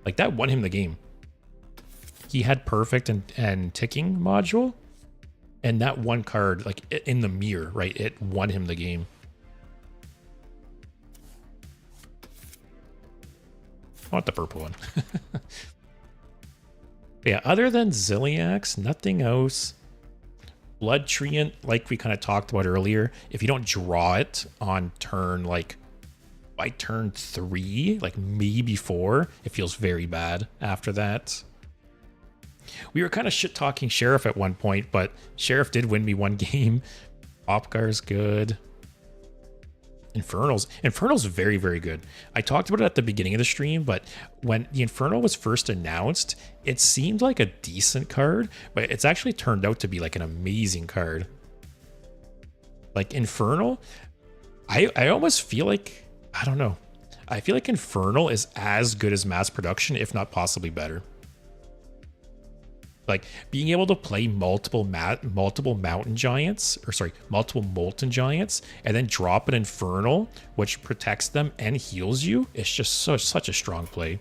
like that won him the game. He had perfect and ticking module, and that one card, like in the mirror, right? It won him the game. I want the purple one. Yeah, other than Ziliax, nothing else. Blood Treant, like we kind of talked about earlier, if you don't draw it on turn, like by turn 3, like maybe 4, it feels very bad after that. We were kind of shit-talking Sheriff at one point, but Sheriff did win me 1 game. Opgar's good. Infernal's very, very good. I talked about it at the beginning of the stream, but when the Infernal was first announced, it seemed like a decent card, but it's actually turned out to be like an amazing card. Like Infernal, I almost feel like, I don't know. I feel like Infernal is as good as mass production, if not possibly better. Like being able to play multiple mountain giants, or sorry, multiple molten giants, and then drop an Infernal, which protects them and heals you. It's just such a strong play.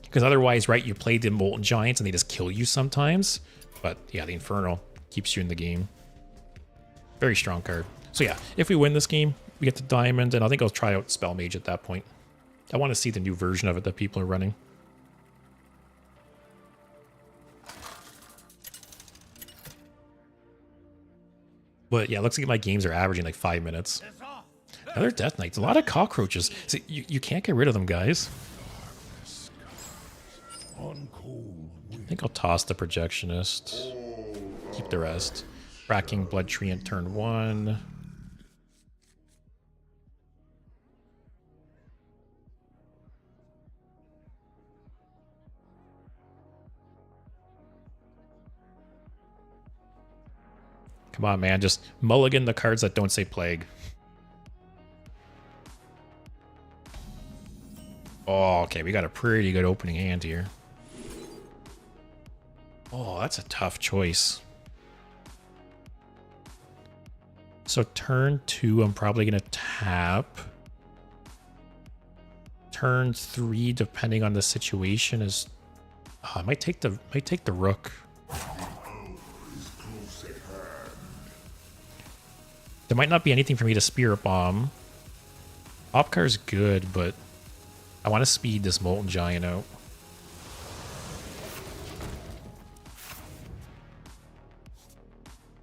Because otherwise, right, you play the molten giants and they just kill you sometimes. But yeah, the Infernal keeps you in the game. Very strong card. So yeah, if we win this game, we get the diamond, and I think I'll try out Spell Mage at that point. I want to see the new version of it that people are running. But yeah, it looks like my games are averaging like 5 minutes. Another Death Knights. A lot of cockroaches. See, you can't get rid of them, guys. I think I'll toss the Projectionist. Keep the rest. Bracking Blood Treant turn 1. Come on, man. Just mulligan the cards that don't say Plague. Oh, okay. We got a pretty good opening hand here. Oh, that's a tough choice. So turn 2, I'm probably gonna tap. Turn 3, depending on the situation, is I might take the rook. There might not be anything for me to Spirit Bomb. Opcar's good, but I want to speed this Molten Giant out.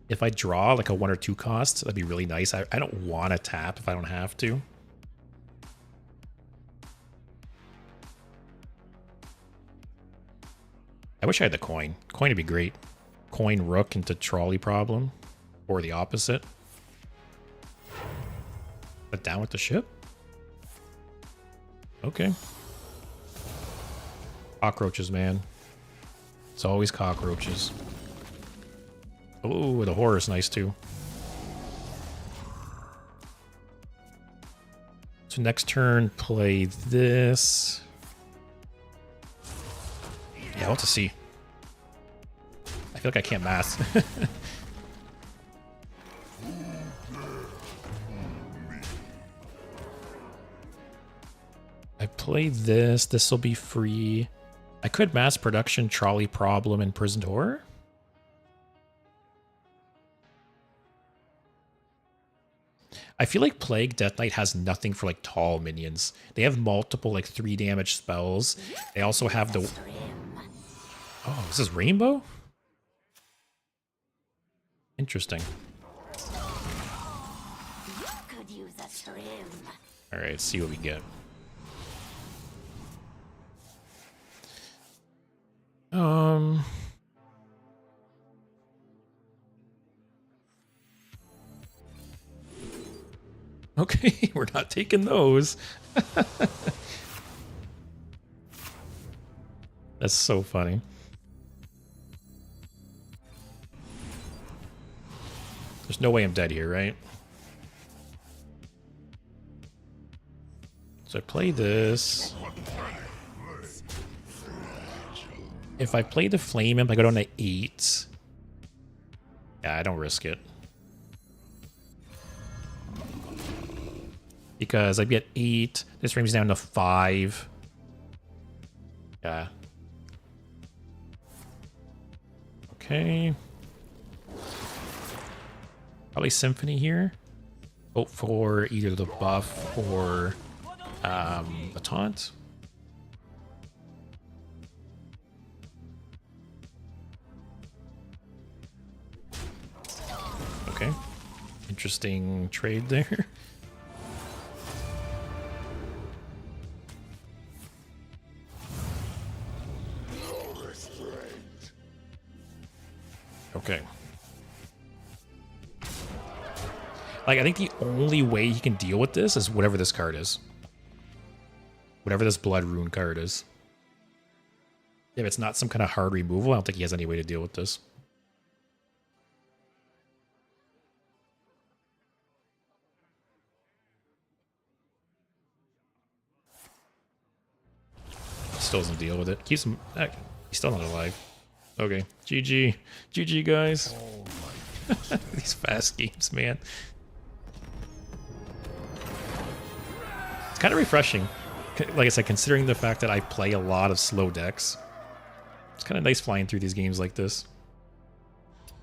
If I draw like a 1 or 2 cost, that'd be really nice. I don't want to tap if I don't have to. I wish I had the coin. Coin would be great. Coin rook into trolley problem. Or the opposite. But down with the ship? Okay. Cockroaches, man. It's always cockroaches. Oh, the horror's nice too. So next turn, play this. Yeah, I want to see. I feel like I can't math. I play this. This will be free. I could mass production, trolley problem, and prisoned horror. I feel like Plague Death Knight has nothing for like tall minions. They have multiple like 3 damage spells. They also have the... Oh, this is Rainbow? Interesting. Could use a trim. Alright, let's see what we get. Okay, we're not taking those. That's so funny. There's no way I'm dead here, right? So I play this. If I play the Flame Imp, I go down to 8. Yeah, I don't risk it. Because I'd be at 8. This frame's down to 5. Yeah. Okay. Probably Symphony here. Hope for either the buff or a taunt. Okay. Interesting trade there. Okay. Like, I think the only way he can deal with this is whatever this card is. Whatever this Blood Rune card is. If it's not some kind of hard removal, I don't think he has any way to deal with this. Still doesn't deal with it. Keeps him... He's still not alive. Okay. GG. GG, guys. These fast games, man. It's kind of refreshing. Like I said, considering the fact that I play a lot of slow decks. It's kind of nice flying through these games like this.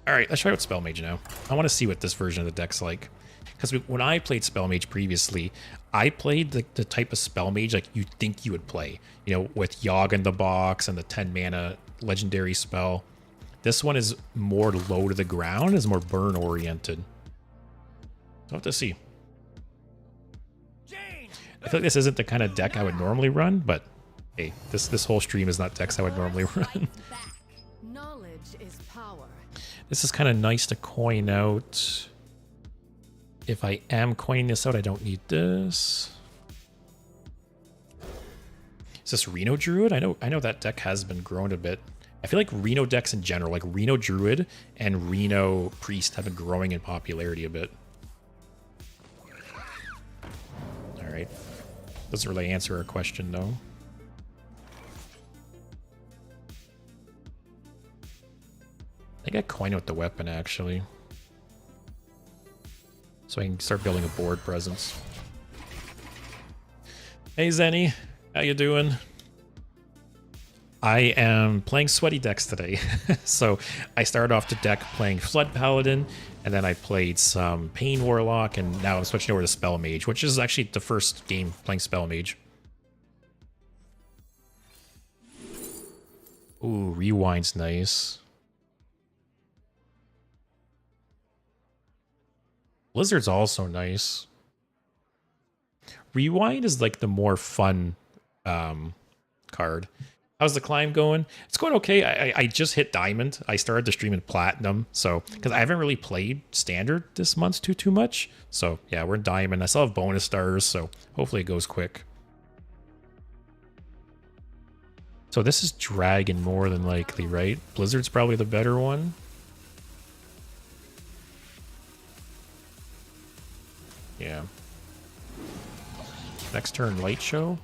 Alright, let's try out Spell Mage now. I want to see what this version of the deck's like. Because when I played Spell Mage previously, I played the type of Spell Mage like you'd think you would play. You know, with Yogg in the box and the 10 mana legendary spell. This one is more low to the ground, is more burn oriented. I'll have to see. I feel like this isn't the kind of deck I would normally run, but hey, this whole stream is not decks I would normally run. Knowledge is power. This is kind of nice to coin out. If I am coining this out, I don't need this. Is this Reno Druid? I know that deck has been grown a bit. I feel like Reno decks in general, like Reno Druid and Reno Priest, have been growing in popularity a bit. Alright. Doesn't really answer our question, though. I think I coin out the weapon, actually. so I can start building a board presence. Hey Zenny, how you doing? I am playing sweaty decks today. So I started off the deck playing Flood Paladin, and then I played some Pain Warlock, and now I'm switching over to Spell Mage, which is actually the first game playing Spell Mage. Ooh, Rewind's nice. Blizzard's also nice. Rewind is like the more fun card. How's the climb going? It's going okay. I just hit Diamond. I started to stream in Platinum, so because I haven't really played Standard this month too much. So yeah, we're in Diamond. I still have bonus stars, so hopefully it goes quick. So this is Dragon more than likely, right? Blizzard's probably the better one. Yeah. Next turn, Light Show.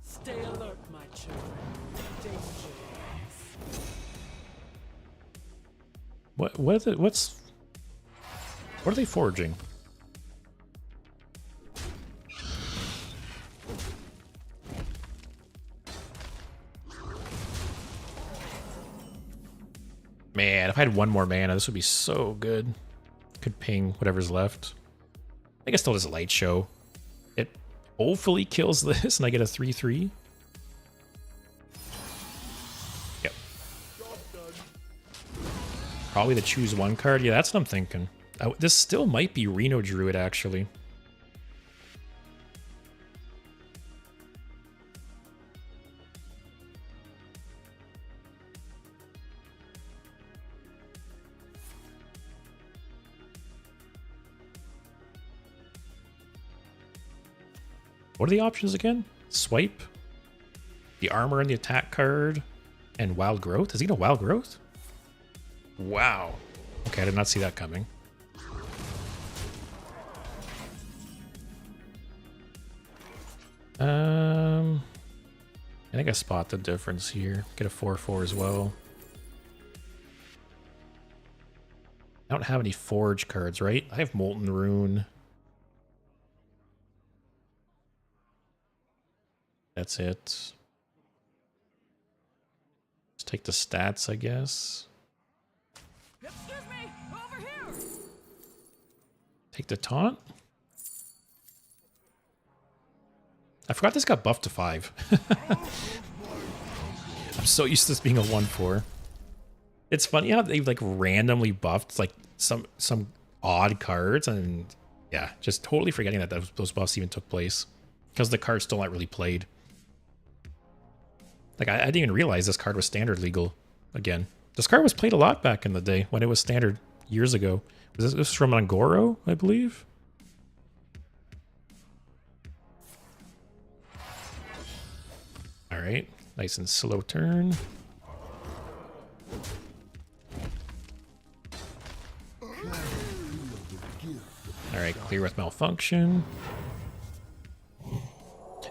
Stay alert, my children. Danger. What are they forging? Man, if I had one more mana, this would be so good. Could ping whatever's left. I guess still does a Light Show. It hopefully kills this and I get a 3/3. Yep. Probably the choose one card. Yeah, that's what I'm thinking. This still might be Reno Druid, actually. What are the options again? Swipe, the armor and the attack card, and Wild Growth? Is he gonna Wild Growth? Wow. Okay, I did not see that coming. I think I spot the difference here. Get a 4/4 as well. I don't have any Forge cards, right? I have Molten Rune. That's it. Let's take the stats, I guess. Excuse me, over here. Take the taunt. I forgot this got buffed to 5. I'm so used to this being a 1/4. It's funny how they like randomly buffed like some odd cards, and yeah, just totally forgetting that those buffs even took place because the card's still not really played. Like I didn't even realize this card was standard legal again. This card was played a lot back in the day when it was standard years ago. This was from Angoro, I believe. All right, nice and slow turn. All right, clear with malfunction.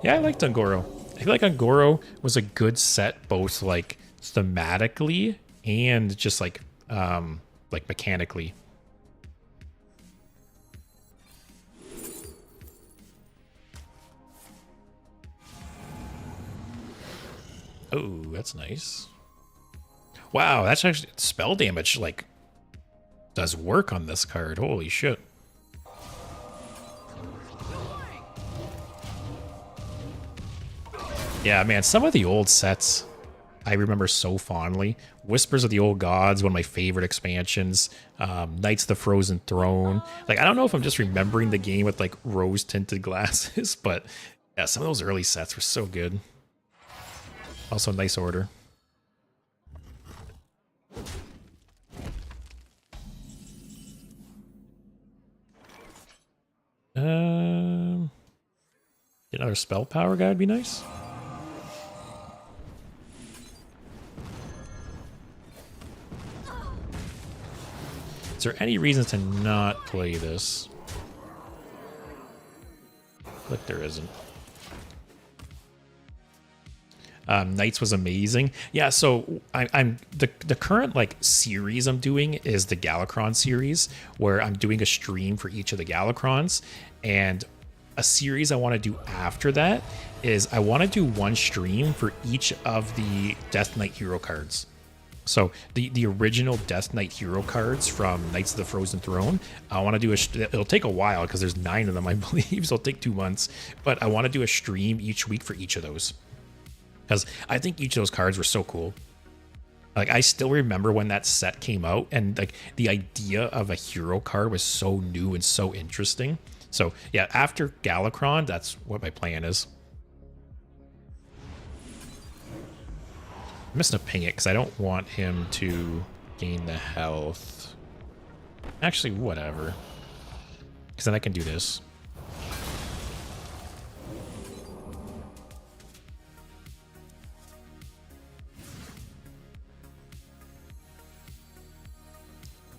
Yeah, I liked Angoro. I feel like Angoro was a good set, both like thematically and just like mechanically. Oh, that's nice. Wow, that's actually spell damage, like, does work on this card. Holy shit. Yeah, man, some of the old sets I remember so fondly. Whispers of the Old Gods, one of my favorite expansions. Knights of the Frozen Throne. Like, I don't know if I'm just remembering the game with, like, rose-tinted glasses, but yeah, some of those early sets were so good. Also, nice order. Get another spell power guy would be nice. Is there any reason to not play this? Like there isn't. Knights was amazing. Yeah, so I'm the current like series I'm doing is the Galakron series, where I'm doing a stream for each of the Galakrons, and a series I want to do after that is I want to do one stream for each of the Death Knight hero cards. So the original Death Knight hero cards from Knights of the Frozen Throne, I want to do it'll take a while because there's 9 of them, I believe, so it'll take 2 months. But I want to do a stream each week for each of those, because I think each of those cards were so cool. Like, I still remember when that set came out, and like the idea of a hero card was so new and so interesting. So yeah, after Galakron, that's what my plan is. I'm just gonna ping it because I don't want him to gain the health. Actually, whatever. Because then I can do this.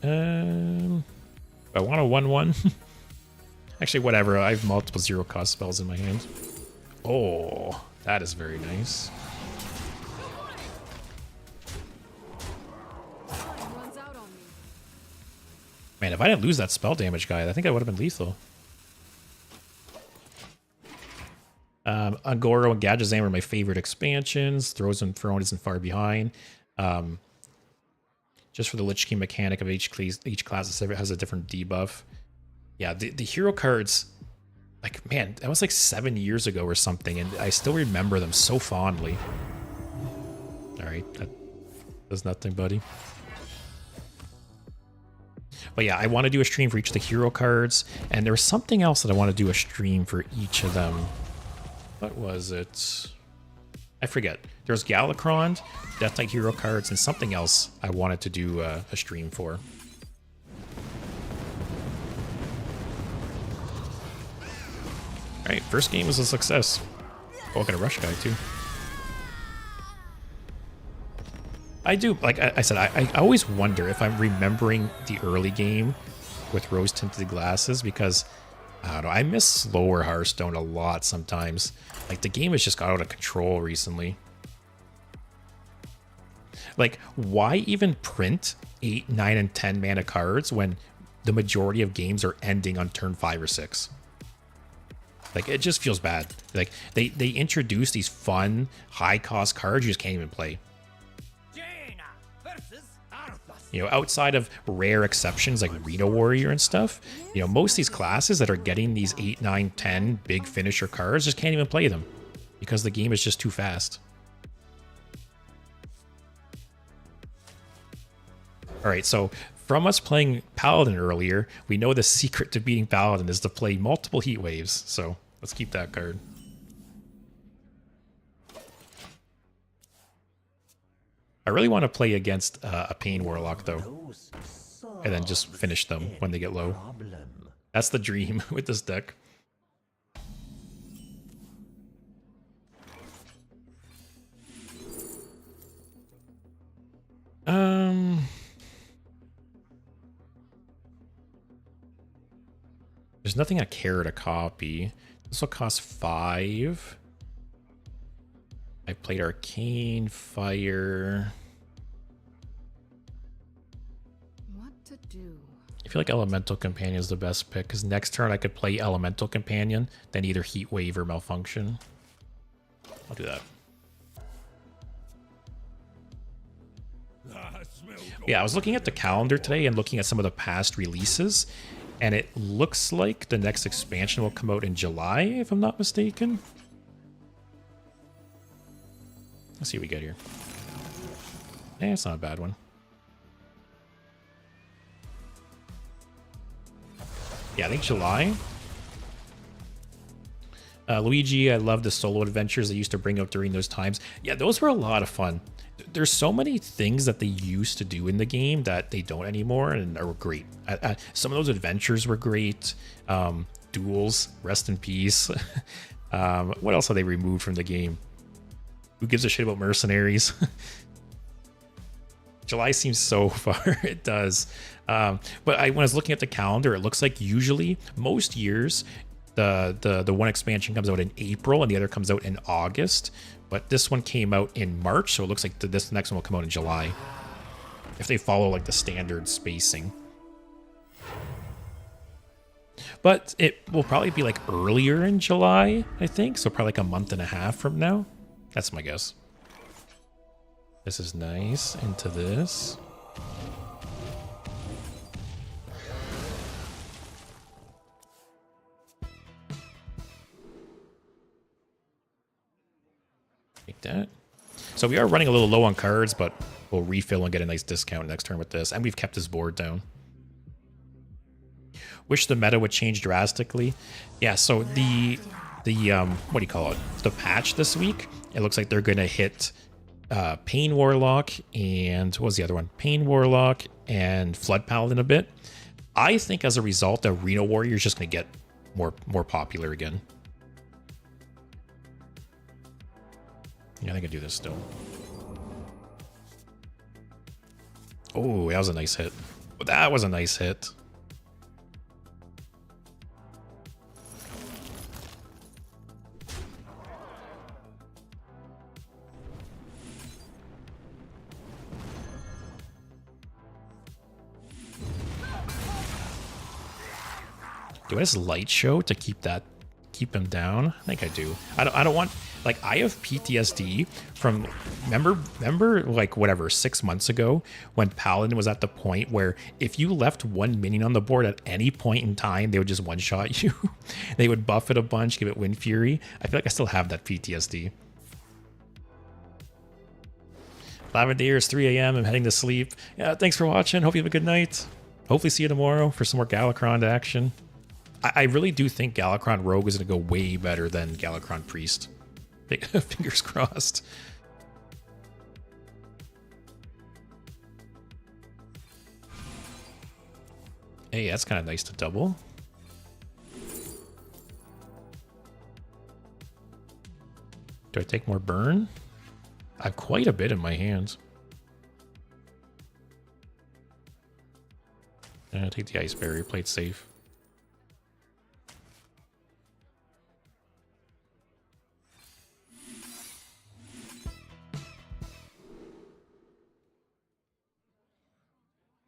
I want a 1/1. Actually, whatever. I have multiple 0-cost spells in my hand. Oh, that is very nice. Runs out on me. Man, if I didn't lose that spell damage guy, I think I would have been lethal. Ungoro and Gadgetzan were my favorite expansions. Throws and Throne isn't far behind. Just for the Lich King mechanic of each class has a different debuff. Yeah, the hero cards, like, man, that was like 7 years ago or something, and I still remember them so fondly. All right, that does nothing, buddy. But yeah, I want to do a stream for each of the hero cards, and there was something else that I want to do a stream for each of them. What was it? I forget. There's Galakron, Death Knight hero cards, and something else I wanted to do a stream for. Alright, first game was a success. Oh, I got a rush guy too. I do, like I said, I always wonder if I'm remembering the early game with rose-tinted glasses, because, I don't know, I miss slower Hearthstone a lot sometimes. Like, the game has just got out of control recently. Like, why even print 8, 9, and 10 mana cards when the majority of games are ending on turn 5 or 6? Like, it just feels bad. Like, they introduce these fun, high-cost cards you just can't even play. You know, outside of rare exceptions like Reno Warrior and stuff, you know, most of these classes that are getting these 8, 9, 10 big finisher cards just can't even play them because the game is just too fast. All right, so from us playing Paladin earlier, we know the secret to beating Paladin is to play multiple heat waves. So let's keep that card. I really want to play against a Pain Warlock, though, and then just finish them when they get low. That's the dream with this deck. There's nothing I care to copy. This will cost 5. I played Arcane, Fire. What to do? I feel like Elemental Companion is the best pick, because next turn I could play Elemental Companion, then either Heat Wave or Malfunction. I'll do that. Yeah, I was looking at the calendar today and looking at some of the past releases, and it looks like the next expansion will come out in July, if I'm not mistaken. Let's see what we get here. Yeah, it's not a bad one. Yeah, I think July. Luigi, I love the solo adventures they used to bring out during those times. Yeah, those were a lot of fun. There's so many things that they used to do in the game that they don't anymore and are great. Some of those adventures were great. Duels, rest in peace. What else have they removed from the game? Who gives a shit about mercenaries? July seems so far. It does. But when I was looking at the calendar, it looks like usually most years The one expansion comes out in April and the other comes out in August. But this one came out in March, so it looks like this next one will come out in July. If they follow like the standard spacing. But it will probably be like earlier in July, I think. So probably like a month and a half from now. That's my guess. This is nice. Into this. Like that. So we are running a little low on cards, but we'll refill and get a nice discount next turn with this. And we've kept his board down. Wish the meta would change drastically. Yeah, so the what do you call it? The patch this week, it looks like they're gonna hit Pain Warlock and what was the other one? Pain Warlock and Flood Paladin a bit. I think as a result, the Reno Warrior is just gonna get more popular again. Yeah, I think I do this still. Oh, that was a nice hit. That was a nice hit. Do I just light show to keep him down? I think I do. I don't want, like, I have PTSD from remember like whatever 6 months ago when Paladin was at the point where if you left one minion on the board at any point in time, they would just one shot you. They would buff it a bunch, give it Wind Fury. I feel like I still have that PTSD. Lavender is 3 a.m. I'm heading to sleep. Yeah, thanks for watching. Hope you have a good night. Hopefully see you tomorrow for some more Galakron action. I really do think Galakron Rogue is going to go way better than Galakron Priest. Fingers crossed. Hey, that's kind of nice to double. Do I take more burn? I have quite a bit in my hands. I'm gonna take the Ice Barrier, play it safe.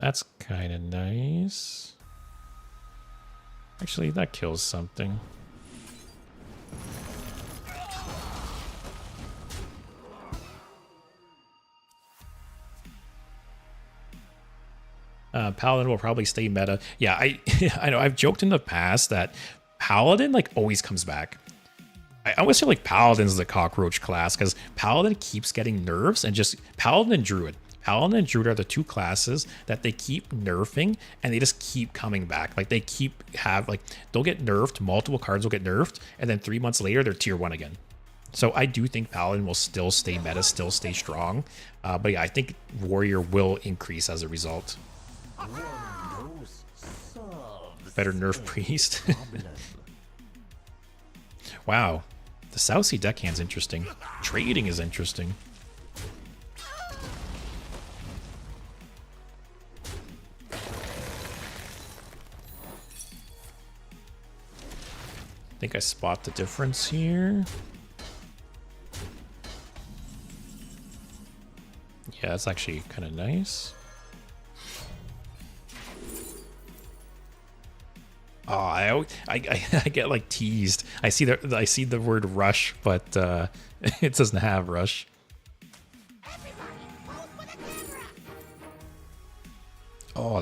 That's kind of nice. Actually, that kills something. Paladin will probably stay meta. Yeah, I know. I've joked in the past that Paladin like always comes back. I always feel like Paladin's the cockroach class because Paladin keeps getting nerfs and just Paladin and Druid. Paladin and Druid are the two classes that they keep nerfing and they just keep coming back. Like they they'll get nerfed, multiple cards will get nerfed, and then 3 months later they're tier 1 again. So I do think Paladin will still stay meta, still stay strong. But yeah, I think Warrior will increase as a result. Better nerf Priest. Wow. The South Sea deckhand's interesting. Trading is interesting. I think I spot the difference here. Yeah, that's actually kind of nice. Oh, I get like teased. I see the word rush, but it doesn't have rush. Oh,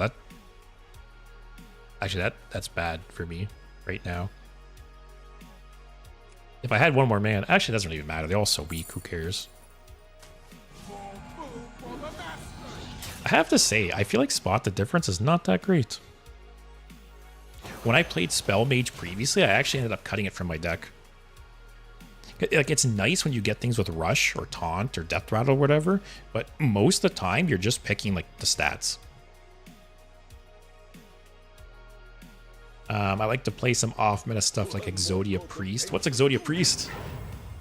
that's bad for me right now. If I had one more man, actually, it doesn't even matter. They're all so weak. Who cares? I have to say, I feel like Spot the Difference is not that great. When I played Spell Mage previously, I actually ended up cutting it from my deck. Like, it's nice when you get things with Rush or Taunt or Death Rattle or whatever, but most of the time, you're just picking, like, the stats. I like to play some off-meta stuff like Exodia Priest. What's Exodia Priest?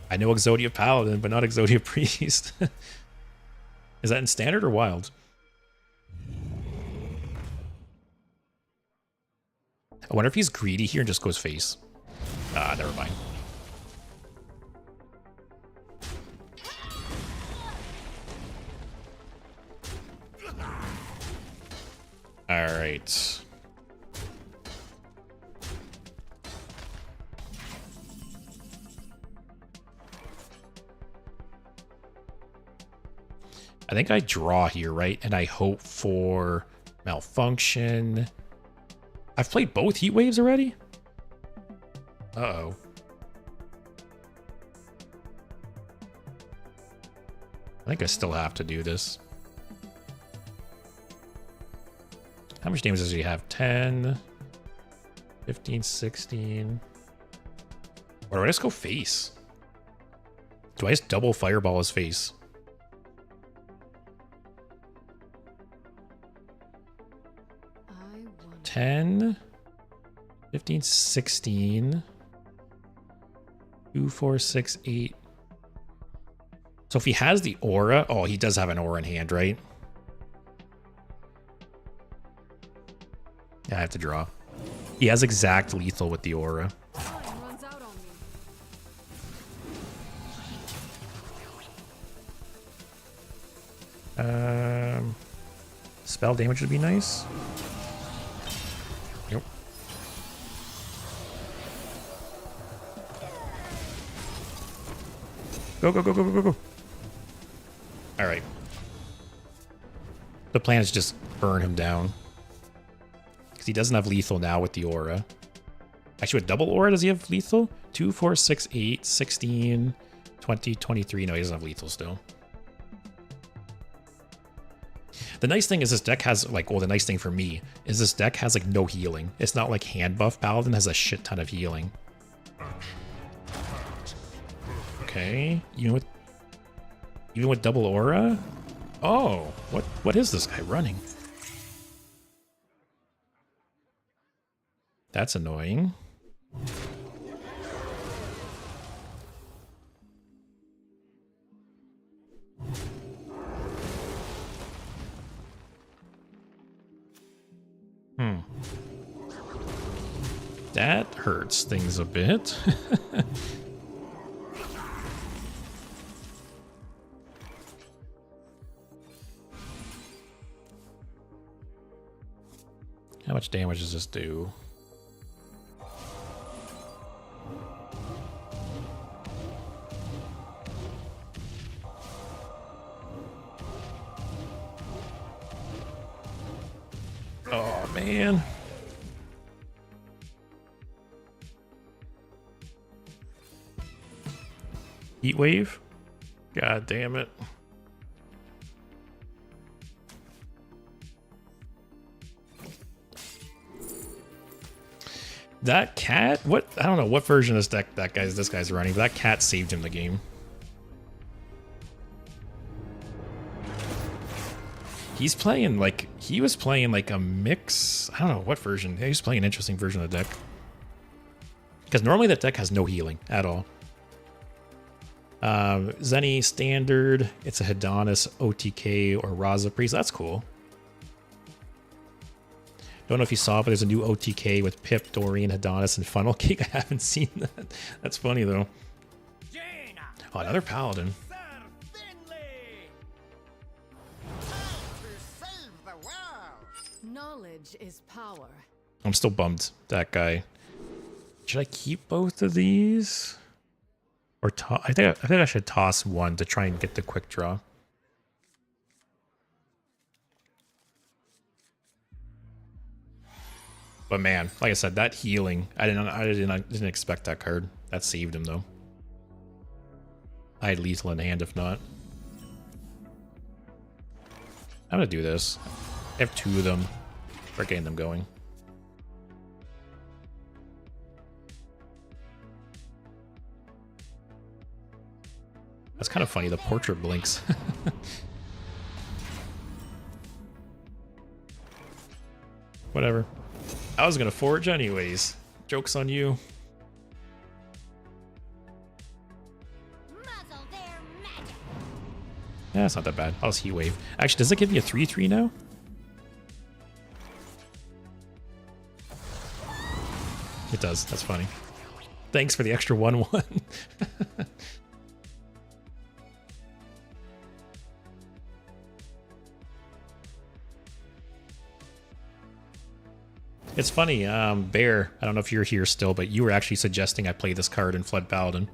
I know Exodia Paladin, but not Exodia Priest. Is that in Standard or Wild? I wonder if he's greedy here and just goes face. Ah, never mind. All right. I think I draw here, right? And I hope for malfunction. I've played both heat waves already? Uh-oh. I think I still have to do this. How much damage does he have? 10, 15, 16. Or do I just go face? Do I just double fireball his face? I want 10, 15, 16. 2, 4, 6, 8. So if he has the aura, oh, he does have an aura in hand, right? Yeah, I have to draw. He has exact lethal with the aura. time runs out on me. Spell damage would be nice. Yep. Go, go, go, go, go, go, go. All right. The plan is just burn him down. Because he doesn't have lethal now with the aura. Actually, with double aura, does he have lethal? 2, 4, 6, 8, 16, 20, 23. No, he doesn't have lethal still. The nice thing is this deck has, like, well, the nice thing for me is this deck has, like, no healing. It's not like hand buff Paladin has a shit ton of healing. Okay, even with double aura? Oh, what is this guy running? That's annoying. That hurts things a bit. How much damage does this do? Oh, man. Heat wave? God damn it. That cat? What? I don't know what version of this deck this guy's running, but that cat saved him the game. He's playing like he was playing like a mix. I don't know what version. He was playing an interesting version of the deck. Because normally that deck has no healing at all. Zenny standard. It's a Hedonist, OTK, or Raza Priest. That's cool. Don't know if you saw, but there's a new OTK with Pip, Dorian, Hedonist, and Funnel Cake. I haven't seen that. That's funny though. Oh, another Paladin. Knowledge is power. I'm still bummed. That guy. Should I keep both of these? Or I think I should toss one to try and get the quick draw. But man, like I said, that healing, I didn't expect that card. That saved him though. I had lethal in hand if not. I'm gonna do this. I have 2 of them. Start getting them going. That's kind of funny. The portrait blinks. Whatever. I was gonna forge anyways. Joke's on you. Muzzle their magic. Yeah, it's not that bad. I'll just heat wave. Actually, does it give me a 3/3 now? It does. That's funny. Thanks for the extra 1/1. It's funny, Bear, I don't know if you're here still, but you were actually suggesting I play this card in Flood Paladin.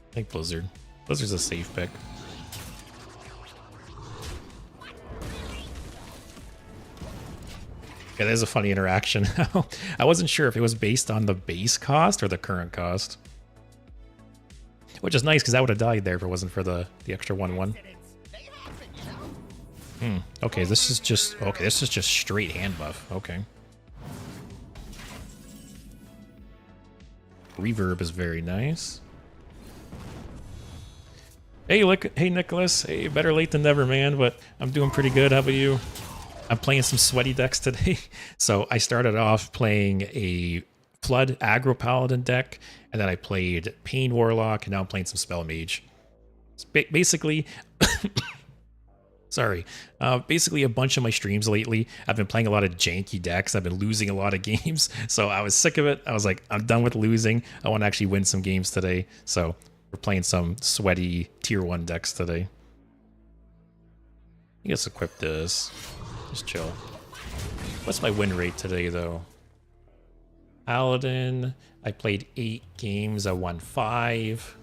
I think Blizzard. Blizzard's a safe pick. Yeah, there's a funny interaction. I wasn't sure if it was based on the base cost or the current cost. Which is nice, because I would have died there if it wasn't for the extra 1/1. Okay, this is just straight hand buff. Okay. Reverb is very nice. Hey, look, hey Nicholas. Hey, better late than never, man, but I'm doing pretty good. How about you? I'm playing some sweaty decks today. So I started off playing a Flood Aggro Paladin deck, and then I played Pain Warlock, and now I'm playing some Spell Mage. It's basically, sorry, basically a bunch of my streams lately, I've been playing a lot of janky decks. I've been losing a lot of games, so I was sick of it. I was like, I'm done with losing. I want to actually win some games today. So we're playing some sweaty tier 1 decks today. I guess equip this. Just chill. What's my win rate today, though? Paladin. I played 8 games. I won 5.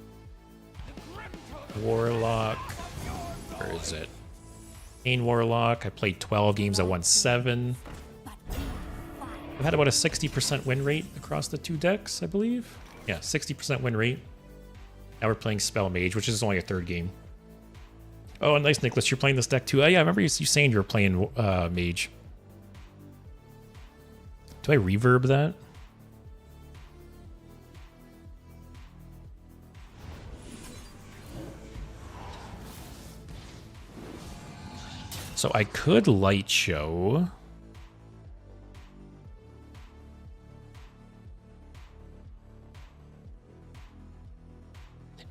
Warlock. Where is it? Pain Warlock. I played 12 games. I won 7. I've had about a 60% win rate across the 2 decks, I believe. Yeah, 60% win rate. Now we're playing Spell Mage, which is only a 3rd game. Oh, nice, Nicholas. You're playing this deck too. Oh, yeah, I remember you saying you were playing Mage. Do I reverb that? So I could light show.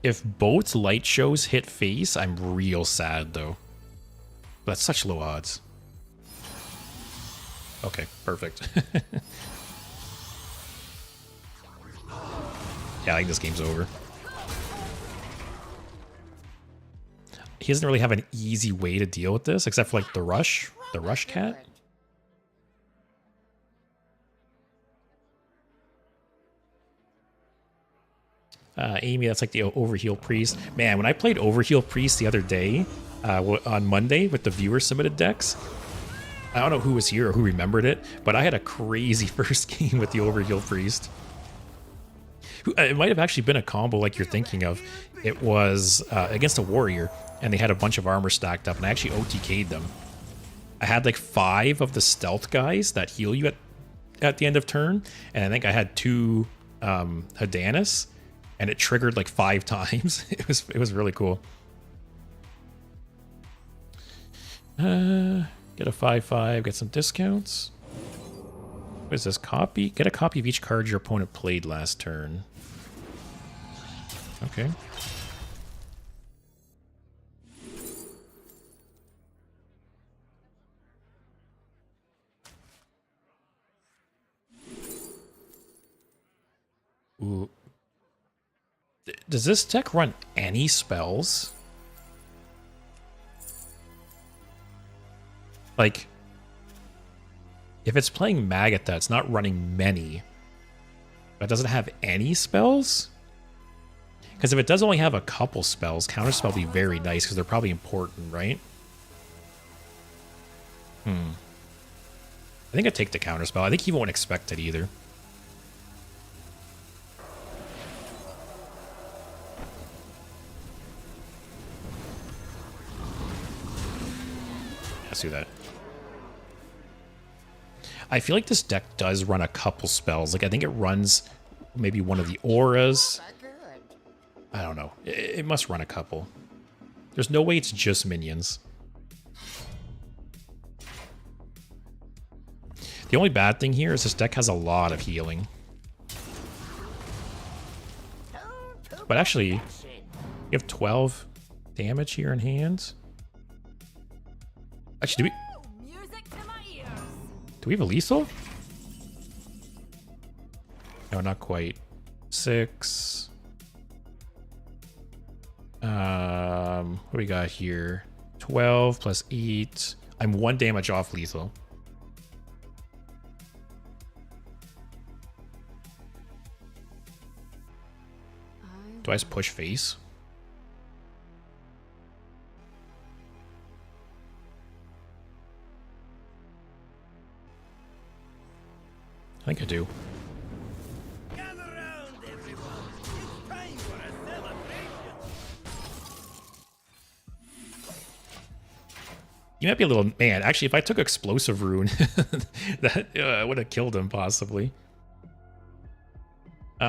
If both light shows hit face, I'm real sad though. That's such low odds. Okay, perfect. Yeah, I think this game's over. He doesn't really have an easy way to deal with this, except for like the rush cat. Amy, that's like the Overheal Priest. Man, when I played Overheal Priest the other day, on Monday with the viewer submitted decks, I don't know who was here or who remembered it, but I had a crazy first game with the Overheal Priest. It might have actually been a combo like you're thinking of. It was against a warrior, and they had a bunch of armor stacked up, and I actually OTK'd them. I had like 5 of the stealth guys that heal you at the end of turn, and I think I had 2 Hadanis, and it triggered like 5 times. It was really cool. Get a 5/5, get some discounts. What is this? Copy? Get a copy of each card your opponent played last turn. Okay. Ooh. Does this deck run any spells? Like, if it's playing Magatha, it's not running many, but it doesn't have any spells? Because if it does only have a couple spells, Counterspell would be very nice because they're probably important, right? I think I'd take the Counterspell. I think he won't expect it either. Let's do that. I feel like this deck does run a couple spells. Like, I think it runs maybe one of the auras. I don't know. It must run a couple. There's no way it's just minions. The only bad thing here is this deck has a lot of healing. But actually, you have 12. damage here in hands. Actually, Music to my ears. do we have a lethal? No, not quite. 6. What do we got here? 12 plus 8. I'm 1 damage off lethal. Do I just push face? I think I do. Gather round, everyone. It's time for a celebration. You might be a little... Man, actually, if I took Explosive Rune, that would have killed him, possibly.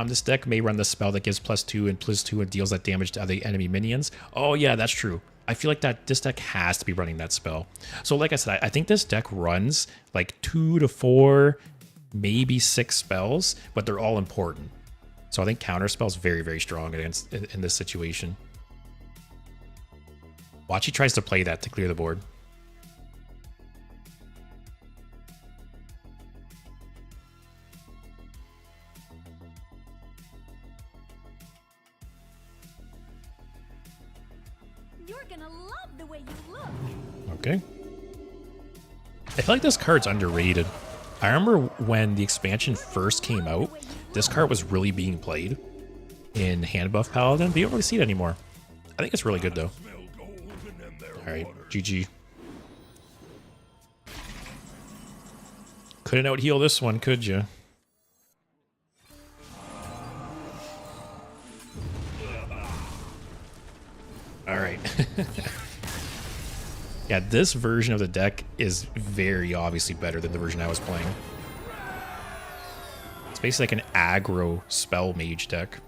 This deck may run the spell that gives +2 and +2 and deals that damage to other enemy minions. Oh, yeah, that's true. I feel like that this deck has to be running that spell. So, like I said, I think this deck runs like 2 to 4, maybe 6 spells, but they're all important. So I think counter spell's very, very strong against in this situation. Watch, he tries to play that to clear the board. You're gonna love the way you look. Okay. I feel like this card's underrated. I remember when the expansion first came out, this card was really being played in hand buff Paladin, but you don't really see it anymore. I think it's really good though. Smell golden in their Alright, waters. GG. Couldn't out heal this one, could you? Alright. Yeah, this version of the deck is very obviously better than the version I was playing. It's basically like an aggro spell mage deck.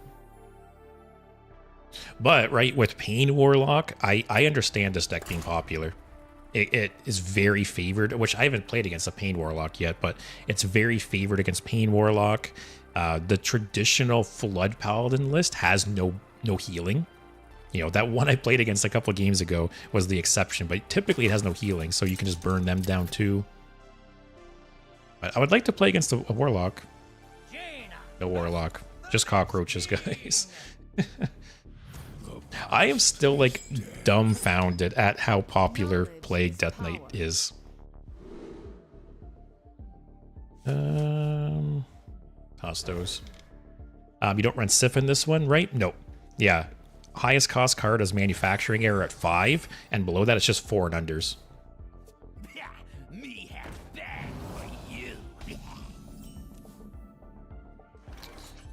But, right, with Pain Warlock, I understand this deck being popular. It is very favored, which I haven't played against a Pain Warlock yet, but it's very favored against Pain Warlock. The traditional Flood Paladin list has no healing. You know, that one I played against a couple of games ago was the exception, but typically it has no healing, so you can just burn them down too. But I would like to play against a Warlock. No Warlock. Just cockroaches, guys. I am still, like, dumbfounded at how popular Plague Death Knight is. Tostos. You don't run Sif in this one, right? No. Yeah. Highest cost card is manufacturing error at 5, and below that it's just 4 and unders. Me have bad for you.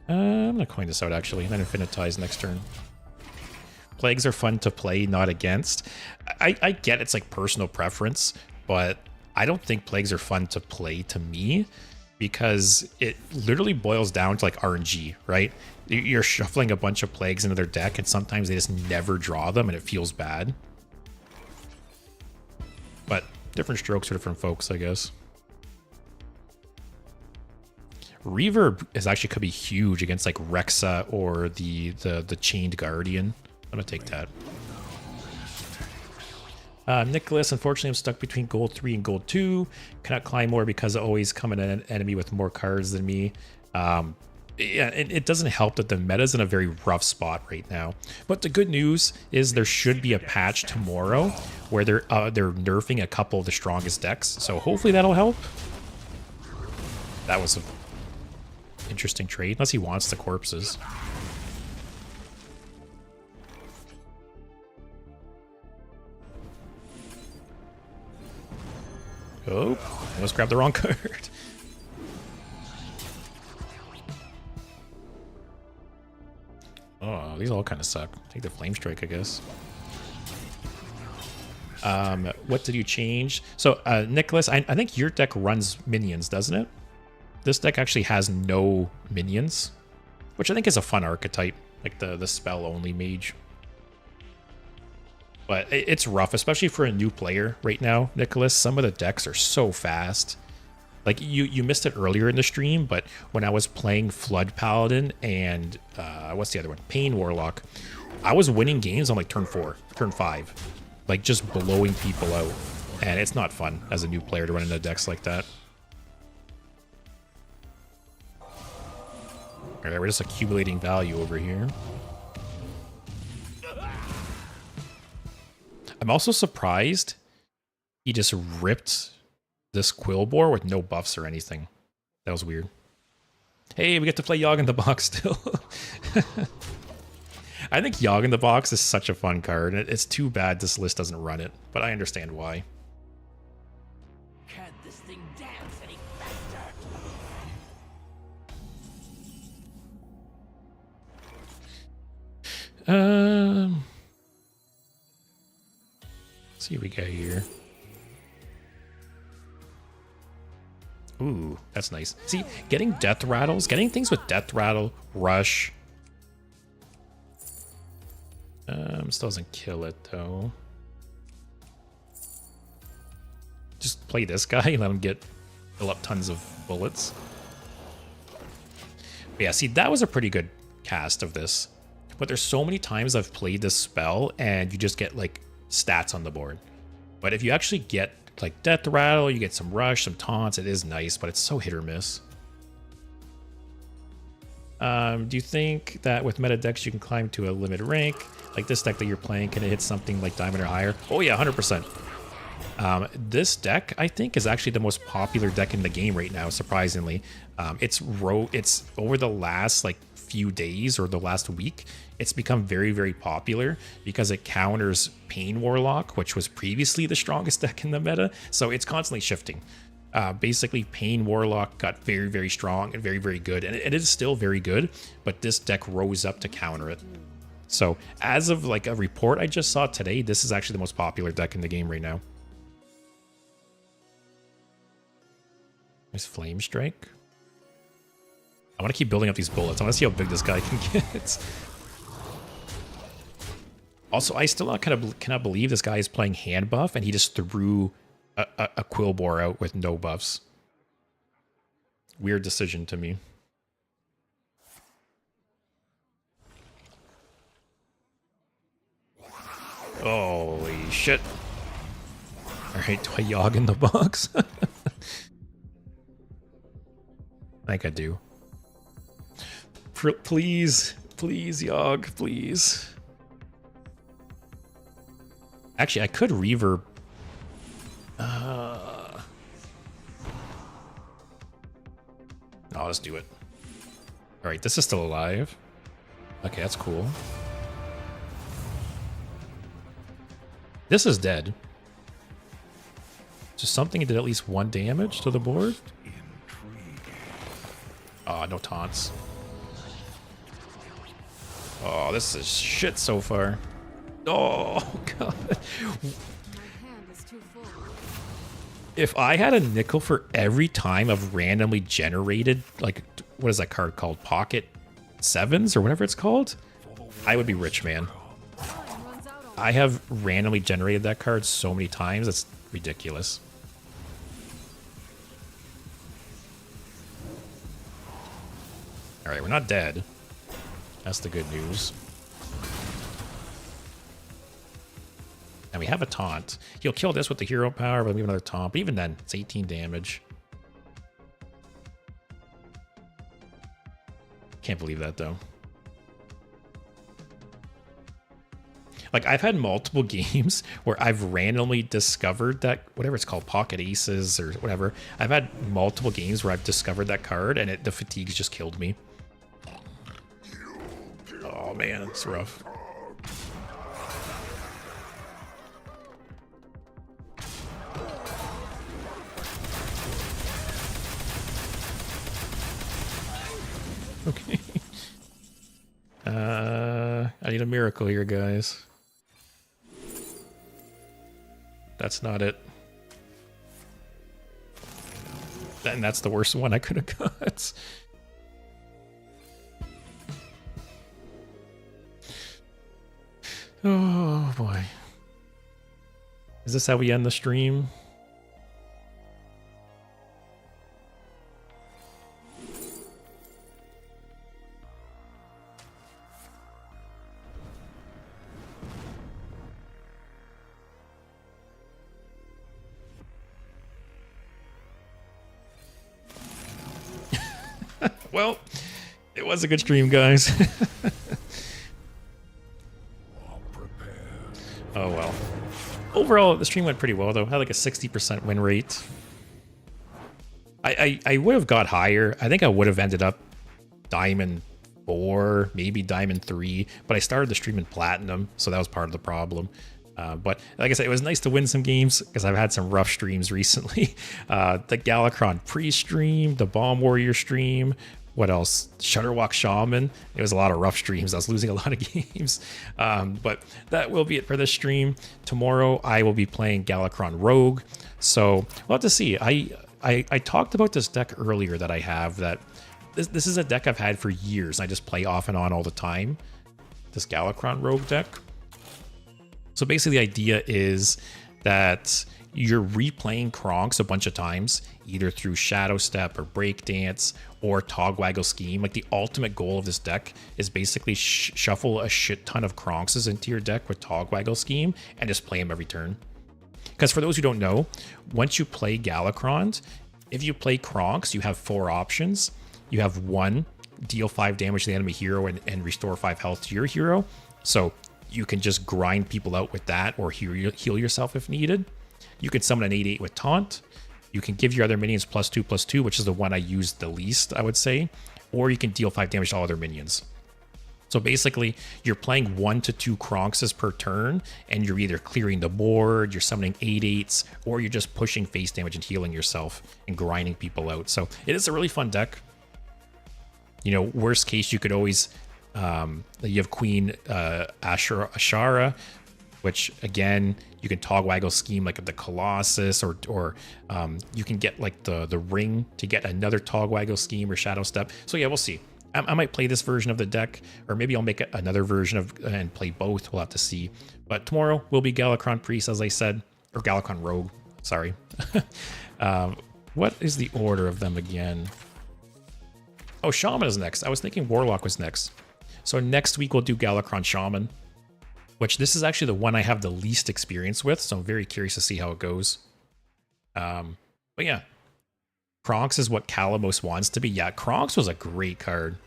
I'm gonna coin this out actually, and then Infinitize next turn. Plagues are fun to play, not against. I get it's like personal preference, but I don't think plagues are fun to play to me because it literally boils down to like RNG, right? You're shuffling a bunch of plagues into their deck, and sometimes they just never draw them, and it feels bad. But different strokes for different folks, I guess. Reverb is actually could be huge against like Rexa or the Chained Guardian. I'm gonna take that. Nicholas, unfortunately, I'm stuck between gold 3 and gold 2. Cannot climb more because I always come in an enemy with more cards than me. Yeah, it doesn't help that the meta's in a very rough spot right now. But the good news is there should be a patch tomorrow where they're nerfing a couple of the strongest decks. So hopefully that'll help. That was an interesting trade, unless he wants the corpses. Oh, I almost grabbed the wrong card. Oh, these all kind of suck. Take the Flame Strike, I guess. What did you change? So, Nicholas, I think your deck runs minions, doesn't it? This deck actually has no minions, which I think is a fun archetype, like the spell-only mage. But it's rough, especially for a new player right now, Nicholas. Some of the decks are so fast. Like, you missed it earlier in the stream, but when I was playing Flood Paladin and, what's the other one? Pain Warlock, I was winning games on like turn 4, turn 5. Like just blowing people out. And it's not fun as a new player to run into decks like that. Alright, we're just accumulating value over here. I'm also surprised he just ripped this Quillbore with no buffs or anything. That was weird. Hey, we get to play Yogg in the Box still. I think Yogg in the Box is such a fun card. It's too bad this list doesn't run it, but I understand why. Can't this thing dance any faster? Let's see what we got here. Ooh, that's nice. See, getting death rattles, getting things with death rattle, rush. Still doesn't kill it though. Just play this guy and let him fill up tons of bullets. But yeah, see, that was a pretty good cast of this. But there's so many times I've played this spell and you just get like stats on the board. But if you actually get like death rattle, you get some rush, some taunts, it is nice, but it's so hit or miss. Do you think that with meta decks you can climb to a limited rank? Like this deck that you're playing, can it hit something like diamond or higher? Oh yeah, 100%. This deck, I think, is actually the most popular deck in the game right now, surprisingly. It's over the last like few days or the last week, it's become very, very popular because it counters Pain Warlock, which was previously the strongest deck in the meta. So it's constantly shifting. Basically, Pain Warlock got very, very strong and very, very good. And it is still very good, but this deck rose up to counter it. So as of like a report I just saw today, this is actually the most popular deck in the game right now. Nice Flame Strike. I want to keep building up these bullets. I want to see how big this guy can get. Also, I still cannot believe this guy is playing hand buff and he just threw a Quillbore out with no buffs. Weird decision to me. Holy shit. Alright, do I Yogg in the Box? I think I do. Please, please, Yogg, please. Actually, I could reverb. No, let's do it. Alright, this is still alive. Okay, that's cool. This is dead. Just something that did at least 1 damage to the board. Oh, no taunts. Oh, this is shit so far. Oh, God. If I had a nickel for every time I've randomly generated, like, what is that card called? Pocket Sevens or whatever it's called? I would be rich, man. I have randomly generated that card so many times, it's ridiculous. Alright, we're not dead. That's the good news. And we have a taunt. He'll kill this with the hero power, but we have another taunt. But even then, it's 18 damage. Can't believe that, though. Like, I've had multiple games where I've randomly discovered that, whatever it's called, Pocket Aces or whatever. I've had multiple games where I've discovered that card, and the fatigue's just killed me. Oh, man, it's rough. Okay. I need a miracle here, guys. That's not it. And that's the worst one I could have got. Oh, boy. Is this how we end the stream? Well, it was a good stream, guys. Oh well. Overall, the stream went pretty well though. I had like a 60% win rate. I would have got higher. I think I would have ended up Diamond 4, maybe Diamond 3, but I started the stream in Platinum, so that was part of the problem. But like I said, it was nice to win some games because I've had some rough streams recently. The Galakron pre-stream, the Bomb Warrior stream, what else? Shutterwalk Shaman. It was a lot of rough streams. I was losing a lot of games. But that will be it for this stream. Tomorrow I will be playing Galakron Rogue. So we'll have to see. I talked about this deck earlier that I have that this is a deck I've had for years. I just play off and on all the time. This Galakron Rogue deck. So basically the idea is that you're replaying Kronks a bunch of times, either through Shadow Step or Breakdance or Togwaggle Scheme. Like the ultimate goal of this deck is basically shuffle a shit ton of Kronkses into your deck with Togwaggle Scheme and just play them every turn. Because for those who don't know, once you play Galakron, if you play Kronks, you have 4 options. You have 1, deal 5 damage to the enemy hero and restore 5 health to your hero. So you can just grind people out with that or heal yourself if needed. You can summon an 8/8 with Taunt. You can give your other minions +2/+2, which is the one I used the least, I would say. Or you can deal 5 damage to all other minions. So basically, you're playing 1 to 2 Kronkses per turn, and you're either clearing the board, you're summoning 8/8s, or you're just pushing face damage and healing yourself and grinding people out. So it is a really fun deck. You know, worst case, you could always... you have Queen Ashara, which again, you can Togwaggle Scheme like the Colossus, or you can get like the Ring to get another Togwaggle Scheme or Shadow Step. So yeah, we'll see. I might play this version of the deck, or maybe I'll make another version of and play both. We'll have to see. But tomorrow will be Galakron Priest, as I said, or Galakron Rogue. Sorry. What is the order of them again? Oh, Shaman is next. I was thinking Warlock was next. So next week we'll do Galakron Shaman, which this is actually the one I have the least experience with, so I'm very curious to see how it goes. But yeah, Kronks is what Kalamos wants to be. Yeah, Kronks was a great card.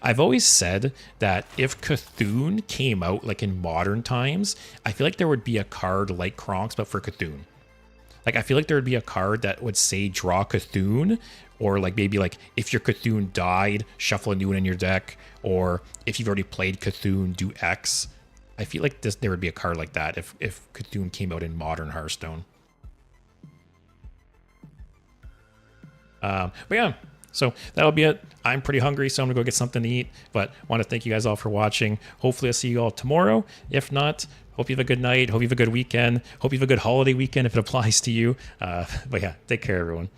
I've always said that if Cthulhu came out like in modern times, I feel like there would be a card like Kronks, but for Cthulhu. Like, I feel like there would be a card that would say draw Cthulhu, or like maybe like if your Cthulhu died, shuffle a new one in your deck, or if you've already played Cthulhu, do X. I feel like there would be a card like that if Cthulhu came out in modern Hearthstone. But yeah, so that'll be it. I'm pretty hungry, so I'm gonna go get something to eat, but I want to thank you guys all for watching. Hopefully I'll see you all tomorrow. If not, hope you have a good night. Hope you have a good weekend. Hope you have a good holiday weekend if it applies to you. But yeah, take care, everyone.